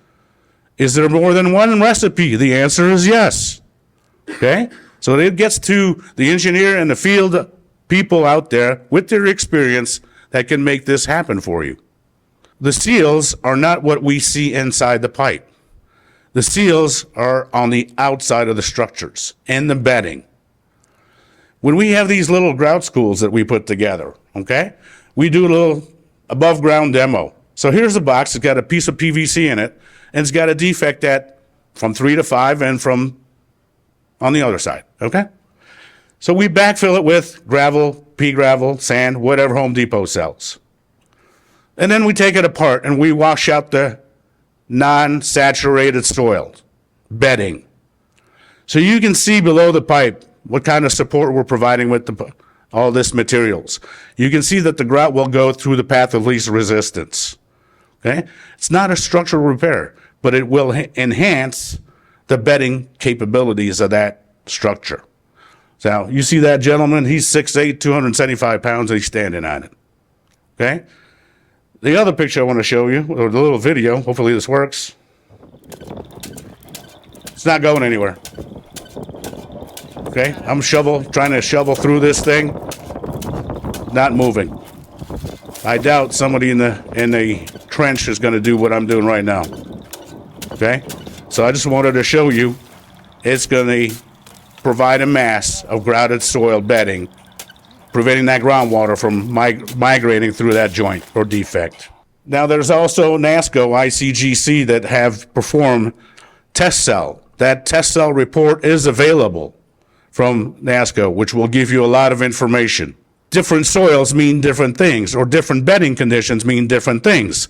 Is there more than one recipe? The answer is yes. Okay? So it gets to the engineer and the field people out there with their experience that can make this happen for you. The seals are not what we see inside the pipe. The seals are on the outside of the structures and the bedding. When we have these little grout schools that we put together, okay, we do a little above ground demo. So here's a box, it's got a piece of PVC in it, and it's got a defect at from 3 to 5 and from on the other side, okay? So we backfill it with gravel, pea gravel, sand, whatever Home Depot sells. And then we take it apart and we wash out the non-saturated soil, bedding. So you can see below the pipe what kind of support we're providing with all this materials. You can see that the grout will go through the path of least resistance. Okay? It's not a structural repair, but it will enhance the bedding capabilities of that structure. So you see that gentleman, he's 6'8", 275 pounds, and he's standing on it. Okay? The other picture I want to show you, or the little video, hopefully this works. It's not going anywhere. Okay, I'm trying to shovel through this thing. Not moving. I doubt somebody in the trench is going to do what I'm doing right now. Okay, so I just wanted to show you it's going to provide a mass of grouted soil bedding, preventing that groundwater from migrating through that joint or defect. Now there's also NASCO ICGC that have performed test cell. That test cell report is available from NASCO, which will give you a lot of information. Different soils mean different things, or different bedding conditions mean different things.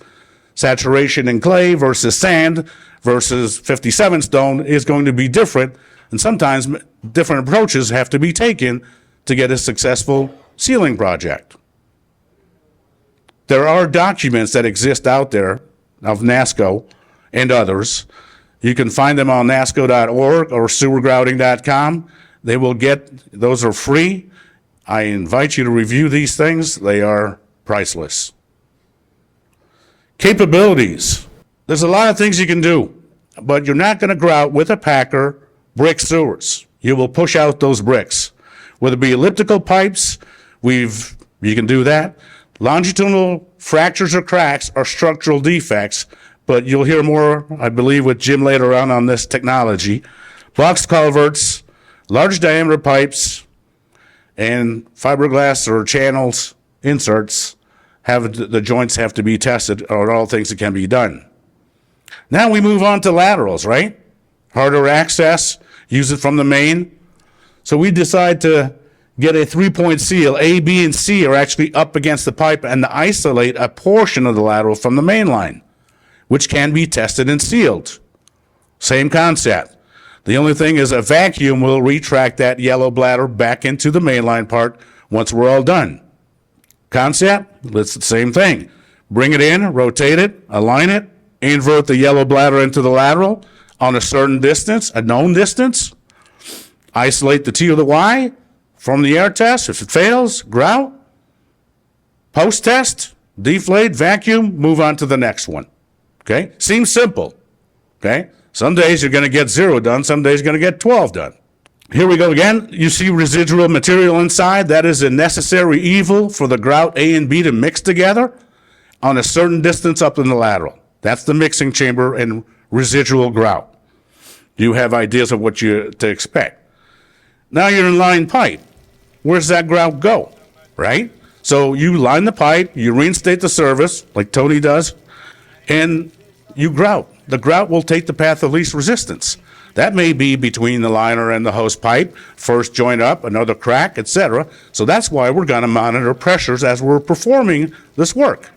Saturation in clay versus sand versus 57 stone is going to be different, and sometimes different approaches have to be taken to get a successful sealing project. There are documents that exist out there of NASCO and others. You can find them on nasco.org or sewergrouting.com. They will those are free. I invite you to review these things. They are priceless. Capabilities. There's a lot of things you can do, but you're not going to grout with a packer brick sewers. You will push out those bricks. Whether it be elliptical pipes, you can do that. Longitudinal fractures or cracks are structural defects, but you'll hear more, I believe, with Jim later on this technology. Box culverts, large diameter pipes, and fiberglass or channels, inserts, the joints have to be tested, or all things that can be done. Now we move on to laterals, right? Harder access, use it from the main. So we decide to get a 3-point seal. A, B, and C are actually up against the pipe and to isolate a portion of the lateral from the main line, which can be tested and sealed. Same concept. The only thing is a vacuum will retract that yellow bladder back into the mainline part once we're all done. Concept, it's the same thing. Bring it in, rotate it, align it, invert the yellow bladder into the lateral on a certain distance, a known distance. Isolate the T or the Y from the air test. If it fails, grout. Post-test, deflate, vacuum, move on to the next one. Okay? Seems simple. Okay? Some days you're going to get 0 done, some days you're going to get 12 done. Here we go again. You see residual material inside. That is a necessary evil for the grout A and B to mix together on a certain distance up in the lateral. That's the mixing chamber and residual grout. You have ideas of what to expect. Now you're in line pipe. Where's that grout go, right? So you line the pipe, you reinstate the service, like Tony does, and you grout. The grout will take the path of least resistance. That may be between the liner and the hose pipe, first joint up, another crack, etc. So that's why we're going to monitor pressures as we're performing this work,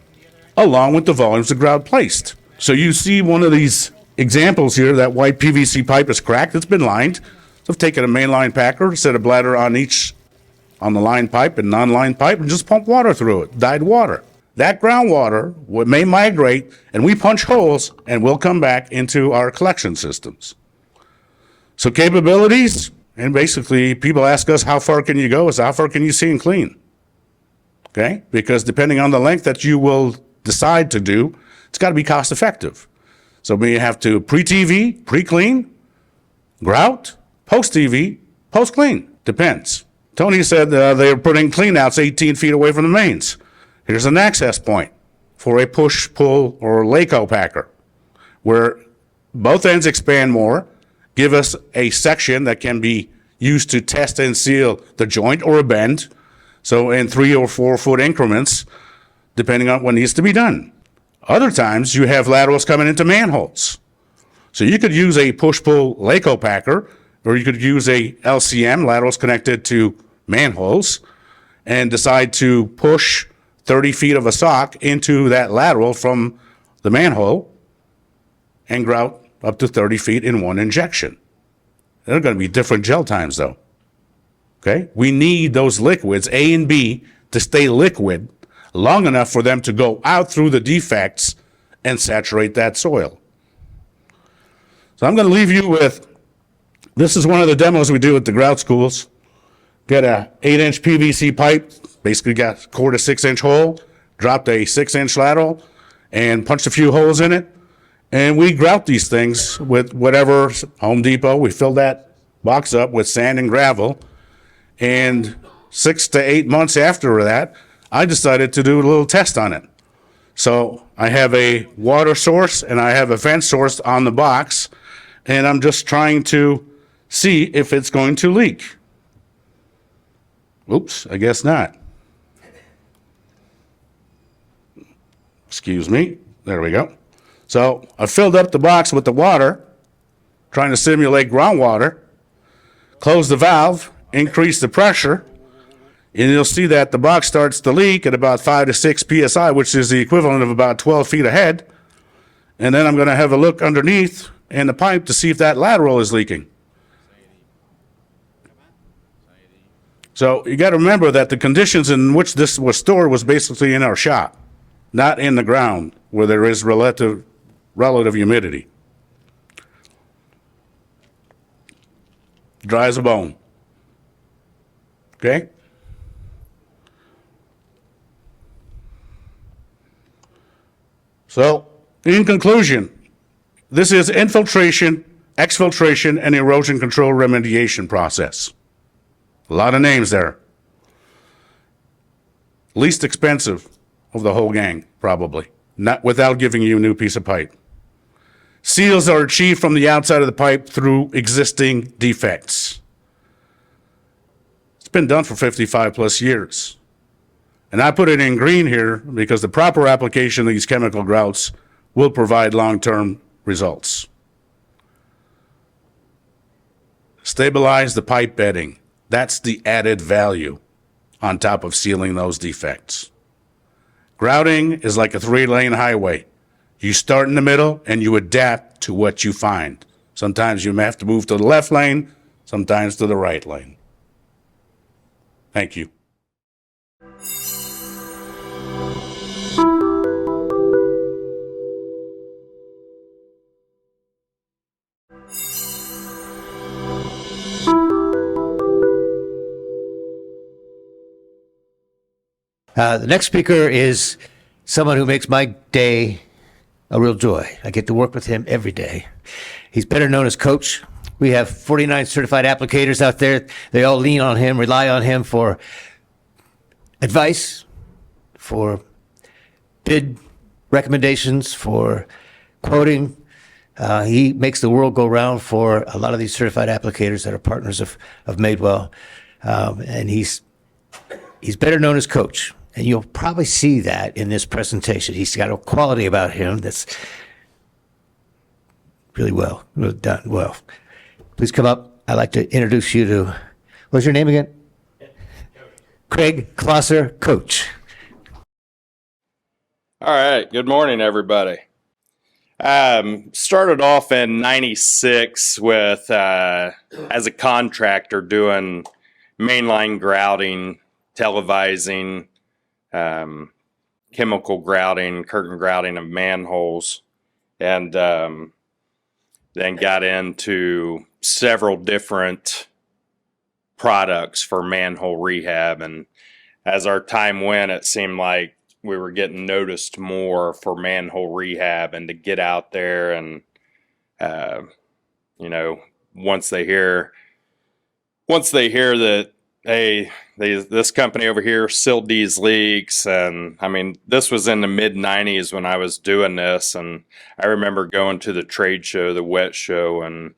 along with the volumes of grout placed. So you see one of these examples here, that white PVC pipe is cracked, it's been lined. So I've taken a mainline packer, set a bladder on the line pipe and non-line pipe, and just pump water through it, dyed water. That groundwater may migrate, and we punch holes, and will come back into our collection systems. So capabilities, and basically people ask us, how far can you go? It's how far can you see and clean? Okay? Because depending on the length that you will decide to do, it's got to be cost effective. So we have to pre-TV, pre-clean, grout, post-TV, post-clean. Depends. Tony said they're putting cleanouts 18 feet away from the mains. Here's an access point for a push, pull, or Laco packer, where both ends expand more, give us a section that can be used to test and seal the joint or a bend. So in 3 or 4 foot increments, depending on what needs to be done. Other times you have laterals coming into manholes. So you could use a push-pull Laco packer, or you could use a LCM, laterals connected to manholes, and decide to push 30 feet of a sock into that lateral from the manhole and grout up to 30 feet in one injection. There are going to be different gel times though. Okay? We need those liquids, A and B, to stay liquid long enough for them to go out through the defects and saturate that soil. So I'm going to leave you with, this is one of the demos we do at the grout schools. Get a 8-inch PVC pipe, basically got a 4 to 6 inch hole, dropped a 6-inch lateral, and punched a few holes in it. And we grout these things with whatever, Home Depot, we fill that box up with sand and gravel. And 6 to 8 months after that, I decided to do a little test on it. So I have a water source and I have a vent source on the box, and I'm just trying to see if it's going to leak. Oops, I guess not. Excuse me. There we go. So I filled up the box with the water, trying to simulate groundwater, close the valve, increase the pressure, and you'll see that the box starts to leak at about 5 to 6 psi, which is the equivalent of about 12 feet ahead. And then I'm going to have a look underneath in the pipe to see if that lateral is leaking. So you got to remember that the conditions in which this was stored was basically in our shop, not in the ground where there is relative humidity. Dry as a bone. Okay? So, in conclusion, this is infiltration, exfiltration, and erosion control remediation process. A lot of names there. Least expensive of the whole gang, probably. Not without giving you a new piece of pipe. Seals are achieved from the outside of the pipe through existing defects. It's been done for 55 plus years. And I put it in green here because the proper application of these chemical grouts will provide long-term results. Stabilize the pipe bedding. That's the added value on top of sealing those defects. Grouting is like a 3-lane highway. You start in the middle and you adapt to what you find. Sometimes you may have to move to the left lane, sometimes to the right lane. Thank you. The next speaker is someone who makes my day a real joy. I get to work with him every day. He's better known as Coach. We have 49 certified applicators out there. They all lean on him, rely on him for advice, for bid recommendations, for quoting. He makes the world go round for a lot of these certified applicators that are partners of Madewell. And he's better known as Coach. And you'll probably see that in this presentation. He's got a quality about him that's really done well. Please come up. I'd like to introduce you to, what's your name again? Craig Closser, Coach. All right. Good morning, everybody. Started off in '96 with, as a contractor doing mainline grouting, televising, chemical grouting, curtain grouting of manholes, and then got into several different products for manhole rehab. And as our time went, it seemed like we were getting noticed more for manhole rehab, and to get out there and, once they hear that this company over here sealed these leaks. And I mean, this was in the mid 90s when I was doing this. And I remember going to the trade show, the wet show, and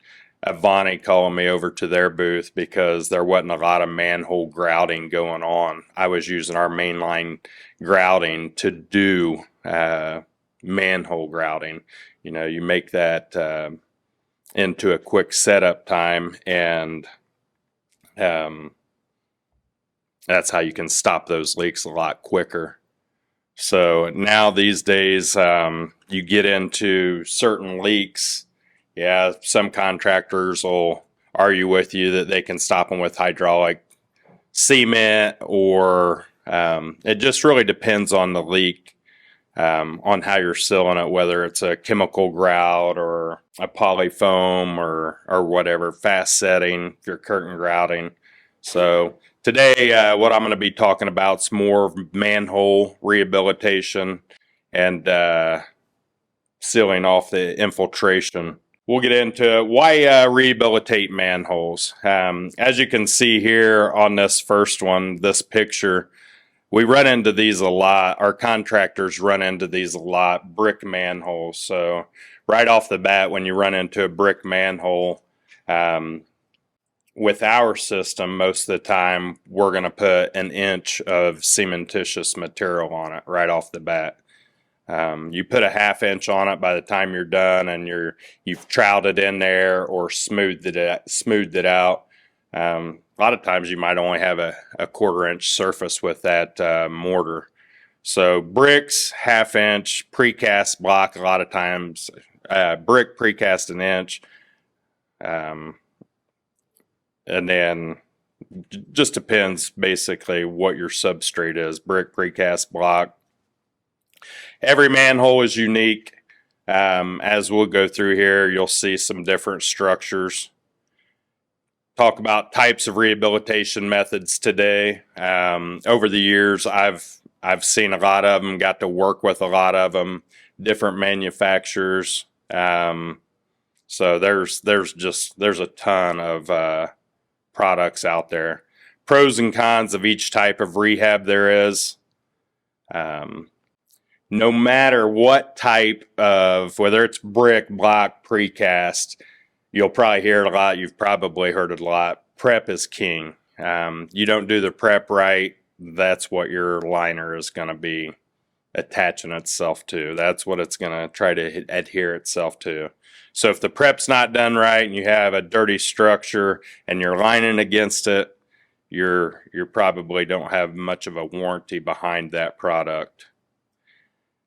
Avani calling me over to their booth because there wasn't a lot of manhole grouting going on. I was using our mainline grouting to do manhole grouting. You know, you make that into a quick setup time, and that's how you can stop those leaks a lot quicker. So now these days, you get into certain leaks. Yeah, some contractors will argue with you that they can stop them with hydraulic cement, or it just really depends on the leak, on how you're sealing it, whether it's a chemical grout or a polyfoam or whatever, fast setting, if you're curtain grouting. So today, what I'm going to be talking about is more manhole rehabilitation and sealing off the infiltration. We'll get into why rehabilitate manholes. As you can see here on this first one, this picture, we run into these a lot. Our contractors run into these a lot, brick manholes. So right off the bat, when you run into a brick manhole, with our system, most of the time, we're going to put an inch of cementitious material on it right off the bat. You put a ½ inch on it by the time you're done, and you've troweled it in there or smoothed it out. A lot of times you might only have a ½ inch surface with that mortar. So bricks, ½ inch, precast block, a lot of times brick precast an inch, and then just depends basically what your substrate is. Brick, precast, block. Every manhole is unique. As we'll go through here, you'll see some different structures. Talk about types of rehabilitation methods today. Over the years, I've seen a lot of them, got to work with a lot of them, different manufacturers. So there's a ton of products out there. Pros and cons of each type of rehab there is. No matter what type of, whether it's brick, block, precast, you'll probably hear it a lot. You've probably heard it a lot. Prep is king. You don't do the prep right, that's what your liner is going to be attaching itself to. That's what it's going to try to adhere itself to. So if the prep's not done right and you have a dirty structure and you're lining against it, you're probably don't have much of a warranty behind that product.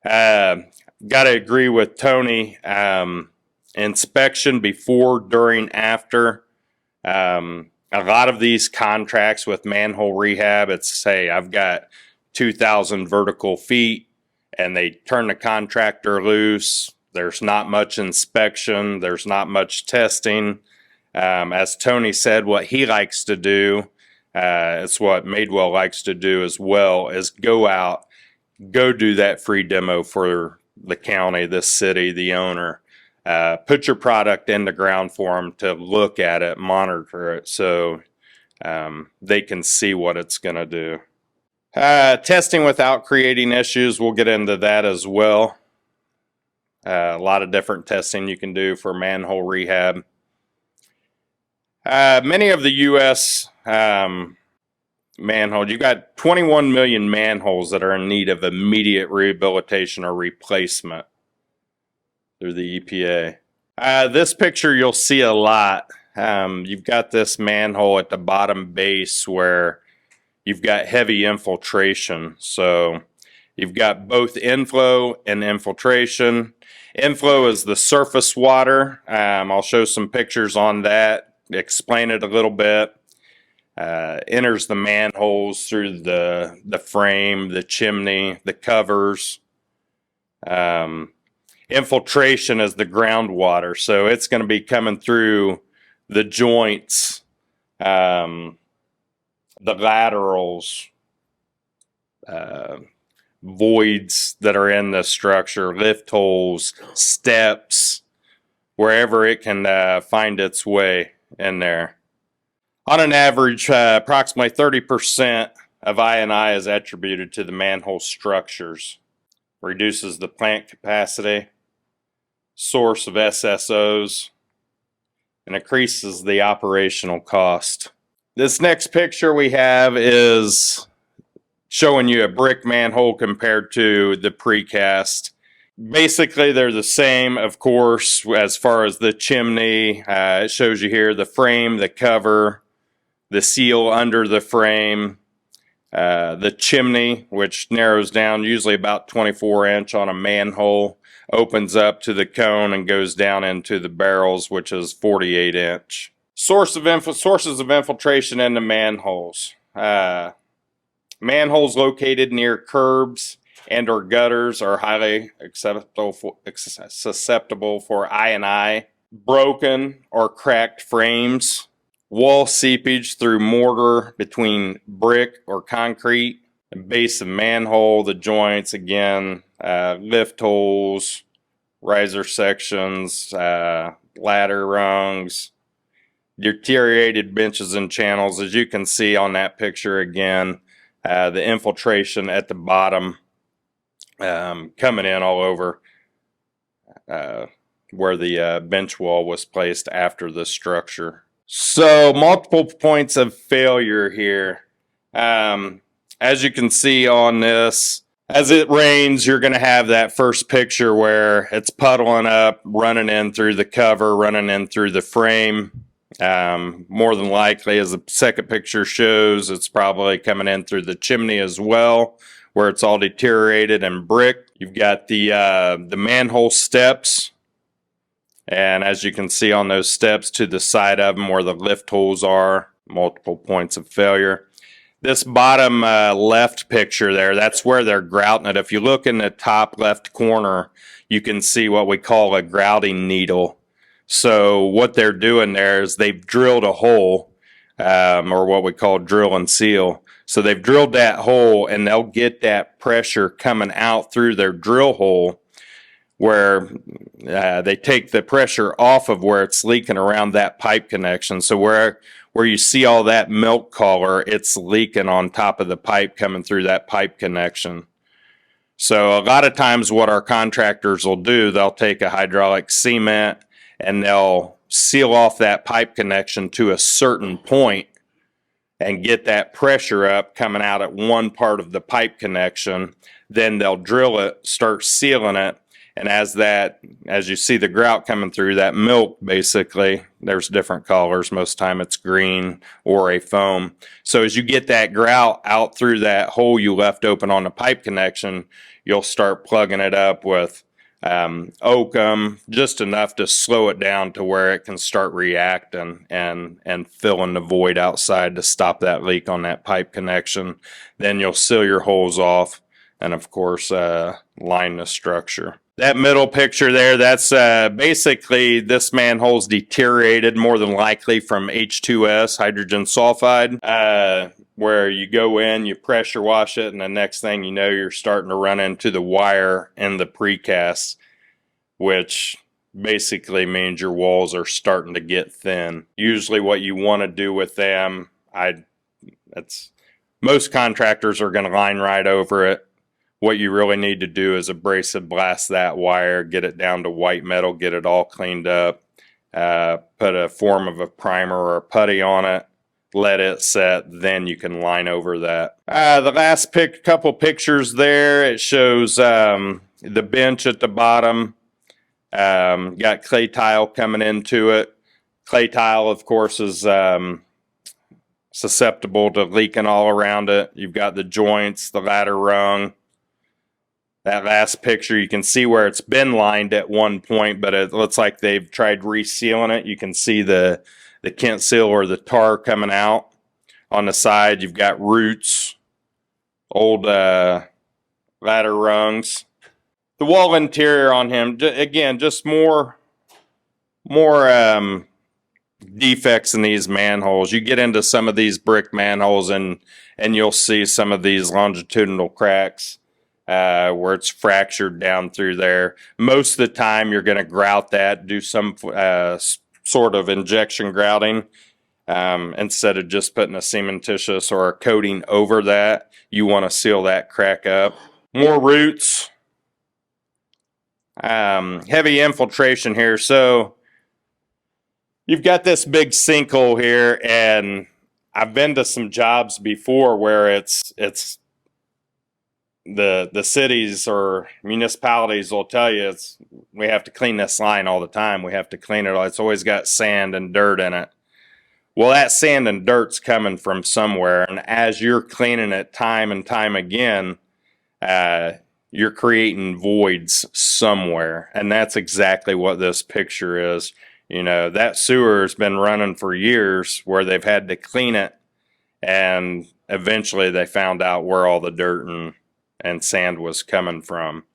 Got to agree with Tony. Inspection before, during, after. A lot of these contracts with manhole rehab, it's say I've got 2,000 vertical feet and they turn the contractor loose. There's not much inspection. There's not much testing. As Tony said, what he likes to do, it's what Madewell likes to do as well, is go out, go do that free demo for the county, the city, the owner. Put your product in the ground for them to look at it, monitor it, so they can see what it's going to do. Testing without creating issues, we'll get into that as well. A lot of different testing you can do for manhole rehab. Many of the U.S. Manholes, you got 21 million manholes that are in need of immediate rehabilitation or replacement through the EPA. This picture you'll see a lot. You've got this manhole at the bottom base where you've got heavy infiltration. So you've got both inflow and infiltration. Inflow is the surface water. I'll show some pictures on that, explain it a little bit. Enters the manholes through the frame, the chimney, the covers. Infiltration is the groundwater, so it's going to be coming through the joints, the laterals, voids that are in the structure, lift holes, steps, wherever it can find its way in there. On an average, approximately 30% of I&I is attributed to the manhole structures. Reduces the plant capacity, source of SSOs, and increases the operational cost. This next picture we have is showing you a brick manhole compared to the precast. Basically, they're the same, of course, as far as the chimney. It shows you here the frame, the cover, the seal under the frame, the chimney, which narrows down usually about 24-inch on a manhole, opens up to the cone and goes down into the barrels, which is 48-inch. Sources of infiltration into manholes. Manholes located near curbs and or gutters are highly susceptible for I&I. Broken or cracked frames. Wall seepage through mortar between brick or concrete, the base of manhole, the joints, again, lift holes, riser sections, ladder rungs, deteriorated benches and channels. As you can see on that picture again, the infiltration at the bottom coming in all over where the bench wall was placed after the structure. So multiple points of failure here. As you can see on this, as it rains, you're going to have that first picture where it's puddling up, running in through the cover, running in through the frame. More than likely, as the second picture shows, it's probably coming in through the chimney as well, where it's all deteriorated and brick. You've got the manhole steps. And as you can see on those steps to the side of them where the lift holes are, multiple points of failure. This bottom left picture there, that's where they're grouting it. If you look in the top left corner, you can see what we call a grouting needle. So what they're doing there is they've drilled a hole, or what we call drill and seal. So they've drilled that hole and they'll get that pressure coming out through their drill hole, where they take the pressure off of where it's leaking around that pipe connection. So where you see all that milk color, it's leaking on top of the pipe coming through that pipe connection. So a lot of times what our contractors will do, they'll take a hydraulic cement and they'll seal off that pipe connection to a certain point and get that pressure up coming out at one part of the pipe connection. Then they'll drill it, start sealing it. And as you see the grout coming through, that milk, basically, there's different colors. Most of the time it's green or a foam. So as you get that grout out through that hole you left open on the pipe connection, you'll start plugging it up with oakum, just enough to slow it down to where it can start reacting and filling the void outside to stop that leak on that pipe connection. Then you'll seal your holes off and, of course, line the structure. That middle picture there, that's basically this manhole's deteriorated more than likely from H2S, hydrogen sulfide, where you go in, you pressure wash it, and the next thing you know, you're starting to run into the wire in the precast, which basically means your walls are starting to get thin. Usually what you want to do with them, most contractors are going to line right over it. What you really need to do is abrasive blast that wire, get it down to white metal, get it all cleaned up, put a form of a primer or a putty on it, let it set, then you can line over that. The last couple pictures there, it shows the bench at the bottom, got clay tile coming into it. Clay tile, of course, is susceptible to leaking all around it. You've got the joints, the ladder rung. That last picture, you can see where it's been lined at one point, but it looks like they've tried resealing it. You can see the Kent seal or the tar coming out. On the side, you've got roots, old ladder rungs. The wall interior on him, again, just more defects in these manholes. You get into some of these brick manholes and you'll see some of these longitudinal cracks. Where it's fractured down through there. Most of the time you're going to grout that, do some sort of injection grouting. Instead of just putting a cementitious or a coating over that, you want to seal that crack up. More roots. Heavy infiltration here. So you've got this big sinkhole here, and I've been to some jobs before where it's the cities or municipalities will tell you we have to clean this line all the time. We have to clean it. It's always got sand and dirt in it. Well, that sand and dirt's coming from somewhere, and as you're cleaning it time and time again, you're creating voids somewhere, and that's exactly what this picture is. You know, that sewer has been running for years where they've had to clean it, and eventually they found out where all the dirt and sand was coming from.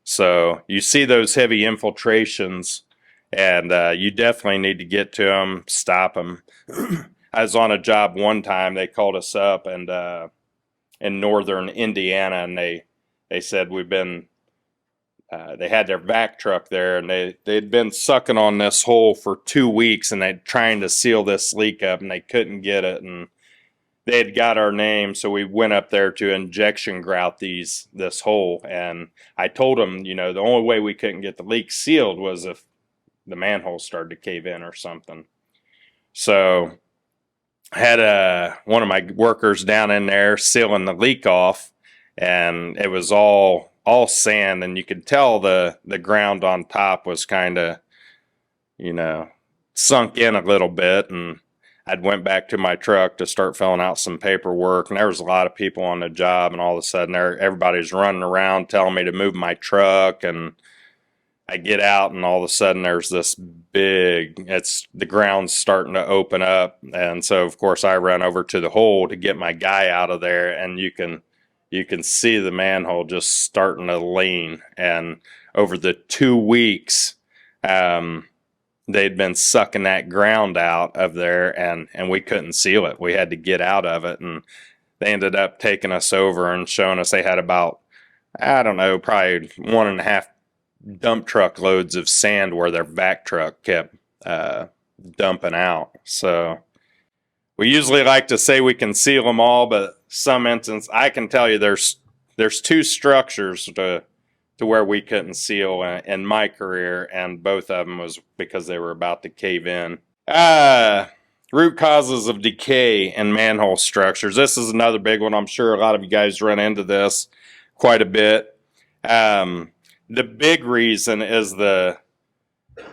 So you see those heavy infiltrations, and you definitely need to get to them, stop them. I was on a job one time, they called us up and in northern Indiana, and they said they had their vac truck there, and they'd been sucking on this hole for 2 weeks, and they'd trying to seal this leak up, and they couldn't get it, and they had got our name, so we went up there to injection grout this hole, and I told them, you know, the only way we couldn't get the leak sealed was if the manhole started to cave in or something. So I had one of my workers down in there sealing the leak off, and it was all sand, and you could tell the ground on top was kind of, you know, sunk in a little bit. And I'd went back to my truck to start filling out some paperwork, and there was a lot of people on the job, and all of a sudden everybody's running around telling me to move my truck, and I get out, and all of a sudden there's this the ground's starting to open up, and so of course I run over to the hole to get my guy out of there, and you can see the manhole just starting to lean. And over the 2 weeks, they'd been sucking that ground out of there, and we couldn't seal it. We had to get out of it, and they ended up taking us over and showing us they had about, I don't know, probably 1.5 dump truck loads of sand where their vac truck kept dumping out. So we usually like to say we can seal them all, but some instance, I can tell you there's 2 structures to where we couldn't seal in my career, and both of them was because they were about to cave in. Root causes of decay in manhole structures. This is another big one. I'm sure a lot of you guys run into this quite a bit. The big reason is the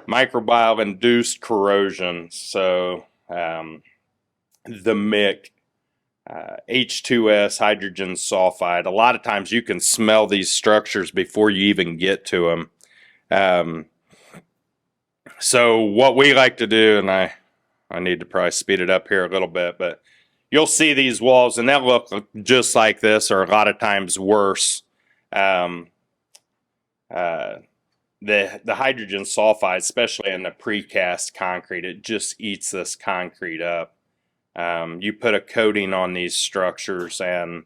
microbial-induced corrosion. So the MIC, H2S, hydrogen sulfide. A lot of times you can smell these structures before you even get to them. So what we like to do, and I need to probably speed it up here a little bit, but you'll see these walls, and they'll look just like this, or a lot of times worse. The hydrogen sulfide, especially in the precast concrete, it just eats this concrete up. You put a coating on these structures, and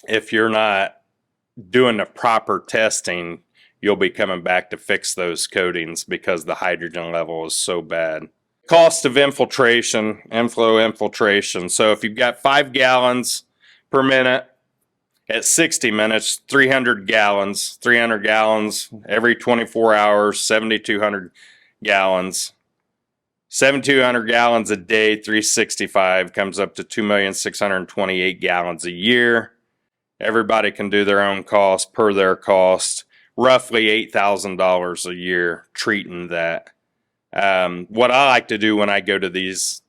if you're not doing the proper testing, you'll be coming back to fix those coatings because the hydrogen level is so bad. Cost of infiltration, inflow infiltration. So if you've got 5 gallons per minute, at 60 minutes, 300 gallons every 24 hours, 7,200 gallons. 7,200 gallons a day, 365 comes up to 2,628 gallons a year. Everybody can do their own cost per their cost, roughly $8,000 a year treating that. What I like to do when I go to these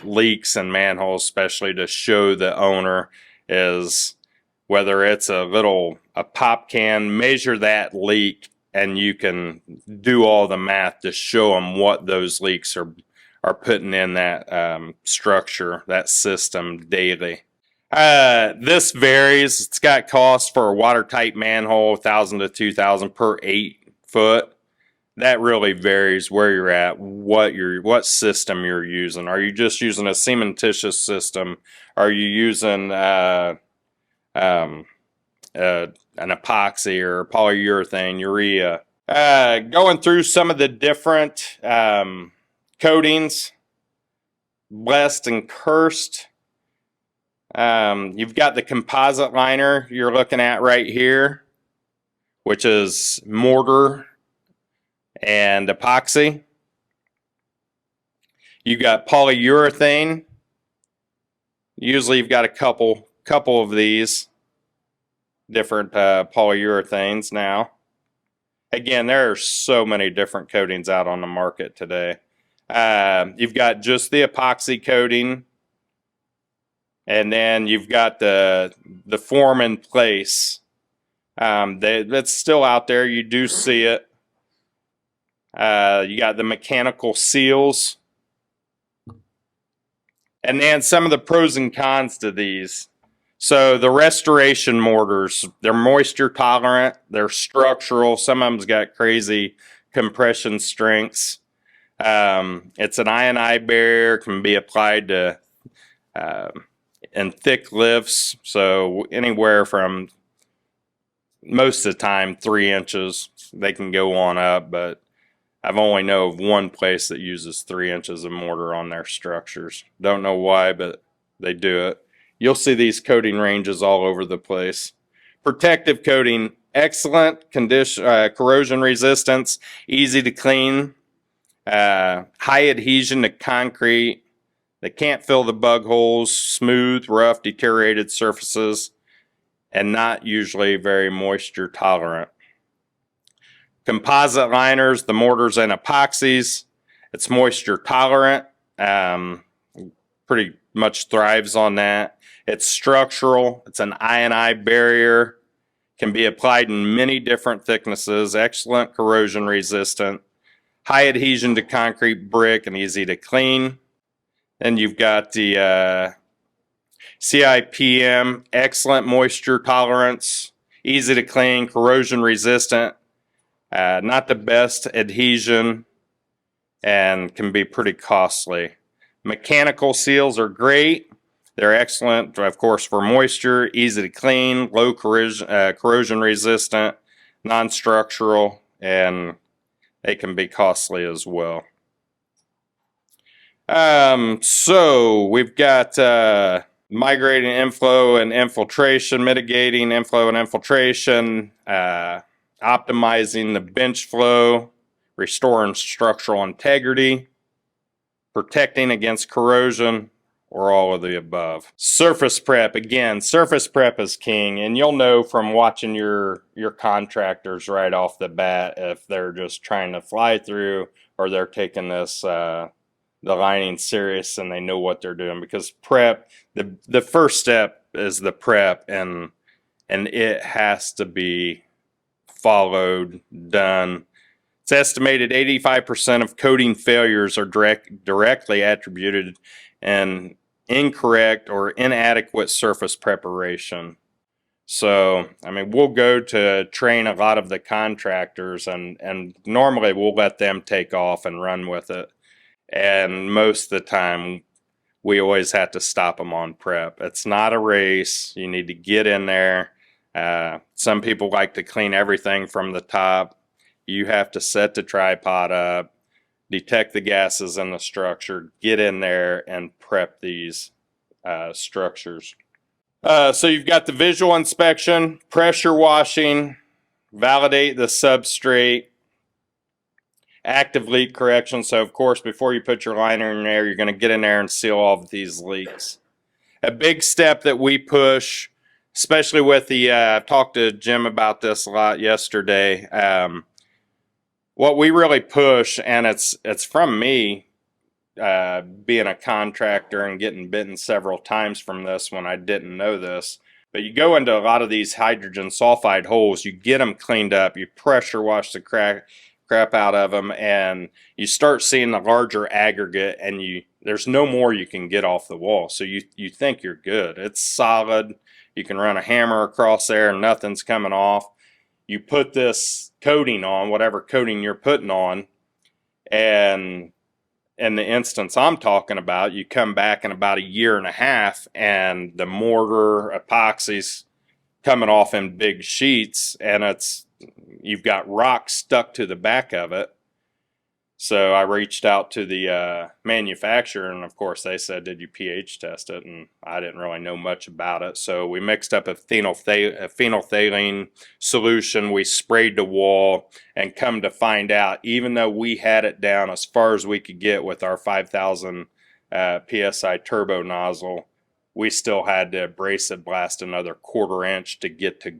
leaks and manholes, especially to show the owner, is whether it's a pop can, measure that leak, and you can do all the math to show them what those leaks are putting in that structure, that system daily. This varies. It's got cost for a watertight manhole, $1,000 to $2,000 per 8 foot. That really varies where you're at, what system you're using. Are you just using a cementitious system? Are you using an epoxy or polyurethane, urea? Going through some of the different coatings, blessed and cursed. You've got the composite liner you're looking at right here, which is mortar and epoxy. You've got polyurethane. Usually you've got a couple of these different polyurethanes now. Again, there are so many different coatings out on the market today. You've got just the epoxy coating, and then you've got the form in place. That's still out there. You do see it. You got the mechanical seals. And then some of the pros and cons to these. So the restoration mortars, they're moisture tolerant, they're structural. Some of them's got crazy compression strengths. It's an I&I barrier, can be applied to in thick lifts. So anywhere from, most of the time, 3 inches. They can go on up, but I've only know of one place that uses 3 inches of mortar on their structures. Don't know why, but they do it. You'll see these coating ranges all over the place. Protective coating, excellent condition, corrosion resistance, easy to clean, high adhesion to concrete. They can't fill the bug holes, smooth, rough, deteriorated surfaces, and not usually very moisture tolerant. Composite liners, the mortars and epoxies, it's moisture tolerant, pretty much thrives on that. It's structural, it's an I&I barrier, can be applied in many different thicknesses, excellent corrosion resistant, high adhesion to concrete, brick, and easy to clean. Then you've got the CIPM, excellent moisture tolerance, easy to clean, corrosion resistant. Not the best adhesion and can be pretty costly. Mechanical seals are great. They're excellent, of course, for moisture, easy to clean, low corrosion resistant, non-structural, and they can be costly as well. So we've got migrating inflow and infiltration, mitigating inflow and infiltration, optimizing the bench flow, restoring structural integrity, protecting against corrosion, or all of the above. Surface prep, again, surface prep is king, and you'll know from watching your contractors right off the bat if they're just trying to fly through or they're taking this the lining serious and they know what they're doing, because prep, the first step is the prep, and it has to be followed, done. It's estimated 85% of coating failures are directly attributed and incorrect or inadequate surface preparation. So, I mean, we'll go to train a lot of the contractors, and normally we'll let them take off and run with it. And most of the time, we always have to stop them on prep. It's not a race. You need to get in there. Some people like to clean everything from the top. You have to set the tripod up, detect the gases in the structure, get in there and prep these structures. So you've got the visual inspection, pressure washing, validate the substrate, active leak correction. So of course, before you put your liner in there, you're going to get in there and seal all of these leaks. A big step that we push, especially with the, I talked to Jim about this a lot yesterday. What we really push, and it's from me being a contractor and getting bitten several times from this when I didn't know this, but you go into a lot of these hydrogen sulfide holes, you get them cleaned up, you pressure wash the crap out of them, and you start seeing the larger aggregate, and there's no more you can get off the wall. So you think you're good. It's solid. You can run a hammer across there and nothing's coming off. You put this coating on, whatever coating you're putting on, and in the instance I'm talking about, you come back in about a year and a half and the mortar epoxy's coming off in big sheets, and you've got rock stuck to the back of it. So I reached out to the manufacturer, and of course they said, "Did you pH test it?" And I didn't really know much about it. So we mixed up a phenolphthalein solution. We sprayed the wall, and come to find out, even though we had it down as far as we could get with our 5,000 PSI turbo nozzle, we still had to abrasive blast another 1/4 inch to get to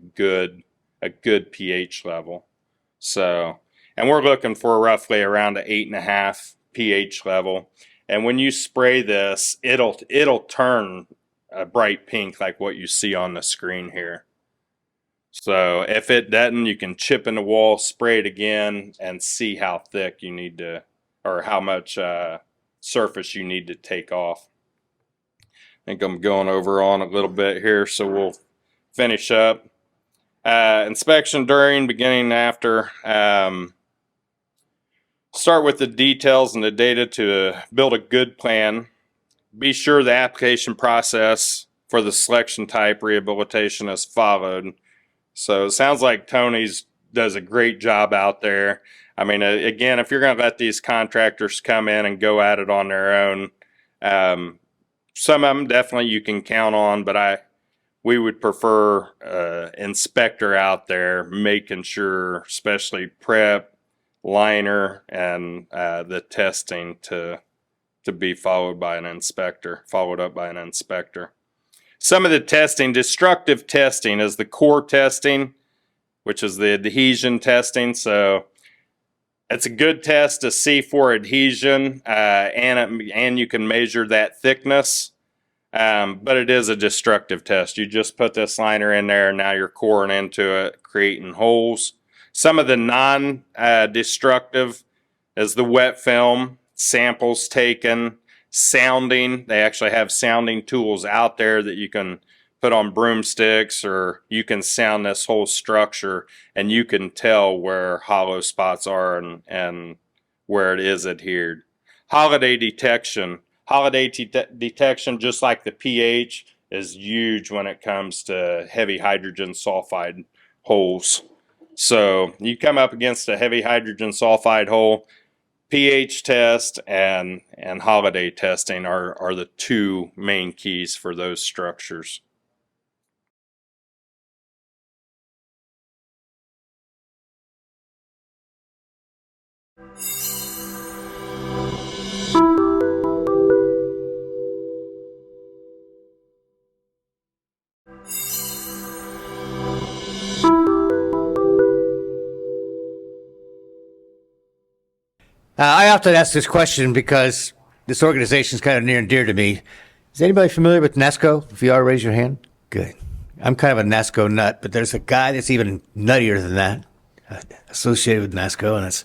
a good pH level. So. And we're looking for roughly around an 8.5 pH level. And when you spray this, it'll turn a bright pink like what you see on the screen here. So if it doesn't, you can chip in the wall, spray it again, and see how thick you need to, or how much surface you need to take off. I think I'm going over on a little bit here, so we'll finish up. Inspection during, beginning, after. Start with the details and the data to build a good plan. Be sure the application process for the selection type rehabilitation is followed. So it sounds like Tony's does a great job out there. I mean, again, if you're going to let these contractors come in and go at it on their own, some of them definitely you can count on, but we would prefer inspector out there making sure, especially prep, liner, and the testing to be followed up by an inspector. Some of the testing, destructive testing, is the core testing, which is the adhesion testing. So it's a good test to see for adhesion, and you can measure that thickness. But it is a destructive test. You just put this liner in there, and now you're coring into it, creating holes. Some of the non-destructive is the wet film, samples taken, sounding. They actually have sounding tools out there that you can put on broomsticks, or you can sound this whole structure, and you can tell where hollow spots are and where it is adhered. Holiday detection. Detection, just like the pH, is huge when it comes to heavy hydrogen sulfide holes. So you come up against a heavy hydrogen sulfide hole, pH test and holiday testing are the two main keys for those structures. I often ask this question because this organization is kind of near and dear to me. Is anybody familiar with NASCO? If you are, raise your hand. Good. I'm kind of a NASCO nut, but there's a guy that's even nuttier than that, associated with NASCO, and that's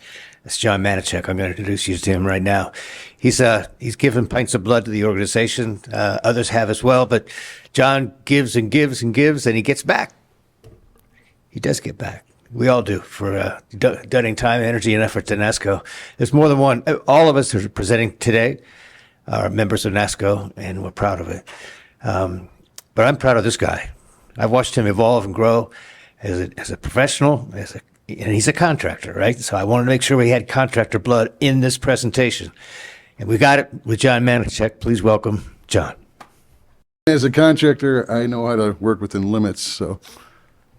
John Manijak. I'm going to introduce you to him right now. He's given pints of blood to the organization. Others have as well, but John gives and gives and gives, and he gets back. He does get back. We all do, for donating time, energy, and effort to NASCO. There's more than one. All of us who are presenting today are members of NASCO, and we're proud of it. But I'm proud of this guy. I've watched him evolve and grow as a professional, and he's a contractor, right? So I wanted to make sure we had contractor blood in this presentation. And we got it with John Manijak. Please welcome John. As a contractor, I know how to work within limits. So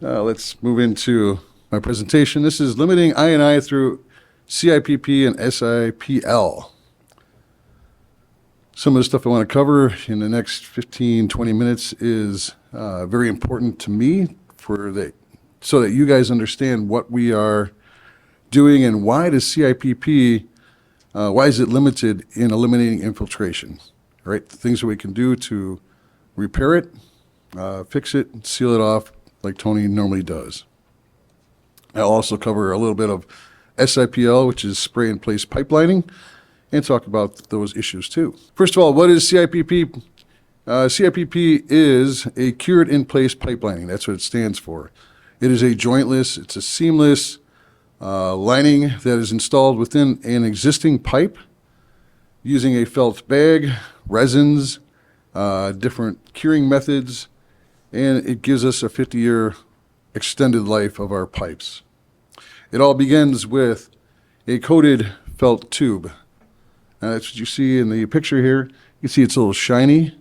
let's move into my presentation. This is limiting I&I through CIPP and SIPL. Some of the stuff I want to cover in the next 15, 20 minutes is very important to me so that you guys understand what we are doing and why does CIPP, why is it limited in eliminating infiltration, right? The things that we can do to repair it, fix it, seal it off like Tony normally does. I'll also cover a little bit of SIPL, which is spray in place pipelining, and talk about those issues too. First of all, what is CIPP? CIPP is a cured in place pipelining. That's what it stands for. It is a jointless, it's a seamless lining that is installed within an existing pipe using a felt bag, resins, different curing methods, and it gives us a 50-year extended life of our pipes. It all begins with a coated felt tube. And that's what you see in the picture here. You can see it's a little shiny.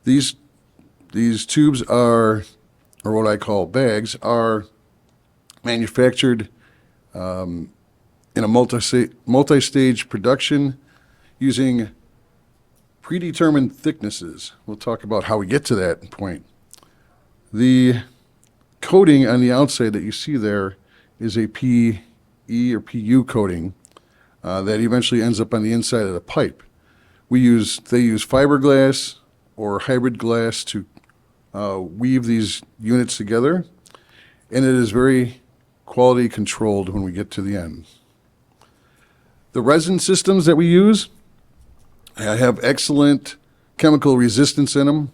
These tubes are, or what I call bags, are manufactured in a multi-stage production using predetermined thicknesses. We'll talk about how we get to that point. The coating on the outside that you see there is a PE or PU coating that eventually ends up on the inside of the pipe. They use fiberglass or hybrid glass to weave these units together, and it is very quality controlled when we get to the end. The resin systems that we use have excellent chemical resistance in them.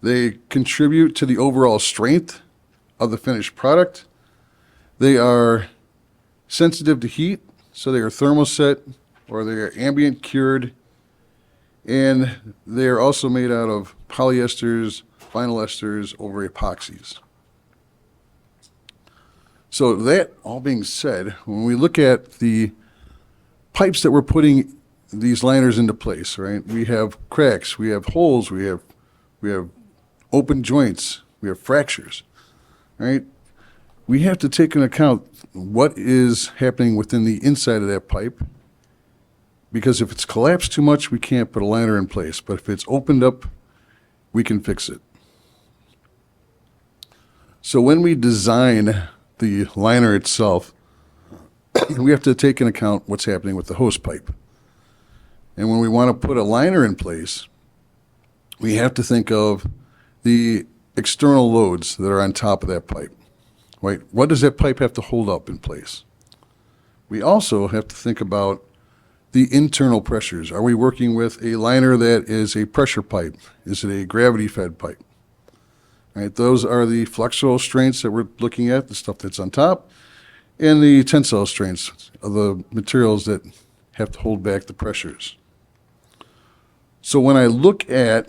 They contribute to the overall strength of the finished product. They are sensitive to heat, so they are thermoset or they are ambient cured, and they are also made out of polyesters, vinyl esters over epoxies. So that all being said, when we look at the pipes that we're putting these liners into place, right? We have cracks, we have holes, we have open joints, we have fractures, right? We have to take into account what is happening within the inside of that pipe, because if it's collapsed too much, we can't put a liner in place. But if it's opened up, we can fix it. So when we design the liner itself, we have to take into account what's happening with the hose pipe. And when we want to put a liner in place, we have to think of the external loads that are on top of that pipe. Right? What does that pipe have to hold up in place? We also have to think about the internal pressures. Are we working with a liner that is a pressure pipe? Is it a gravity-fed pipe? Right? Those are the flexural strengths that we're looking at, the stuff that's on top, and the tensile strengths of the materials that have to hold back the pressures. So when I look at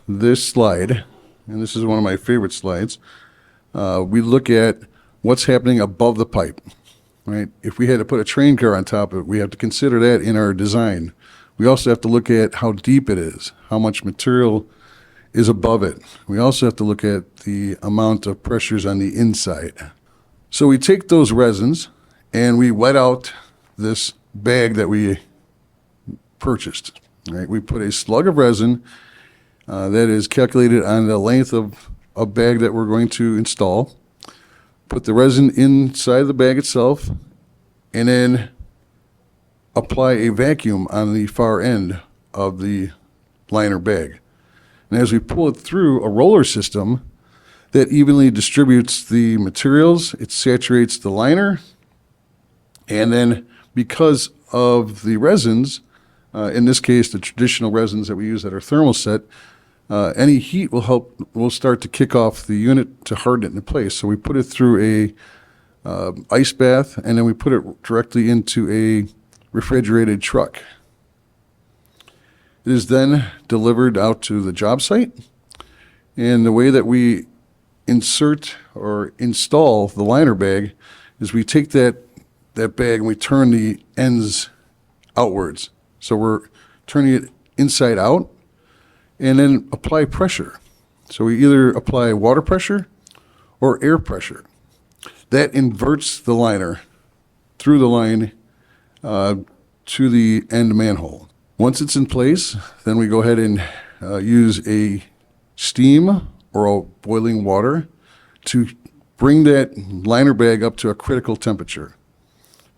this slide, and this is one of my favorite slides, we look at what's happening above the pipe, right? If we had to put a train car on top of it, we have to consider that in our design. We also have to look at how deep it is, how much material is above it. We also have to look at the amount of pressures on the inside. So we take those resins and we wet out this bag that we purchased, right? We put a slug of resin that is calculated on the length of a bag that we're going to install, put the resin inside the bag itself, and then apply a vacuum on the far end of the liner bag. And as we pull it through a roller system that evenly distributes the materials, it saturates the liner, and then because of the resins, in this case the traditional resins that we use that are thermoset, any heat will start to kick off the unit to harden it into place. So we put it through a ice bath, and then we put it directly into a refrigerated truck. It is then delivered out to the job site, and the way that we insert or install the liner bag is we take that bag and we turn the ends outwards. So we're turning it inside out, and then apply pressure. So we either apply water pressure or air pressure. That inverts the liner through the line to the end manhole. Once it's in place, then we go ahead and use a steam or a boiling water to bring that liner bag up to a critical temperature.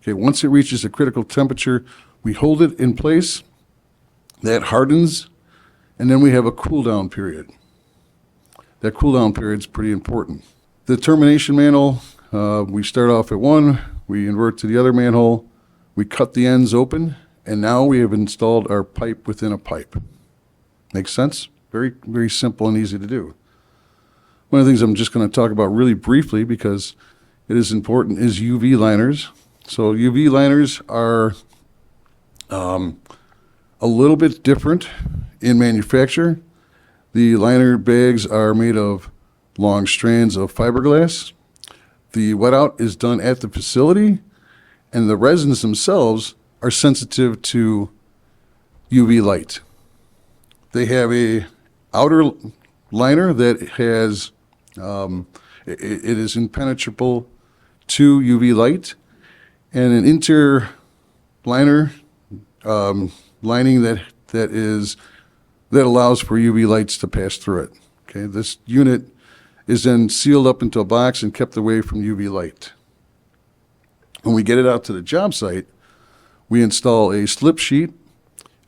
Okay, once it reaches a critical temperature, we hold it in place, that hardens, and then we have a cool down period. That cool down period is pretty important. The termination manhole, we start off at one, we invert to the other manhole, we cut the ends open, and now we have installed our pipe within a pipe. Makes sense? Very, very simple and easy to do. One of the things I'm just going to talk about really briefly, because it is important, is UV liners. So UV liners are a little bit different in manufacture. The liner bags are made of long strands of fiberglass. The wet out is done at the facility, and the resins themselves are sensitive to UV light. They have a outer liner that has, it is impenetrable to UV light, and an interior liner lining that allows for UV lights to pass through it. Okay, this unit is then sealed up into a box and kept away from UV light. When we get it out to the job site, we install a slip sheet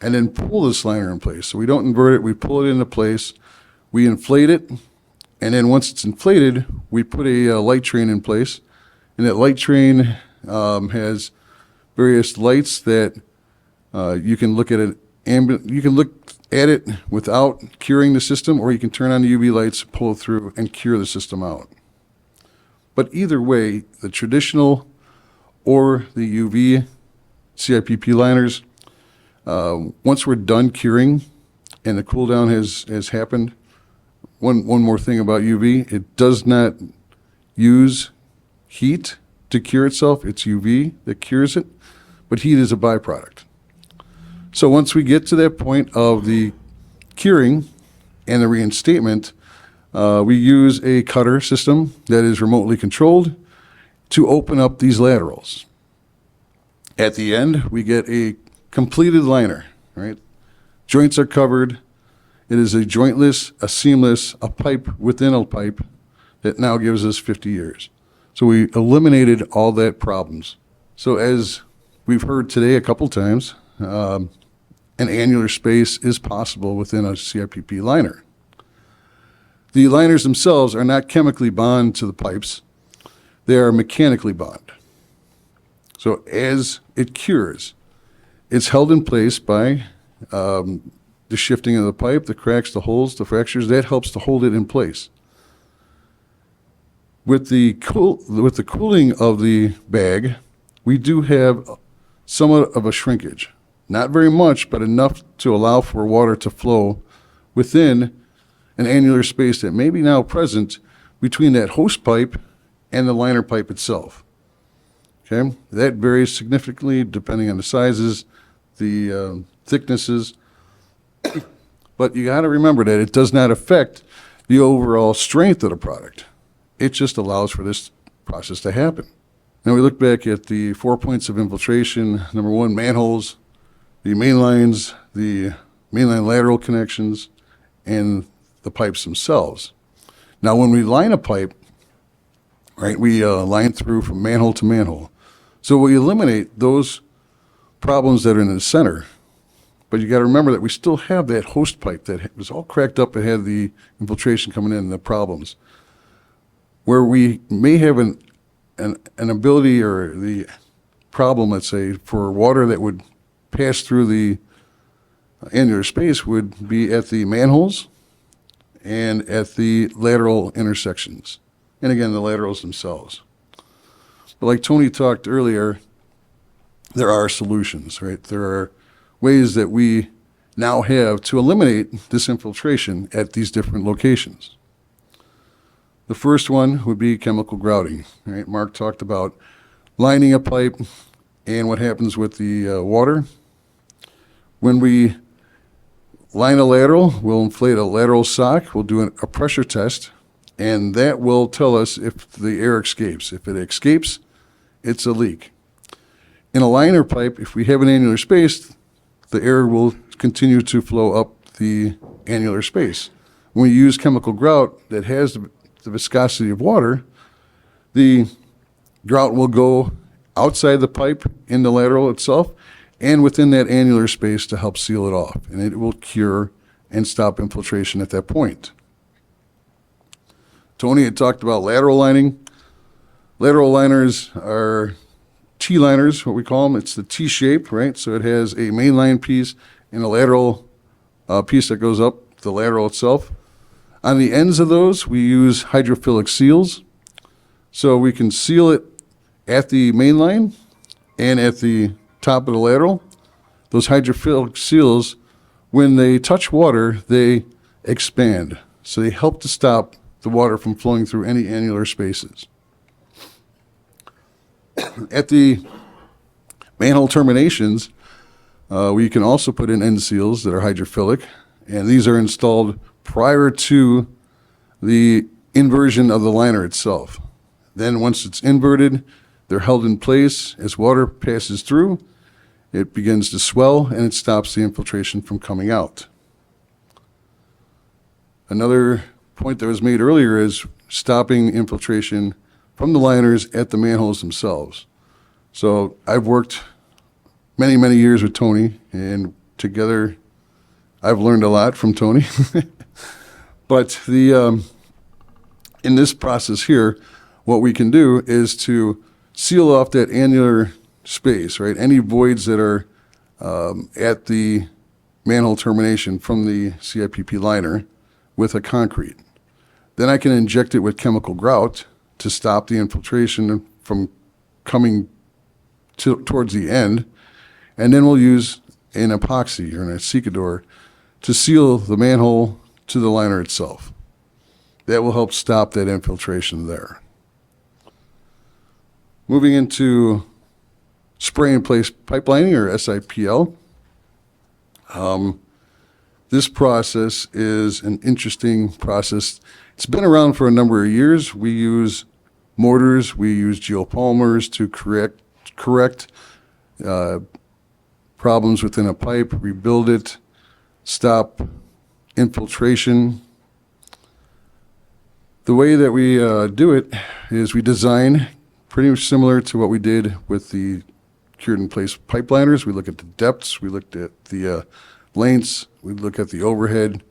and then pull this liner in place. So we don't invert it, we pull it into place, we inflate it, and then once it's inflated, we put a light train in place. And that light train has various lights that you can look at it. You can look at it without curing the system, or you can turn on the UV lights, pull it through, and cure the system out. But either way, the traditional or the UV CIPP liners, once we're done curing and the cool down has happened, one more thing about UV, it does not use heat to cure itself. It's UV that cures it, but heat is a byproduct. So once we get to that point of the curing and the reinstatement, we use a cutter system that is remotely controlled to open up these laterals. At the end, we get a completed liner, right? Joints are covered. It is a jointless, a seamless, a pipe within a pipe that now gives us 50 years. So we eliminated all that problems. So as we've heard today a couple times, an annular space is possible within a CIPP liner. The liners themselves are not chemically bonded to the pipes. They are mechanically bonded. So as it cures, it's held in place by the shifting of the pipe, the cracks, the holes, the fractures. That helps to hold it in place. With the cooling of the bag, we do have somewhat of a shrinkage. Not very much, but enough to allow for water to flow within an annular space that may be now present between that host pipe and the liner pipe itself. Okay, that varies significantly depending on the sizes, the thicknesses, but you got to remember that it does not affect the overall strength of the product. It just allows for this process to happen. Now we look back at the 4 points of infiltration. Number one, manholes, the main lines, the mainline lateral connections, and the pipes themselves. Now when we line a pipe, right, we line through from manhole to manhole. So we eliminate those problems that are in the center. But you got to remember that we still have that host pipe that was all cracked up and had the infiltration coming in and the problems. Where we may have an ability or the problem, let's say, for water that would pass through the annular space would be at the manholes and at the lateral intersections. And again, the laterals themselves. But like Tony talked earlier, there are solutions, right? There are ways that we now have to eliminate this infiltration at these different locations. The first one would be chemical grouting, right? Mark talked about lining a pipe and what happens with the water. When we line a lateral, we'll inflate a lateral sock, we'll do a pressure test, and that will tell us if the air escapes. If it escapes, it's a leak. In a liner pipe, if we have an annular space, the air will continue to flow up the annular space. When we use chemical grout that has the viscosity of water, the grout will go outside the pipe in the lateral itself and within that annular space to help seal it off. And it will cure and stop infiltration at that point. Tony had talked about lateral lining. Lateral liners are T-liners, what we call them. It's the T-shape, right? So it has a mainline piece and a lateral piece that goes up the lateral itself. On the ends of those, we use hydrophilic seals. So we can seal it at the mainline and at the top of the lateral. Those hydrophilic seals, when they touch water, they expand. So they help to stop the water from flowing through any annular spaces. At the manhole terminations, we can also put in end seals that are hydrophilic, and these are installed prior to the inversion of the liner itself. Then once it's inverted, they're held in place. As water passes through, it begins to swell and it stops the infiltration from coming out. Another point that was made earlier is stopping infiltration from the liners at the manholes themselves. So I've worked many, many years with Tony, and together I've learned a lot from Tony. But in this process here, what we can do is to seal off that annular space, right? Any voids that are at the manhole termination from the CIPP liner with a concrete. Then I can inject it with chemical grout to stop the infiltration from coming towards the end. And then we'll use an epoxy or an acicador to seal the manhole to the liner itself. That will help stop that infiltration there. Moving into spray in place pipelining, or SIPL. This process is an interesting process. It's been around for a number of years. We use mortars, we use geopolymers to correct problems within a pipe, rebuild it, stop infiltration. The way that we do it is we design pretty much similar to what we did with the cured in place pipe liners. We look at the depths, we looked at the lengths, we look at the overhead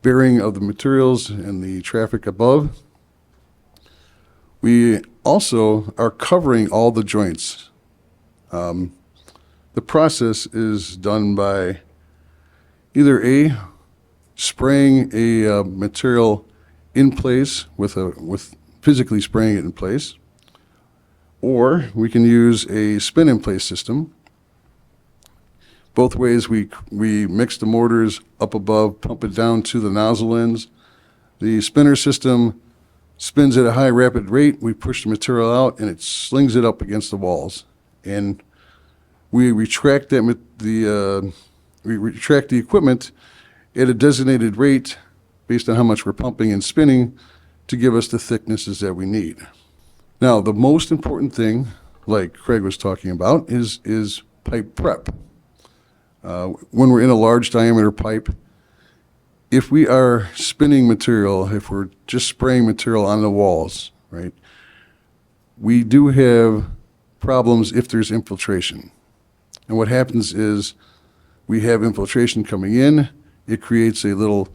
bearing of the materials and the traffic above. We also are covering all the joints. The process is done by either A, spraying a material in place with physically spraying it in place, or we can use a spin in place system. Both ways, we mix the mortars up above, pump it down to the nozzle ends. The spinner system spins at a high rapid rate. We push the material out and it slings it up against the walls. And we retract the equipment at a designated rate based on how much we're pumping and spinning to give us the thicknesses that we need. Now, the most important thing, like Craig was talking about, is pipe prep. When we're in a large diameter pipe, if we are spinning material, if we're just spraying material on the walls, right, we do have problems if there's infiltration. And what happens is we have infiltration coming in, it creates a little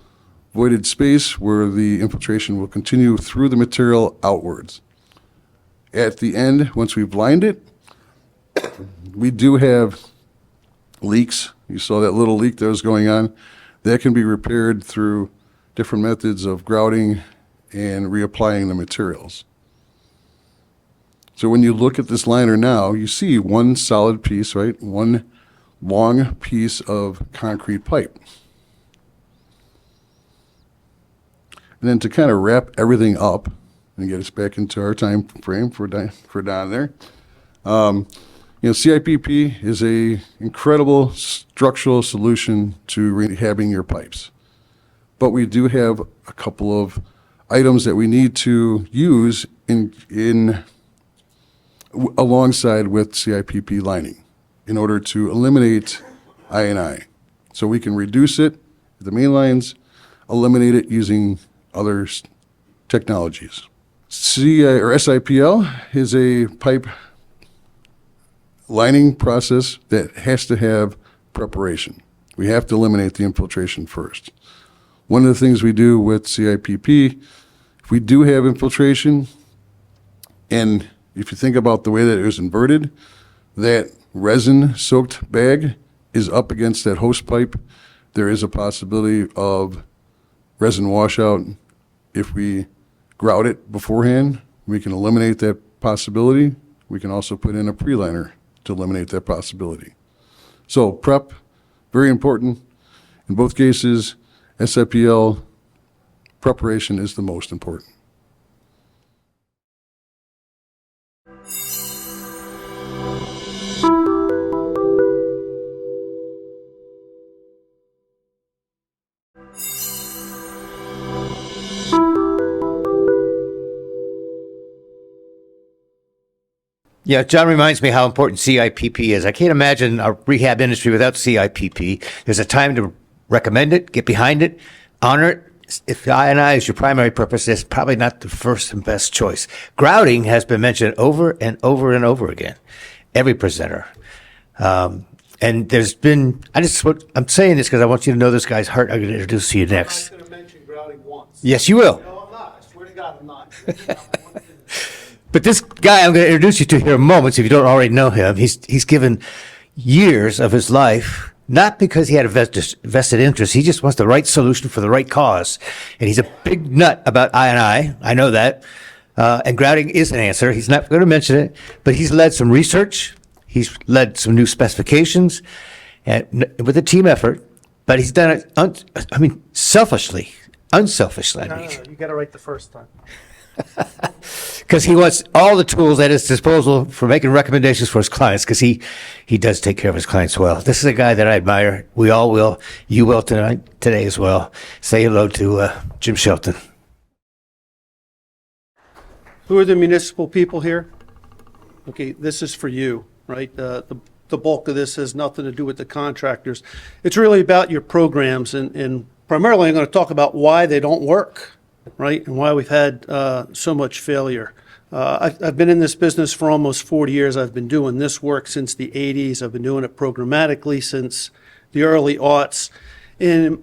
voided space where the infiltration will continue through the material outwards. At the end, once we've lined it, we do have leaks. You saw that little leak that was going on. That can be repaired through different methods of grouting and reapplying the materials. So when you look at this liner now, you see one solid piece, right? One long piece of concrete pipe. And then to kind of wrap everything up and get us back into our time frame for down there, CIPP is a incredible structural solution to rehabbing your pipes. But we do have a couple of items that we need to use alongside with CIPP lining in order to eliminate I&I. So we can reduce it, the main lines, eliminate it using other technologies. SIPL is a pipe lining process that has to have preparation. We have to eliminate the infiltration first. One of the things we do with CIPP, if we do have infiltration, and if you think about the way that it was inverted, that resin-soaked bag is up against that hose pipe. There is a possibility of resin washout. If we grout it beforehand, we can eliminate that possibility. We can also put in a pre-liner to eliminate that possibility. So prep, very important. In both cases, SIPL preparation is the most important. Yeah, John reminds me how important CIPP is. I can't imagine a rehab industry without CIPP. There's a time to recommend it, get behind it, honor it. If I&I is your primary purpose, it's probably not the first and best choice. Grouting has been mentioned over and over and over again. Every presenter. And there's been, I'm saying this because I want you to know this guy's heart. I'm going to introduce to you I'm next. not going to mention grouting once. Yes, you will. No, I'm not. I swear to God, I'm not. But this guy I'm going to introduce you to here in moments, if you don't already know him, he's given years of his life, not because he had a vested interest. He just wants the right solution for the right cause. And he's a big nut about I&I. I know that. And grouting is an answer. He's not going to mention it, but he's led some research. He's led some new specifications and with a team effort, but he's done it, selfishly, unselfishly, No, you got it right the first time. because he wants all the tools at his disposal for making recommendations for his clients, because he does take care of his clients well. This is a guy that I admire. We all will. You will today as well. Say hello to Jim Shelton. Who are the municipal people here? Okay, this is for you, right? The bulk of this has nothing to do with the contractors. It's really about your programs, and primarily I'm going to talk about why they don't work, right? And why we've had so much failure. I've been in this business for almost 40 years. I've been doing this work since the 80s. I've been doing it programmatically since the early aughts. In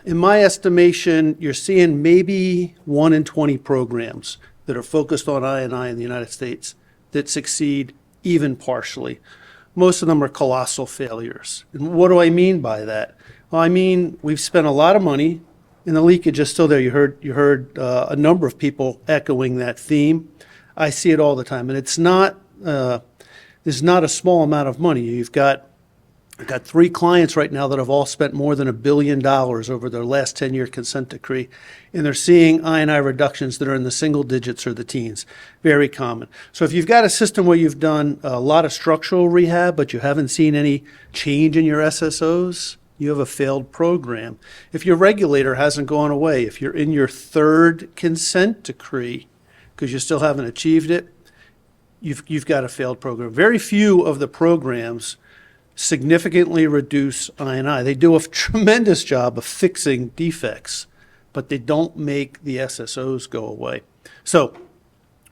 my estimation, you're seeing maybe 1 in 20 programs that are focused on I&I in the United States that succeed even partially. Most of them are colossal failures. And what do I mean by that? Well, I mean, we've spent a lot of money and the leakage is still there. You heard a number of people echoing that theme. I see it all the time, and it's not a small amount of money. I've got 3 clients right now that have all spent more than $1 billion over their last 10-year consent decree, and they're seeing I&I reductions that are in the single digits or the teens. Very common. So if you've got a system where you've done a lot of structural rehab, but you haven't seen any change in your SSOs, you have a failed program. If your regulator hasn't gone away, if you're in your 3rd consent decree because you still haven't achieved it, you've got a failed program. Very few of the programs significantly reduce I&I. They do a tremendous job of fixing defects, but they don't make the SSOs go away. So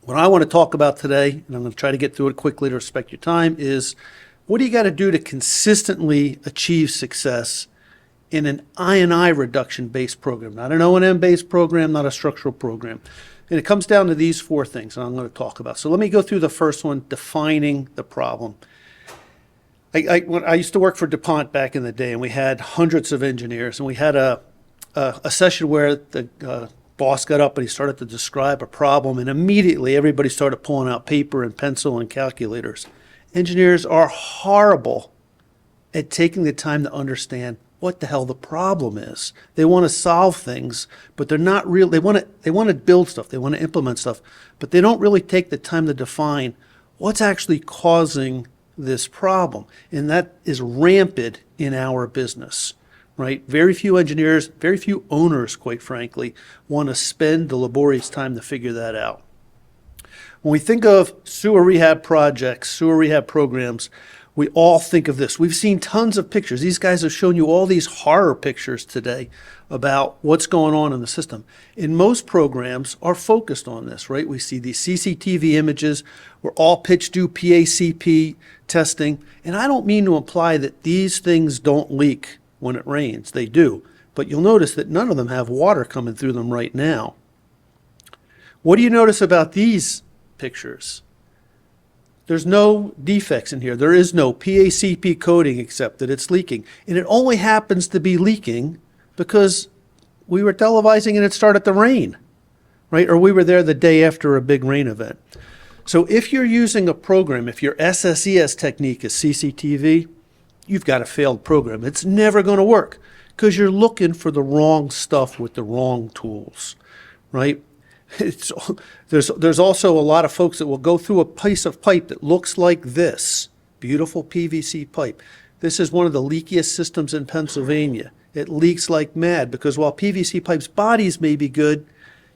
what I want to talk about today, and I'm going to try to get through it quickly to respect your time, is what do you got to do to consistently achieve success in an I&I reduction-based program? Not an O&M-based program, not a structural program. And it comes down to these 4 things that I'm going to talk about. So let me go through the first one, defining the problem. When I used to work for DuPont back in the day, and we had hundreds of engineers, and we had a session where the boss got up and he started to describe a problem, and immediately everybody started pulling out paper and pencil and calculators. Engineers are horrible at taking the time to understand what the hell the problem is. They want to solve things, but they're not real. They want to build stuff. They want to implement stuff, but they don't really take the time to define what's actually causing this problem. And that is rampant in our business, right? Very few engineers, very few owners, quite frankly, want to spend the laborious time to figure that out. When we think of sewer rehab projects, sewer rehab programs, we all think of this. We've seen tons of pictures. These guys have shown you all these horror pictures today about what's going on in the system. And most programs are focused on this, right? We see these CCTV images. We're all pitched do PACP testing. And I don't mean to imply that these things don't leak when it rains. They do. But you'll notice that none of them have water coming through them right now. What do you notice about these pictures? There's no defects in here. There is no PACP coating except that it's leaking. And it only happens to be leaking because we were televising and it started to rain, right? Or we were there the day after a big rain event. So if you're using a program, if your SSES technique is CCTV, you've got a failed program. It's never going to work because you're looking for the wrong stuff with the wrong tools, right? There's also a lot of folks that will go through a piece of pipe that looks like this, beautiful PVC pipe. This is one of the leakiest systems in Pennsylvania. It leaks like mad because while PVC pipe's bodies may be good,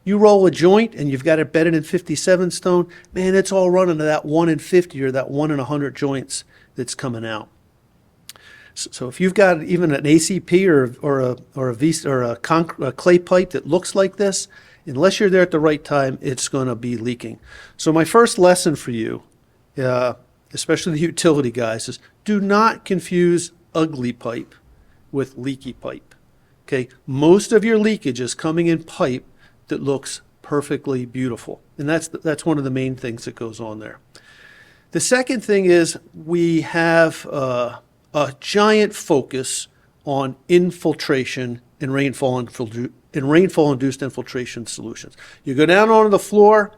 You roll a joint and you've got it bedded in 57 stone, man, it's all running to that 1 in 50 or that 1 in 100 joints that's coming out. So if you've got even an ACP or a clay pipe that looks like this, unless you're there at the right time, it's going to be leaking. So my first lesson for you, especially the utility guys, is do not confuse ugly pipe with leaky pipe. Okay, most of your leakage is coming in pipe that looks perfectly beautiful, and that's one of the main things that goes on there. The second thing is we have a giant focus on infiltration and rainfall-induced infiltration solutions. You go down onto the floor,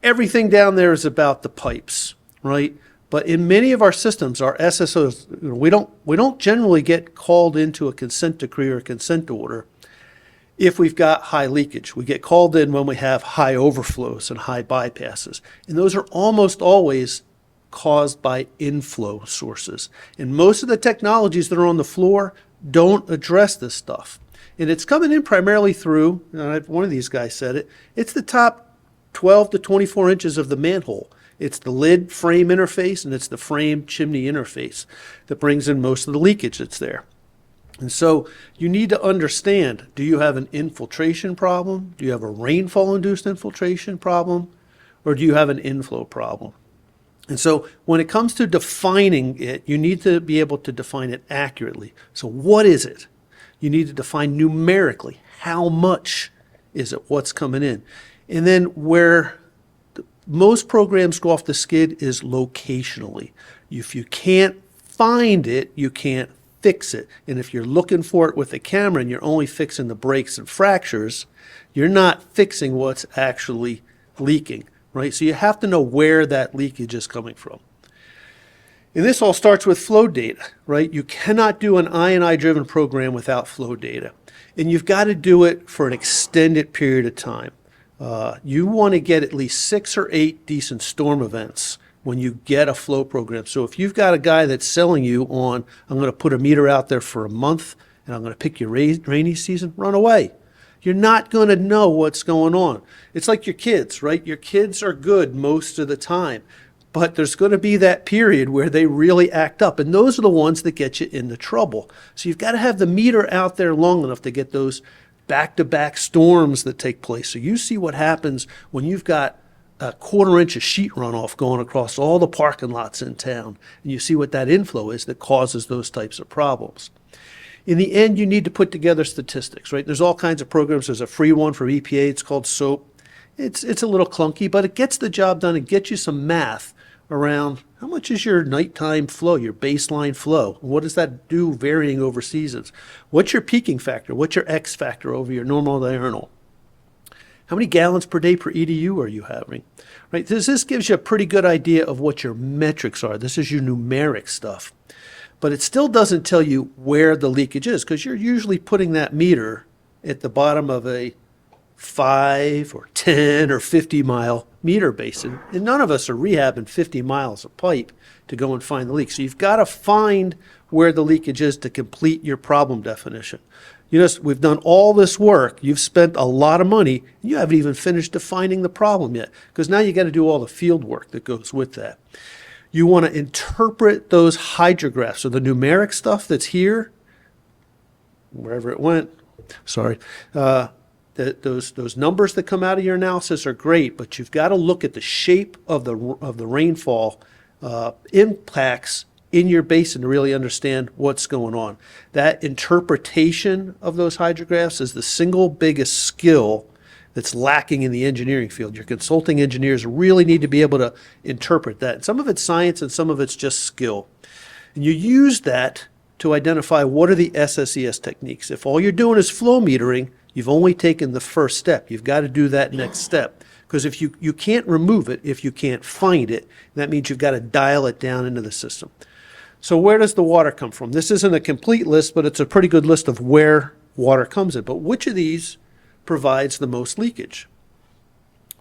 everything down there is about the pipes, right? But in many of our systems, our SSOs, we don't generally get called into a consent decree or a consent order if we've got high leakage. We get called in when we have high overflows and high bypasses. And those are almost always caused by inflow sources. And most of the technologies that are on the floor don't address this stuff. And it's coming in primarily through, one of these guys said it, it's the top 12 to 24 inches of the manhole. It's the lid frame interface and it's the frame chimney interface that brings in most of the leakage that's there. And so you need to understand, do you have an infiltration problem? Do you have a rainfall-induced infiltration problem? Or do you have an inflow problem? And so when it comes to defining it, you need to be able to define it accurately. So what is it? You need to define numerically how much is it, what's coming in. And then where most programs go off the skid is locationally. If you can't find it, you can't fix it. And if you're looking for it with a camera and you're only fixing the breaks and fractures, you're not fixing what's actually leaking, right? So you have to know where that leakage is coming from. And this all starts with flow data, right? You cannot do an I&I driven program without flow data. And you've got to do it for an extended period of time. You want to get at least 6 or 8 decent storm events when you get a flow program. So if you've got a guy that's selling you on, I'm going to put a meter out there for a month and I'm going to pick your rainy season, run away. You're not going to know what's going on. It's like your kids, right? Your kids are good most of the time, but there's going to be that period where they really act up, and those are the ones that get you into trouble. So you've got to have the meter out there long enough to get those back-to-back storms that take place. So you see what happens when you've got a 1/4 inch of sheet runoff going across all the parking lots in town, and you see what that inflow is that causes those types of problems. In the end, you need to put together statistics, right? There's all kinds of programs. There's a free one for EPA. It's called SOAP. It's a little clunky, but it gets the job done and gets you some math around how much is your nighttime flow, your baseline flow. What does that do varying over seasons? What's your peaking factor? What's your X factor over your normal diurnal? How many gallons per day per EDU are you having? Right? This gives you a pretty good idea of what your metrics are. This is your numeric stuff. But it still doesn't tell you where the leakage is, because you're usually putting that meter at the bottom of a 5 or 10 or 50 mile meter basin. And none of us are rehabbing 50 miles of pipe to go and find the leak. So you've got to find where the leakage is to complete your problem definition. We've done all this work. You've spent a lot of money. You haven't even finished defining the problem yet, because now you got to do all the field work that goes with that. You want to interpret those hydrographs, or the numeric stuff that's here, wherever it went. Sorry. Those numbers that come out of your analysis are great, but you've got to look at the shape of the rainfall impacts in your basin to really understand what's going on. That interpretation of those hydrographs is the single biggest skill that's lacking in the engineering field. Your consulting engineers really need to be able to interpret that. Some of it's science and some of it's just skill. And you use that to identify what are the SSES techniques. If all you're doing is flow metering, you've only taken the first step. You've got to do that next step. Because if you can't remove it, if you can't find it, that means you've got to dial it down into the system. So where does the water come from? This isn't a complete list, but it's a pretty good list of where water comes in. But which of these provides the most leakage?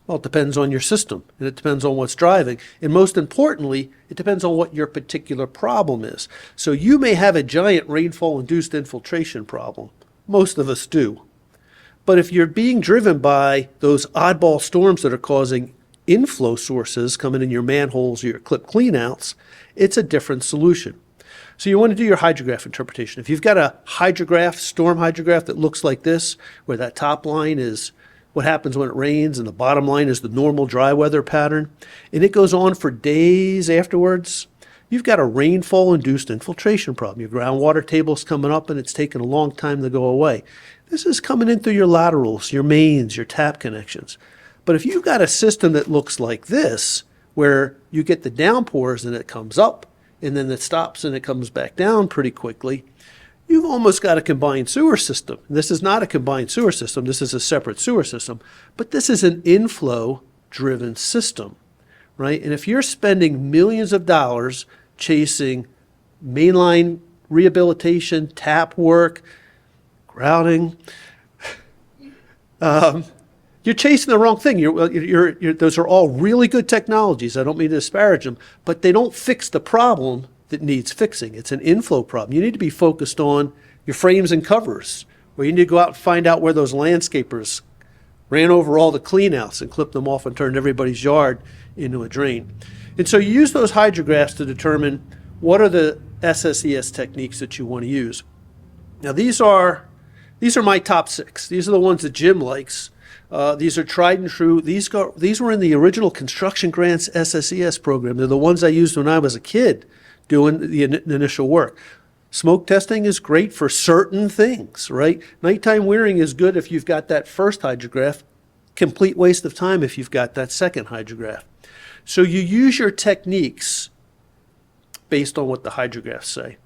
Well, it depends on your system, and it depends on what's driving. And most importantly, it depends on what your particular problem is. So you may have a giant rainfall-induced infiltration problem. Most of us do. But if you're being driven by those oddball storms that are causing inflow sources coming in your manholes or your clip cleanouts, it's a different solution. So you want to do your hydrograph interpretation. If you've got a hydrograph, storm hydrograph that looks like this, where that top line is what happens when it rains and the bottom line is the normal dry weather pattern, and it goes on for days afterwards, you've got a rainfall-induced infiltration problem. Your groundwater table's coming up and it's taking a long time to go away. This is coming in through your laterals, your mains, your tap connections. But if you've got a system that looks like this, where you get the downpours and it comes up, and then it stops and it comes back down pretty quickly, you've almost got a combined sewer system. This is not a combined sewer system, this is a separate sewer system, but this is an inflow-driven system, right? And if you're spending millions of dollars chasing mainline rehabilitation, tap work, grouting, you're chasing the wrong thing. Those are all really good technologies. I don't mean to disparage them, but they don't fix the problem that needs fixing. It's an inflow problem. You need to be focused on your frames and covers, or you need to go out and find out where those landscapers ran over all the cleanouts and clipped them off and turned everybody's yard into a drain. And so you use those hydrographs to determine what are the SSES techniques that you want to use. Now these are my top 6. These are the ones that Jim likes. These are tried and true. These were in the original Construction Grants SSES program. They're the ones I used when I was a kid doing the initial work. Smoke testing is great for certain things, right? Nighttime wearing is good if you've got that first hydrograph. Complete waste of time if you've got that second hydrograph. So you use your techniques based on what the hydrographs say.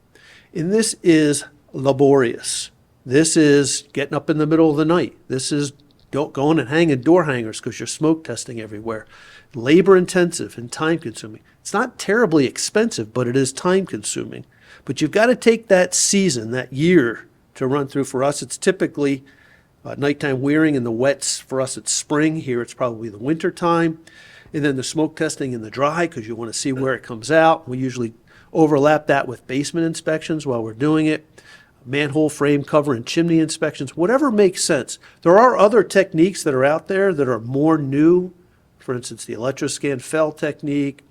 And this is laborious. This is getting up in the middle of the night. This is going and hanging door hangers because you're smoke testing everywhere. Labor intensive and time consuming. It's not terribly expensive, but it is time consuming. But you've got to take that season, that year, to run through. For us, it's typically nighttime wearing in the wets. For us, it's spring. Here, it's probably the winter time. And then the smoke testing in the dry because you want to see where it comes out. We usually overlap that with basement inspections while we're doing it. Manhole frame cover and chimney inspections, whatever makes sense. There are other techniques that are out there that are more new. For instance, the electroscan fell technique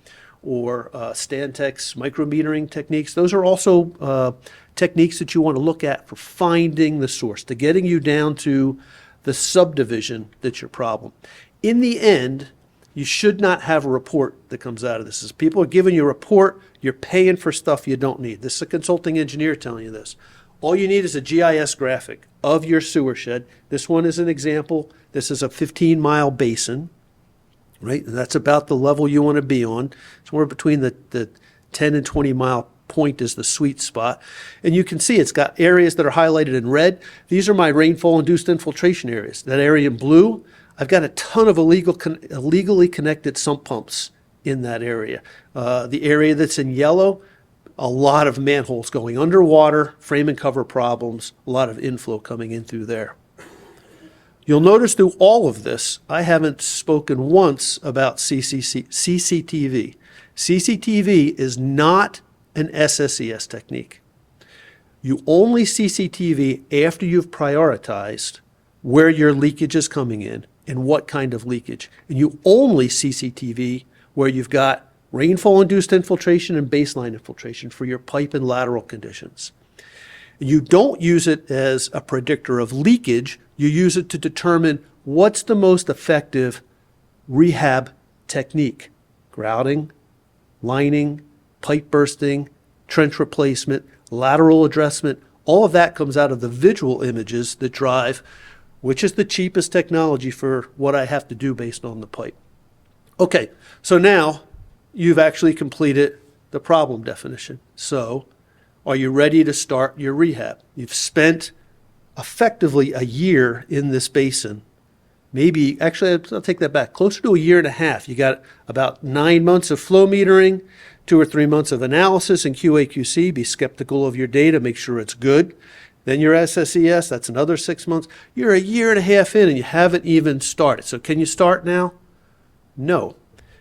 or Stantec's micrometering techniques. Those are also techniques that you want to look at for finding the source, to getting you down to the subdivision that's your problem. In the end, you should not have a report that comes out of this. As people are giving you a report, you're paying for stuff you don't need. This is a consulting engineer telling you this. All you need is a GIS graphic of your sewer shed. This one is an example. This is a 15-mile basin, right? And that's about the level you want to be on. Somewhere between the 10 and 20-mile point is the sweet spot. And you can see it's got areas that are highlighted in red. These are my rainfall-induced infiltration areas. That area in blue, I've got a ton of illegally connected sump pumps in that area. The area that's in yellow, a lot of manholes going underwater, frame and cover problems, a lot of inflow coming in through there. You'll notice through all of this, I haven't spoken once about CCTV. CCTV is not an SSES technique. You only CCTV after you've prioritized where your leakage is coming in and what kind of leakage. And you only CCTV where you've got rainfall-induced infiltration and baseline infiltration for your pipe and lateral conditions. You don't use it as a predictor of leakage. You use it to determine what's the most effective rehab technique. Grouting, lining, pipe bursting, trench replacement, lateral addressment, all of that comes out of the visual images that drive which is the cheapest technology for what I have to do based on the pipe. Okay, so now you've actually completed the problem definition. So are you ready to start your rehab? You've spent effectively a year in this basin. Maybe, actually, I'll take that back, closer to a year and a half. You got about 9 months of flow metering, 2 or 3 months of analysis and QA/QC. Be skeptical of your data, make sure it's good. Then your SSES, that's another 6 months. You're a year and a half in and you haven't even started. So can you start now? No.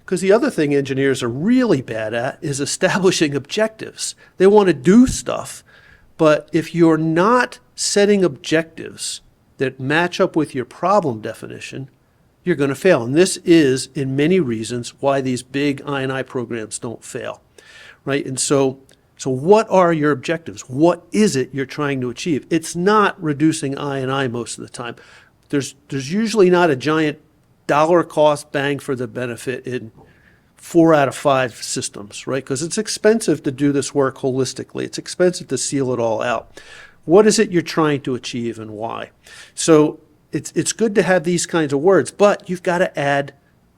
Because the other thing engineers are really bad at is establishing objectives. They want to do stuff, but if you're not setting objectives that match up with your problem definition, you're going to fail. And this is, in many reasons, why these big I&I programs don't fail, right? And so what are your objectives? What is it you're trying to achieve? It's not reducing I&I most of the time. There's usually not a giant dollar cost bang for the benefit in 4 out of 5 systems, right? Because it's expensive to do this work holistically. It's expensive to seal it all out. What is it you're trying to achieve and why? So it's good to have these kinds of words, but you've got to add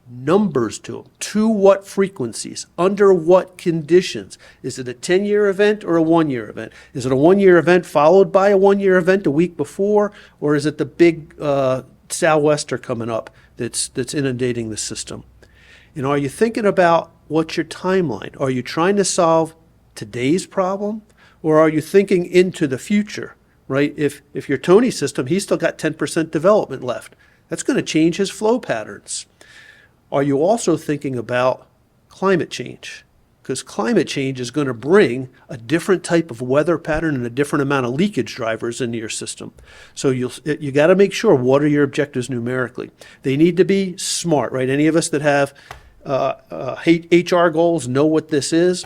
numbers to them. To what frequencies? Under what conditions? Is it a 10-year event or a 1-year event? Is it a 1-year event followed by a 1-year event a week before? Or is it the big sou'wester coming up that's inundating the system? And are you thinking about what's your timeline? Are you trying to solve today's problem? Or are you thinking into the future, right? If your Tony system, he's still got 10% development left. That's going to change his flow patterns. Are you also thinking about climate change? Because climate change is going to bring a different type of weather pattern and a different amount of leakage drivers into your system. So you got to make sure, what are your objectives numerically? They need to be smart, right? Any of us that have HR goals know what this is.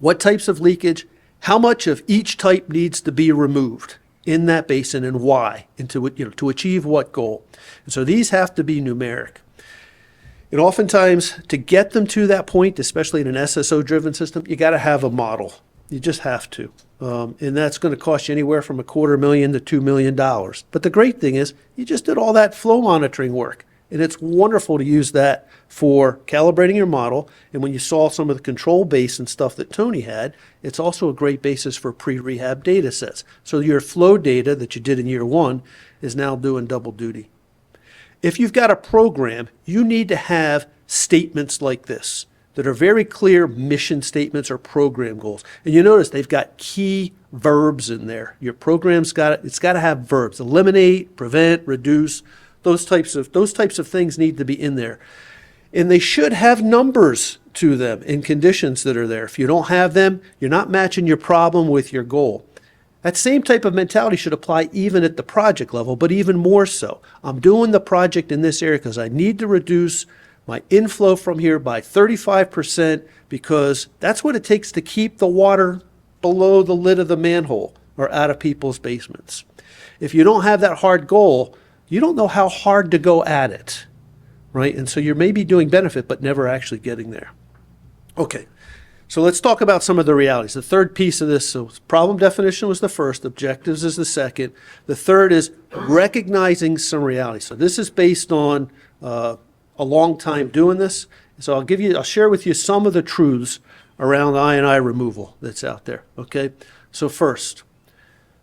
What types of leakage? How much of each type needs to be removed in that basin and why? And to achieve what goal? And so these have to be numeric. And oftentimes, to get them to that point, especially in an SSO-driven system, you got to have a model. You just have to. And that's going to cost you anywhere from $250,000 to $2 million. But the great thing is, you just did all that flow monitoring work. And it's wonderful to use that for calibrating your model. And when you saw some of the control base and stuff that Tony had, it's also a great basis for pre-rehab data sets. So your flow data that you did in year 1 is now doing double duty. If you've got a program, you need to have statements like this that are very clear mission statements or program goals. And you notice they've got key verbs in there. Your program's got to have verbs: eliminate, prevent, reduce. Those types of things need to be in there. And they should have numbers to them in conditions that are there. If you don't have them, you're not matching your problem with your goal. That same type of mentality should apply even at the project level, but even more so. I'm doing the project in this area because I need to reduce my inflow from here by 35% because that's what it takes to keep the water below the lid of the manhole or out of people's basements. If you don't have that hard goal, you don't know how hard to go at it, right? And so you're maybe doing benefit, but never actually getting there. Okay. So let's talk about some of the realities. The third piece of this, so problem definition was the first, objectives is the second. The third is recognizing some realities. So this is based on a long time doing this. So I'll share with you some of the truths around I&I removal that's out there, okay? So first,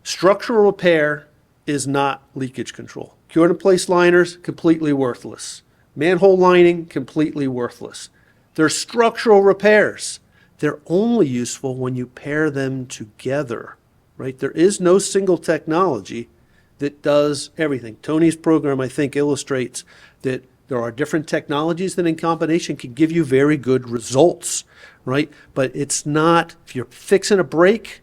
structural repair is not leakage control. Cured in place liners, completely worthless. Manhole lining, completely worthless. They're structural repairs. They're only useful when you pair them together, right? There is no single technology that does everything. Tony's program, I think, illustrates that there are different technologies that in combination can give you very good results, right? But it's not, if you're fixing a break,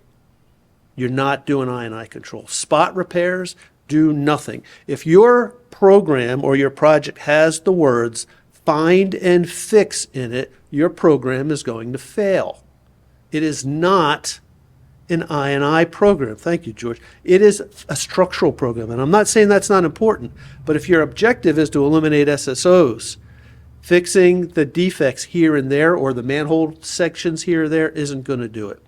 you're not doing I&I control. Spot repairs do nothing. If your program or your project has the words find and fix in it, your program is going to fail. It is not an I&I program. Thank you, George. It is a structural program. And I'm not saying that's not important, but if your objective is to eliminate SSOs, fixing the defects here and there or the manhole sections here or there isn't going to do it.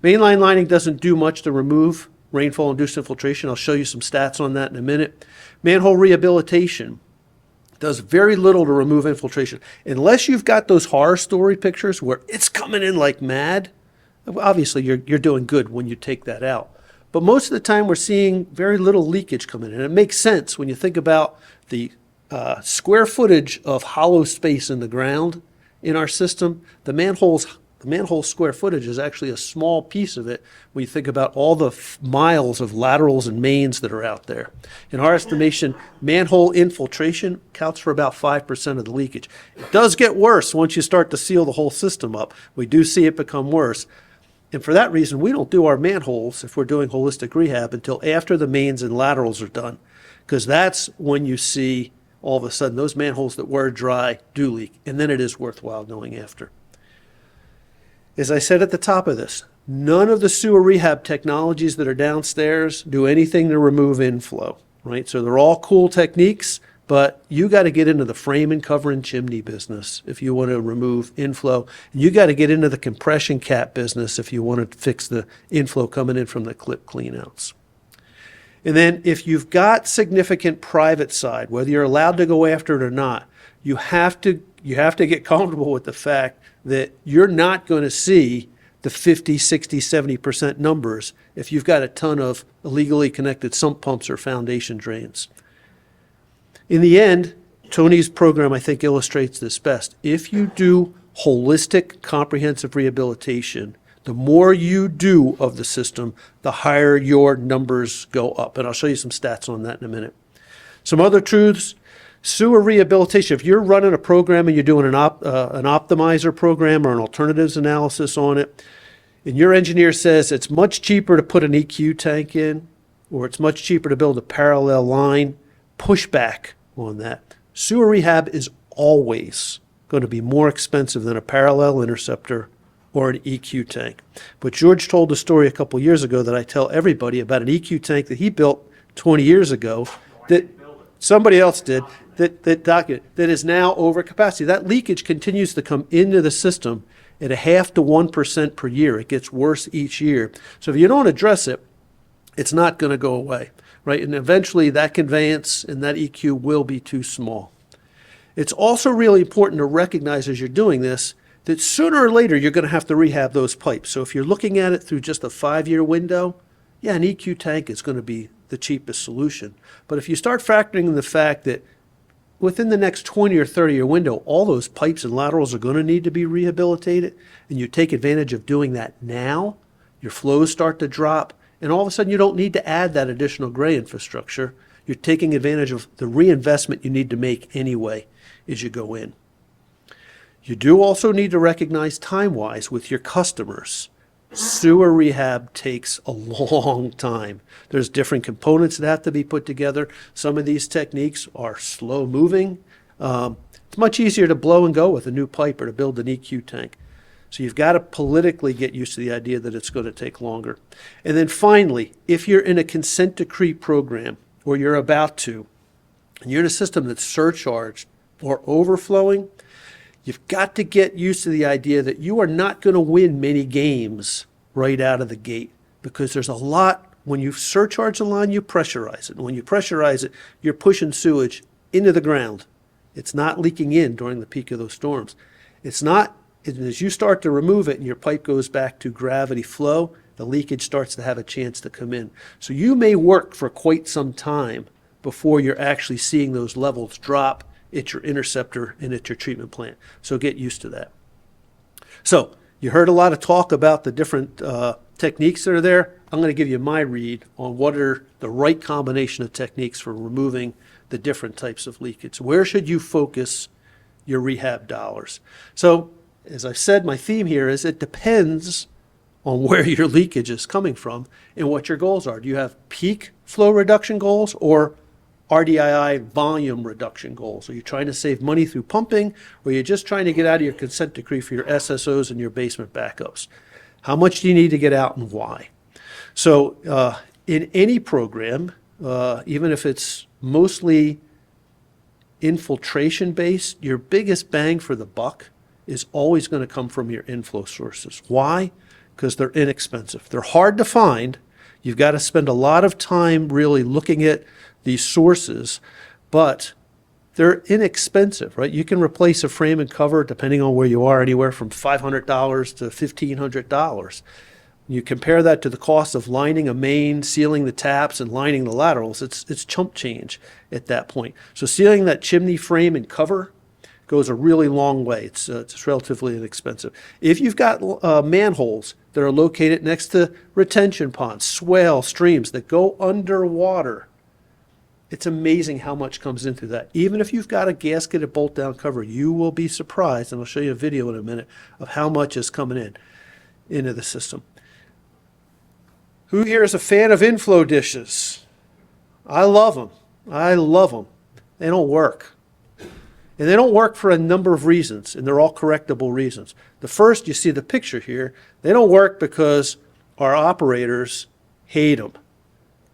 Mainline lining doesn't do much to remove rainfall-induced infiltration. I'll show you some stats on that in a minute. Manhole rehabilitation does very little to remove infiltration. Unless you've got those horror story pictures where it's coming in like mad, obviously you're doing good when you take that out. But most of the time we're seeing very little leakage coming in. And it makes sense when you think about the square footage of hollow space in the ground in our system. The manhole square footage is actually a small piece of it when you think about all the miles of laterals and mains that are out there. In our estimation, manhole infiltration counts for about 5% of the leakage. It does get worse once you start to seal the whole system up. We do see it become worse. And for that reason, we don't do our manholes, if we're doing holistic rehab, until after the mains and laterals are done. because that's when you see all of a sudden those manholes that were dry do leak, and then it is worthwhile going after. As I said at the top of this, none of the sewer rehab technologies that are downstairs do anything to remove inflow, right? So they're all cool techniques, but you got to get into the frame and cover and chimney business if you want to remove inflow. And you got to get into the compression cap business if you want to fix the inflow coming in from the clip cleanouts. And then if you've got significant private side, whether you're allowed to go after it or not, you have to get comfortable with the fact that you're not going to see the 50, 60, 70% numbers if you've got a ton of illegally connected sump pumps or foundation drains. In the end, Tony's program, I think, illustrates this best. If you do holistic, comprehensive rehabilitation, the more you do of the system, the higher your numbers go up. And I'll show you some stats on that in a minute. Some other truths. Sewer rehabilitation, if you're running a program and you're doing an optimizer program or an alternatives analysis on it, and your engineer says it's much cheaper to put an EQ tank in, or it's much cheaper to build a parallel line, push back on that. Sewer rehab is always going to be more expensive than a parallel interceptor or an EQ tank. But George told a story a couple years ago that I tell everybody about an EQ tank that he built 20 years ago that somebody else did, that is now over capacity. That leakage continues to come into the system at 0.5 to 1% per year. It gets worse each year. So if you don't address it, it's not going to go away, right? And eventually that conveyance and that EQ will be too small. It's also really important to recognize as you're doing this that sooner or later you're going to have to rehab those pipes. So if you're looking at it through just a 5-year window, yeah, an EQ tank is going to be the cheapest solution. But if you start factoring in the fact that within the next 20 or 30-year window, all those pipes and laterals are going to need to be rehabilitated, and you take advantage of doing that now, your flows start to drop, and all of a sudden you don't need to add that additional gray infrastructure. You're taking advantage of the reinvestment you need to make anyway as you go in. You do also need to recognize time-wise with your customers. Sewer rehab takes a long time. There's different components that have to be put together. Some of these techniques are slow moving. It's much easier to blow and go with a new pipe or to build an EQ tank. So you've got to politically get used to the idea that it's going to take longer. And then finally, if you're in a consent decree program or you're about to, and you're in a system that's surcharged or overflowing, you've got to get used to the idea that you are not going to win many games right out of the gate, because there's a lot, when you surcharge a line, you pressurize it. And when you pressurize it, you're pushing sewage into the ground. It's not leaking in during the peak of those storms. It's not, as you start to remove it and your pipe goes back to gravity flow, the leakage starts to have a chance to come in. So you may work for quite some time before you're actually seeing those levels drop at your interceptor and at your treatment plant. So get used to that. So you heard a lot of talk about the different techniques that are there. I'm going to give you my read on what are the right combination of techniques for removing the different types of leakage. Where should you focus your rehab dollars? So as I've said, my theme here is it depends on where your leakage is coming from and what your goals are. Do you have peak flow reduction goals or RDII volume reduction goals? Are you trying to save money through pumping, or are you just trying to get out of your consent decree for your SSOs and your basement backups? How much do you need to get out and why? So in any program, even if it's mostly infiltration based, your biggest bang for the buck is always going to come from your inflow sources. Why? Because they're inexpensive. They're hard to find. You've got to spend a lot of time really looking at these sources, but they're inexpensive, right? You can replace a frame and cover, depending on where you are, anywhere from $500 to $1,500. You compare that to the cost of lining a main, sealing the taps, and lining the laterals, it's chump change at that point. So sealing that chimney frame and cover goes a really long way. It's relatively inexpensive. If you've got manholes that are located next to retention ponds, swale, streams that go underwater, it's amazing how much comes into that. Even if you've got a gasketed bolt-down cover, you will be surprised, and I'll show you a video in a minute, of how much is coming into the system. Who here is a fan of inflow dishes? I love them. I love them. They don't work. And they don't work for a number of reasons, and they're all correctable reasons. The first, you see the picture here, they don't work because our operators hate them.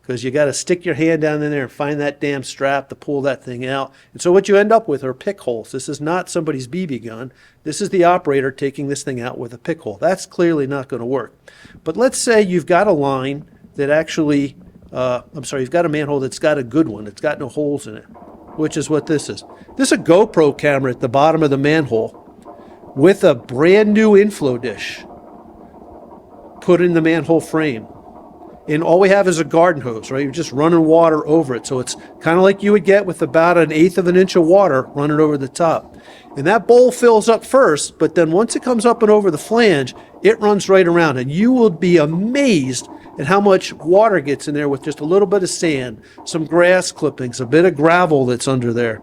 Because you got to stick your hand down in there and find that damn strap to pull that thing out. And so what you end up with are pick holes. This is not somebody's BB gun. This is the operator taking this thing out with a pick hole. That's clearly not going to work. But let's say you've got a line that actually, you've got a manhole that's got a good one. It's got no holes in it, which is what this is. This is a GoPro camera at the bottom of the manhole with a brand new inflow dish put in the manhole frame. And all we have is a garden hose, right? You're just running water over it. So it's kind of like you would get with about 1/8 of an inch of water running over the top. And that bowl fills up first, but then once it comes up and over the flange, it runs right around. And you will be amazed at how much water gets in there with just a little bit of sand, some grass clippings, a bit of gravel that's under there.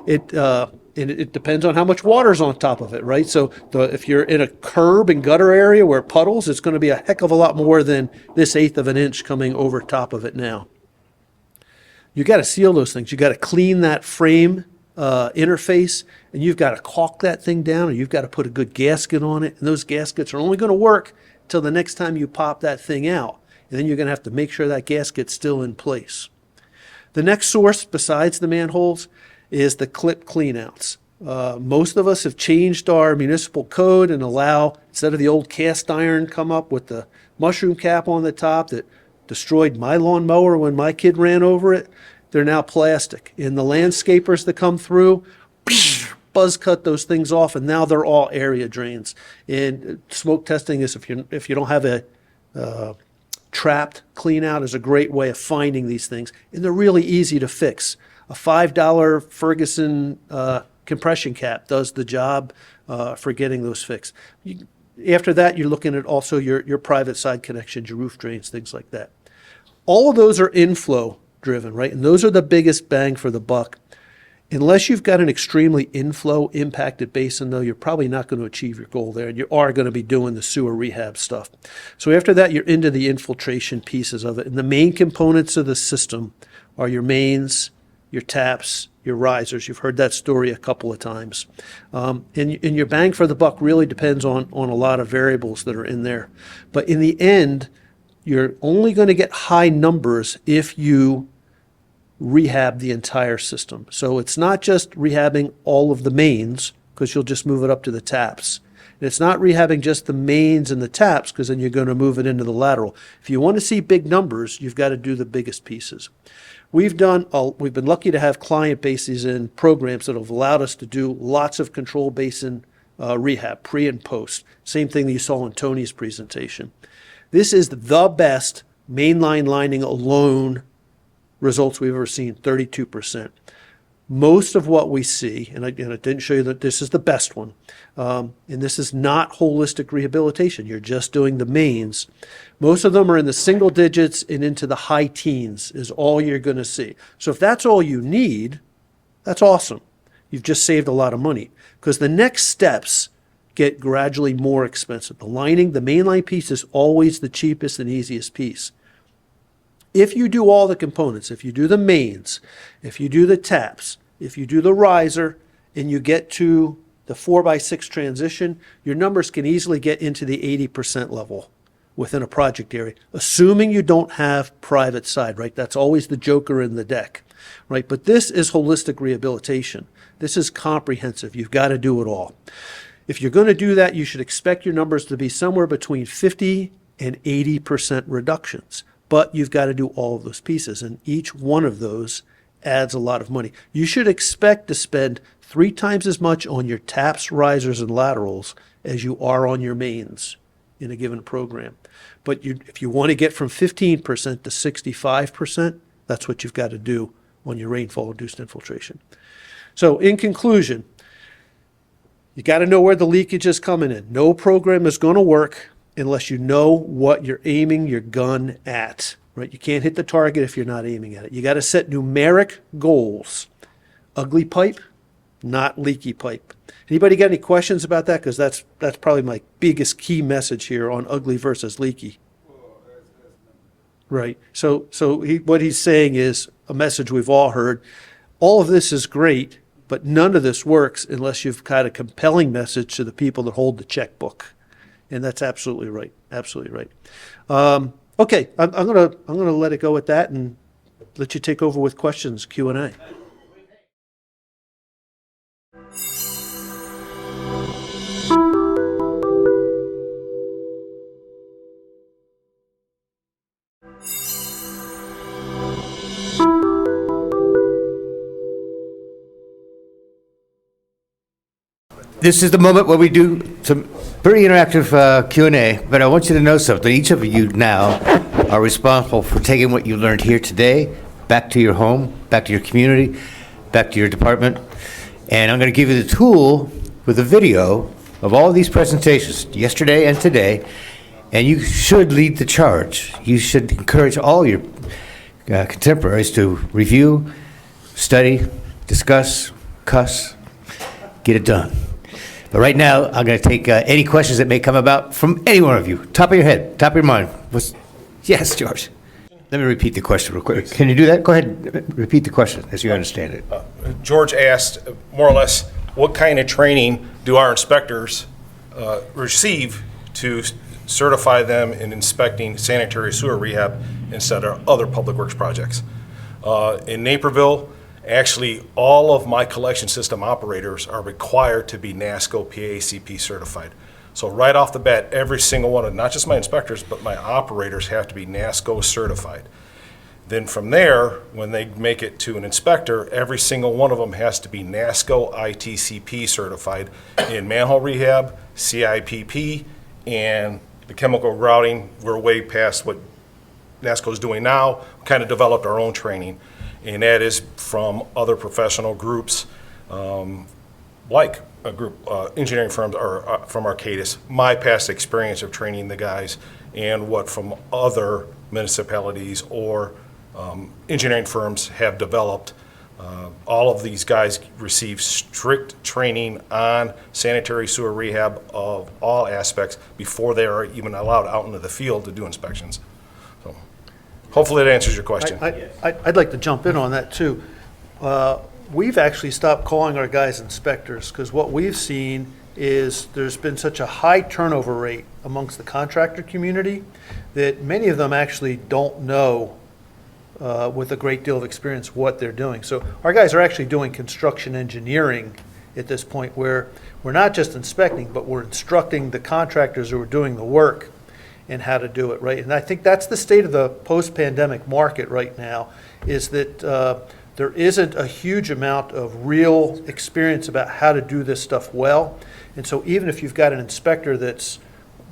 It depends on how much water's on top of it, right? So if you're in a curb and gutter area where it puddles, it's going to be a heck of a lot more than this 1/8 of an inch coming over top of it now. You got to seal those things. You got to clean that frame interface, and you've got to caulk that thing down, and you've got to put a good gasket on it. And those gaskets are only going to work till the next time you pop that thing out. And then you're going to have to make sure that gasket's still in place. The next source besides the manholes is the clip cleanouts. Most of us have changed our municipal code and allow, instead of the old cast iron come up with the mushroom cap on the top that destroyed my lawnmower when my kid ran over it, they're now plastic. And the landscapers that come through, buzz cut those things off, and now they're all area drains. And smoke testing is, if you don't have a trapped clean out, is a great way of finding these things. And they're really easy to fix. A $5 Ferguson compression cap does the job for getting those fixed. After that, you're looking at also your private side connections, your roof drains, things like that. All of those are inflow driven, right? And those are the biggest bang for the buck. Unless you've got an extremely inflow impacted basin, though, you're probably not going to achieve your goal there, and you are going to be doing the sewer rehab stuff. So after that, you're into the infiltration pieces of it. And the main components of the system are your mains, your taps, your risers. You've heard that story a couple of times. And your bang for the buck really depends on a lot of variables that are in there. But in the end, you're only going to get high numbers if you rehab the entire system. So it's not just rehabbing all of the mains, because you'll just move it up to the taps. And it's not rehabbing just the mains and the taps, because then you're going to move it into the lateral. If you want to see big numbers, you've got to do the biggest pieces. We've been lucky to have client bases and programs that have allowed us to do lots of control basin rehab, pre and post. Same thing that you saw in Tony's presentation. This is the best mainline lining alone results we've ever seen, 32%. Most of what we see, and I didn't show you that this is the best one, and this is not holistic rehabilitation. You're just doing the mains. Most of them are in the single digits and into the high teens is all you're going to see. So if that's all you need, that's awesome. You've just saved a lot of money, because the next steps get gradually more expensive. The lining, the mainline piece is always the cheapest and easiest piece. If you do all the components, if you do the mains, if you do the taps, if you do the riser, and you get to the 4x6 transition, your numbers can easily get into the 80% level within a project area, assuming you don't have private side, right? That's always the joker in the deck, right? But this is holistic rehabilitation. This is comprehensive. You've got to do it all. If you're going to do that, you should expect your numbers to be somewhere between 50 and 80% reductions. But you've got to do all of those pieces, and each one of those adds a lot of money. You should expect to spend 3 times as much on your taps, risers, and laterals as you are on your mains in a given program. But if you want to get from 15% to 65%, that's what you've got to do on your rainfall-induced infiltration. So in conclusion, you got to know where the leakage is coming in. No program is going to work unless you know what you're aiming your gun at, right? You can't hit the target if you're not aiming at it. You got to set numeric goals. Ugly pipe, not leaky pipe. Anybody got any questions about that? Because that's probably my biggest key message here on ugly versus leaky. Right. So what he's saying is a message we've all heard. All of this is great, but none of this works unless you've got a compelling message to the people that hold the checkbook. And that's absolutely right. Absolutely right. Okay, I'm gonna let it go at that and let you take over with questions, Q&A. This is the moment where we do some pretty interactive Q&A, but I want you to know something. Each of you now are responsible for taking what you learned here today back to your home, back to your community, back to your department. And I'm going to give you the tool with a video of all of these presentations, yesterday and today, and you should lead the charge. You should encourage all your contemporaries to review, study, discuss, cuss, get it done. But right now, I'm going to take any questions that may come about from any one of you. Top of your head, top of your mind. Yes, George. Let me repeat the question real quick. Can you do that? Go ahead, repeat the question as you understand it. George asked, more or less, what kind of training do our inspectors receive to certify them in inspecting sanitary sewer rehab instead of other public works projects? In Naperville, actually, all of my collection system operators are required to be NASCO PACP certified. So right off the bat, every single one of, not just my inspectors, but my operators have to be NASCO certified. Then from there, when they make it to an inspector, every single one of them has to be NASCO ITCP certified in manhole rehab, CIPP, and the chemical grouting. We're way past what NASCO is doing now. We kind of developed our own training, and that is from other professional groups, like a group, engineering firms, or from Arcadis. My past experience of training the guys, and what from other municipalities or engineering firms have developed. All of these guys receive strict training on sanitary sewer rehab of all aspects before they are even allowed out into the field to do inspections. So hopefully that answers your question. I'd like to jump in on that too. We've actually stopped calling our guys inspectors because what we've seen is there's been such a high turnover rate amongst the contractor community that many of them actually don't know with a great deal of experience what they're doing. So our guys are actually doing construction engineering at this point, where we're not just inspecting, but we're instructing the contractors who are doing the work and how to do it, right? And I think that's the state of the post-pandemic market right now, is that there isn't a huge amount of real experience about how to do this stuff well. And so even if you've got an inspector that's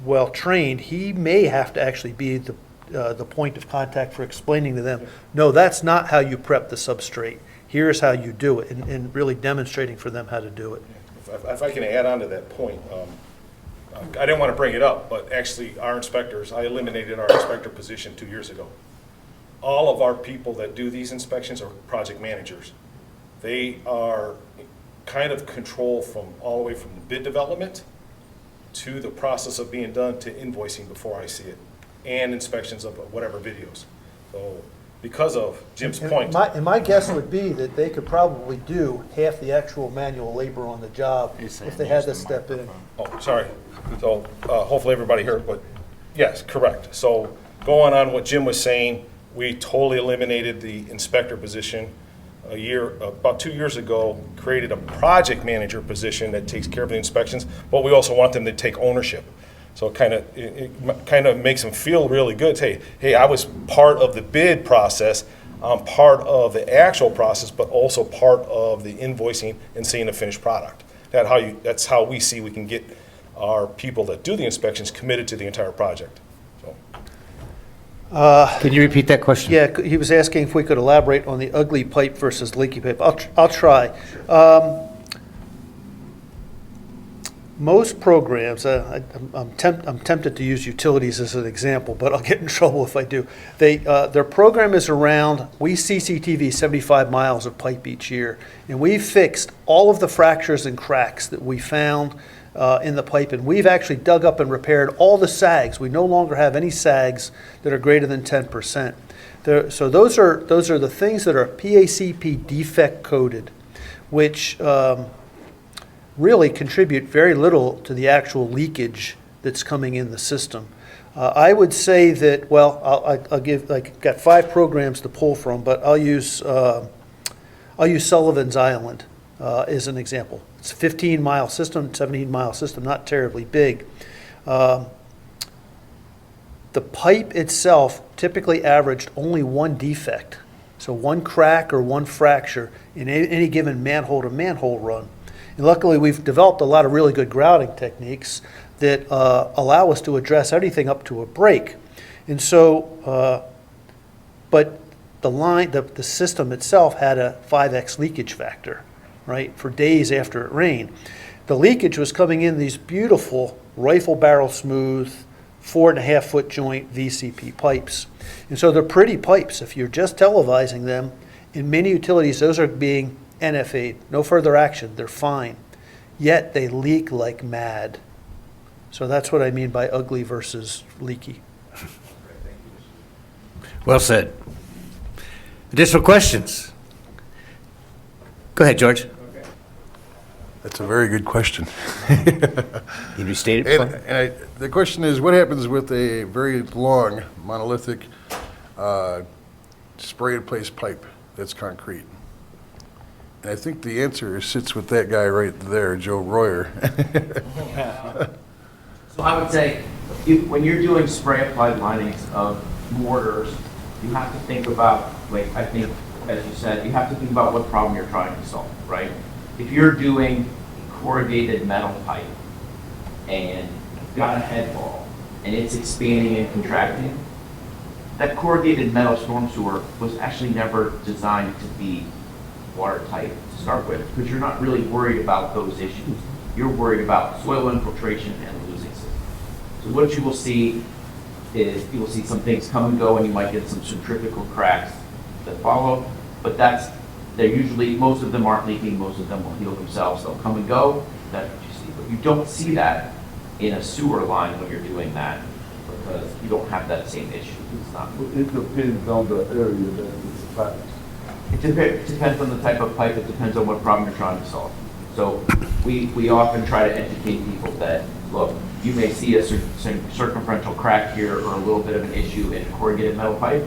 well-trained, he may have to actually be the point of contact for explaining to them, no, that's not how you prep the substrate. Here's how you do it, and really demonstrating for them how to do it. If I can add on to that point, I didn't want to bring it up, but actually our inspectors, I eliminated our inspector position 2 years ago. All of our people that do these inspections are project managers. They are kind of control from all the way from the bid development to the process of being done to invoicing before I see it, and inspections of whatever videos. So because of Jim's point. My guess would be that they could probably do half the actual manual labor on the job if they had to step in. Oh, sorry. So hopefully everybody heard, but yes, correct. So going on what Jim was saying, we totally eliminated the inspector position about 2 years ago, created a project manager position that takes care of the inspections, but we also want them to take ownership. So it kind of makes them feel really good. Hey, I was part of the bid process. I'm part of the actual process, but also part of the invoicing and seeing the finished product. That's how we see we can get our people that do the inspections committed to the entire project. Can you repeat that question? Yeah, he was asking if we could elaborate on the ugly pipe versus leaky pipe. I'll try. Most programs, I'm tempted to use utilities as an example, but I'll get in trouble if I do. Their program is around, we CCTV 75 miles of pipe each year, and we've fixed all of the fractures and cracks that we found in the pipe, and we've actually dug up and repaired all the sags. We no longer have any sags that are greater than 10%. So those are the things that are PACP defect coded, which really contribute very little to the actual leakage that's coming in the system. I would say that, well, I'll give, like, got 5 programs to pull from, but I'll use Sullivan's Island as an example. It's a 15-mile system, 17-mile system, not terribly big. The pipe itself typically averaged only 1 defect, so 1 crack or 1 fracture in any given manhole-to-manhole run. And luckily, we've developed a lot of really good grouting techniques that allow us to address anything up to a break. And so, but the system itself had a 5x leakage factor, right, for days after it rained. The leakage was coming in these beautiful rifle barrel smooth 4.5-foot joint VCP pipes. And so they're pretty pipes. If you're just televising them, in many utilities, those are being NFA'd. No further action. They're fine. Yet they leak like mad. So that's what I mean by ugly versus leaky. Well said. Additional questions? Go ahead, George. That's a very good question. You restate it? And the question is, what happens with a very long monolithic spray-in-place pipe that's concrete? And I think the answer sits with that guy right there, Joe Royer. So I would say, when you're doing spray-applied linings of mortars, you have to think about, like, I think, as you said, you have to think about what problem you're trying to solve, right? If you're doing corrugated metal pipe and you've got a head wall and it's expanding and contracting, that corrugated metal storm sewer was actually never designed to be watertight to start with, because you're not really worried about those issues. You're worried about soil infiltration and losing system. So what you will see is you will see some things come and go, and you might get some centrifugal cracks that follow, but they're usually, most of them aren't leaking, most of them will heal themselves, they'll come and go, that's what you see. But you don't see that in a sewer line when you're doing that, because you don't have that same issue. It's not. It depends on the area that it's affected. It depends on the type of pipe, it depends on what problem you're trying to solve. So we often try to educate people that, look, you may see a circumferential crack here or a little bit of an issue in a corrugated metal pipe,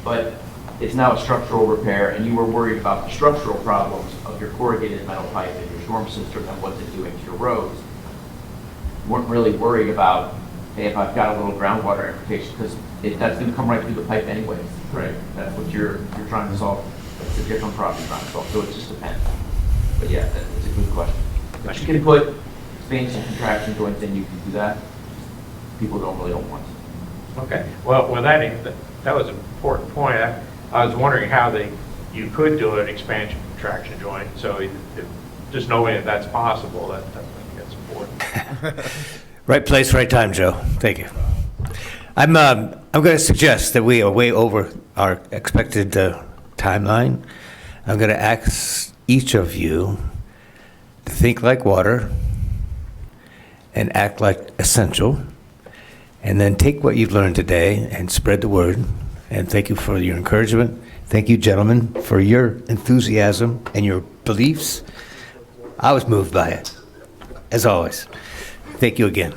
but it's now a structural repair, and you were worried about the structural problems of your corrugated metal pipe and your storm system and what's it doing to your roads. You weren't really worried about, hey, if I've got a little groundwater infiltration, because that's going to come right through the pipe anyways, right? That's what you're trying to solve. It's a different problem you're trying to solve, so it just depends. But yeah, that's a good question. But you can put expansion and contraction joints in, you can do that. People don't want to. Okay, well, that was an important point. I was wondering how you could do an expansion contraction joint. So just knowing that that's possible, I think that's important. Right place, right time, Joe. Thank you. I'm going to suggest that we are way over our expected timeline. I'm going to ask each of you to think like water and act like essential, and then take what you've learned today and spread the word. And thank you for your encouragement. Thank you, gentlemen, for your enthusiasm and your beliefs. I was moved by it, as always. Thank you again.